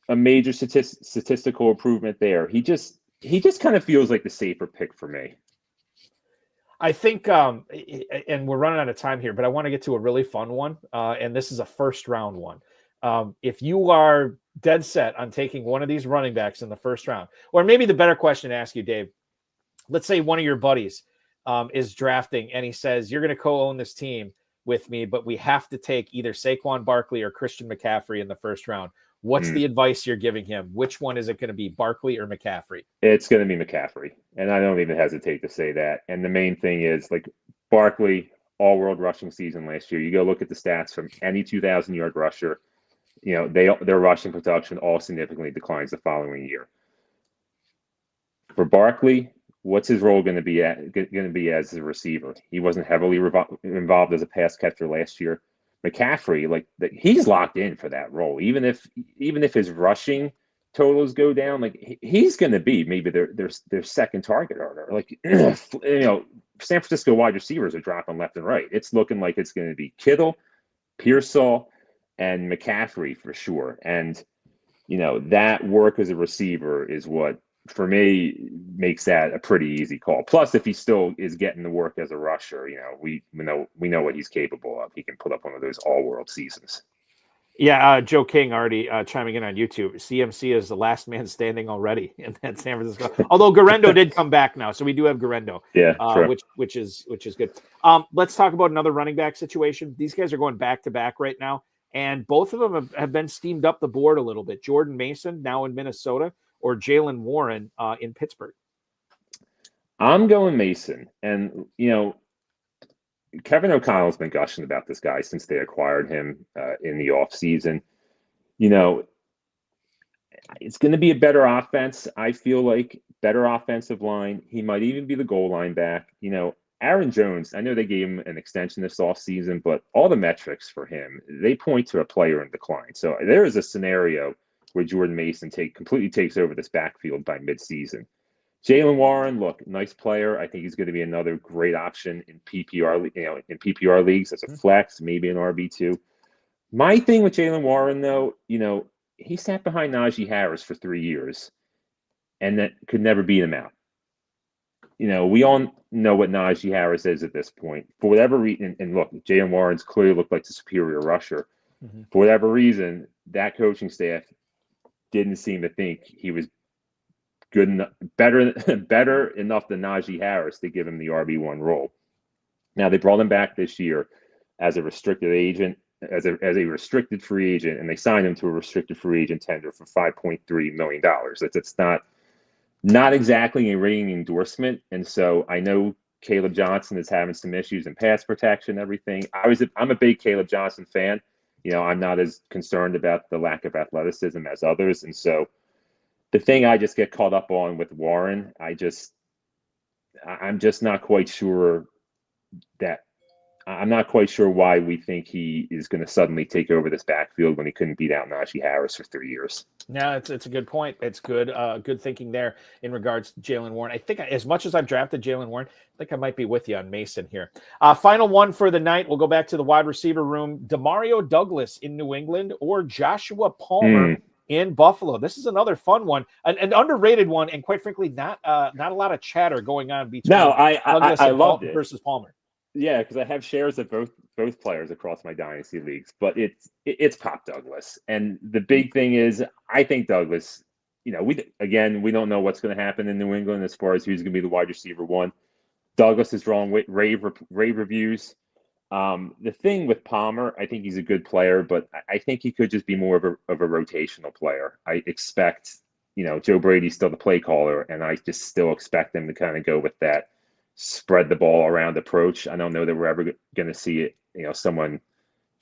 a major statistical improvement there. He just kind of feels like the safer pick for me. I think, and we're running out of time here, but I want to get to a really fun one. And this is a first round one. If you are dead set on taking one of these running backs in the first round, or maybe the better question to ask you, Dave, let's say one of your buddies is drafting and he says, you're going to co-own this team with me, but we have to take either Saquon Barkley or Christian McCaffrey in the first round. What's the advice you're giving him? Which one is it going to be, Barkley or McCaffrey? It's going to be McCaffrey, and I don't even hesitate to say that. And the main thing is, like, Barkley, all-world rushing season last year. You go look at the stats from any 2,000-yard rusher. Their rushing production all significantly declines the following year. For Barkley, what's his role going to be as a receiver? He wasn't heavily involved as a pass catcher last year. McCaffrey, he's locked in for that role. Even if his rushing totals go down, like he's going to be maybe their second target earner. Like, San Francisco wide receivers are dropping left and right. It's looking like it's going to be Kittle, Pearsall, and McCaffrey for sure. And, that work as a receiver is what, for me, makes that a pretty easy call. Plus, if he still is getting the work as a rusher, we know what he's capable of. He can put up one of those all-world seasons. Yeah, Joe King already chiming in on YouTube. CMC is the last man standing already in that San Francisco. Although Garendo did come back now, so we do have Garendo. Yeah, sure. which is good. Let's talk about another running back situation. These guys are going back to back right now, and both of them have been steamed up the board a little bit. Jordan Mason now in Minnesota, or Jaylen Warren in Pittsburgh. I'm going Mason, and Kevin O'Connell's been gushing about this guy since they acquired him in the offseason. It's going to be a better offense. I feel like better offensive line. He might even be the goal line back. Aaron Jones, I know they gave him an extension this offseason, but all the metrics for him, they point to a player in decline. So there is a scenario where Jordan Mason completely takes over this backfield by midseason. Jaylen Warren, look, nice player. I think he's going to be another great option in PPR leagues as a flex, maybe an RB2. My thing with Jaylen Warren, though, he sat behind Najee Harris for 3 years, and that could never beat him out. We all know what Najee Harris is at this point. For whatever reason, and look, Jaylen Warren's clearly looked like the superior rusher. Mm-hmm. For whatever reason, that coaching staff didn't seem to think he was good enough, better enough than Najee Harris to give him the RB1 role. Now they brought him back this year as a restricted agent, as a restricted free agent, and they signed him to a restricted free agent tender for $5.3 million. It's not exactly a ringing endorsement, and so I know Caleb Johnson is having some issues in pass protection, everything. I'm a big Caleb Johnson fan. I'm not as concerned about the lack of athleticism as others, and so. The thing I just get caught up on with Warren, I'm just not quite sure why we think he is going to suddenly take over this backfield when he couldn't beat out Najee Harris for 3 years. No, it's a good point. It's good thinking there in regards to Jaylen Warren. I think as much as I've drafted Jaylen Warren, I think I might be with you on Mason here. Final one for the night. We'll go back to the wide receiver room. DeMario Douglas in New England or Joshua Palmer in Buffalo. This is another fun one, an underrated one, and quite frankly, not a lot of chatter going on between. No, I loved it versus Palmer. Yeah, because I have shares of both players across my dynasty leagues, but it's Pop Douglas, and the big thing is I think Douglas. We don't know what's going to happen in New England as far as who's going to be the wide receiver one. Douglas is drawing rave reviews. The thing with Palmer, I think he's a good player, but I think he could just be more of a rotational player. I expect, Joe Brady's still the play caller, and I just still expect them to kind of go with that spread the ball around approach. I don't know that we're ever going to see it, someone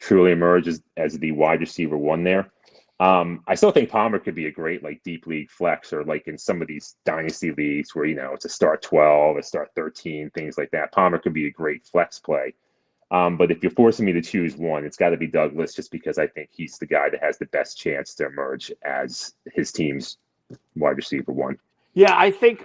truly emerge as the wide receiver one there. I still think Palmer could be a great deep league flex, or in some of these dynasty leagues where, it's a start 12, a start 13, things like that. Palmer could be a great flex play. But if you're forcing me to choose one, it's got to be Douglas, just because I think he's the guy that has the best chance to emerge as his team's wide receiver one. Yeah, I think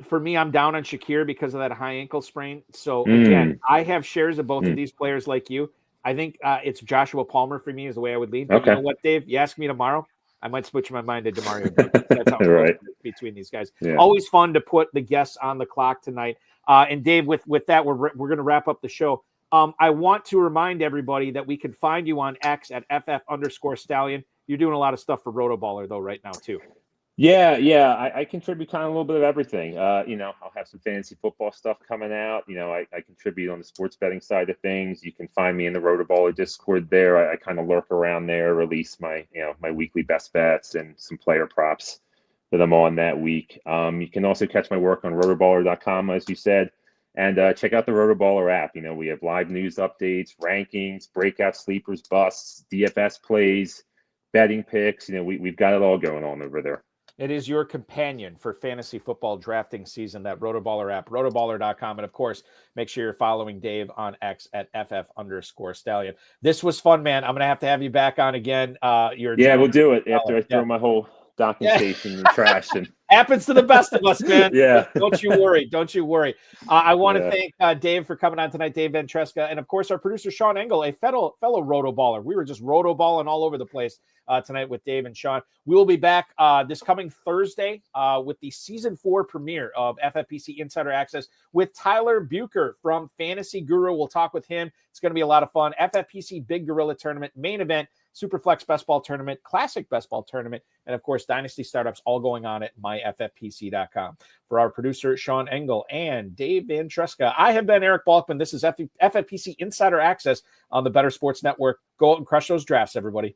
for me, I'm down on Shakir because of that high ankle sprain. So again, I have shares of both of these players like you. I think it's Joshua Palmer for me is the way I would lead. But okay. You know what, Dave? You ask me tomorrow, I might switch my mind to DeMario. That's how right. Between these guys. Yeah. Always fun to put the guests on the clock tonight. And Dave, with that, we're going to wrap up the show. I want to remind everybody that we can find you on X at @FF_Stallion. You're doing a lot of stuff for RotoBaller though right now too. Yeah. I contribute kind of a little bit of everything. I'll have some fantasy football stuff coming out. I contribute on the sports betting side of things. You can find me in the RotoBaller Discord there. I kind of lurk around there, release my weekly best bets and some player props that I'm on that week. You can also catch my work on rotoballer.com, as you said, and check out the RotoBaller app. We have live news updates, rankings, breakout sleepers, busts, DFS plays, betting picks. We've got it all going on over there. It is your companion for fantasy football drafting season, that RotoBaller app, rotoballer.com. And of course, make sure you're following Dave on X at @FF_Stallion. This was fun, man. I'm going to have you back on again. We'll do it after I throw my whole documentation and trash. And happens to the best of us, man. Yeah. Don't you worry. Don't you worry. I want to thank Dave for coming on tonight, Dave Ventresca, and of course our producer Sean Engel, a fellow RotoBaller. We were just RotoBalling all over the place tonight with Dave and Sean. We will be back this coming Thursday with the season 4 premiere of FFPC Insider Access with Tyler Bucher from Fantasy Guru. We'll talk with him. It's going to be a lot of fun. FFPC Big Gorilla Tournament, main event, Superflex Best Ball Tournament, Classic Best Ball Tournament, and of course, Dynasty Startups all going on at myffpc.com. For our producer, Sean Engel and Dave Ventresca, I have been Eric Balkman. This is FFPC Insider Access on the Better Sports Network. Go out and crush those drafts, everybody.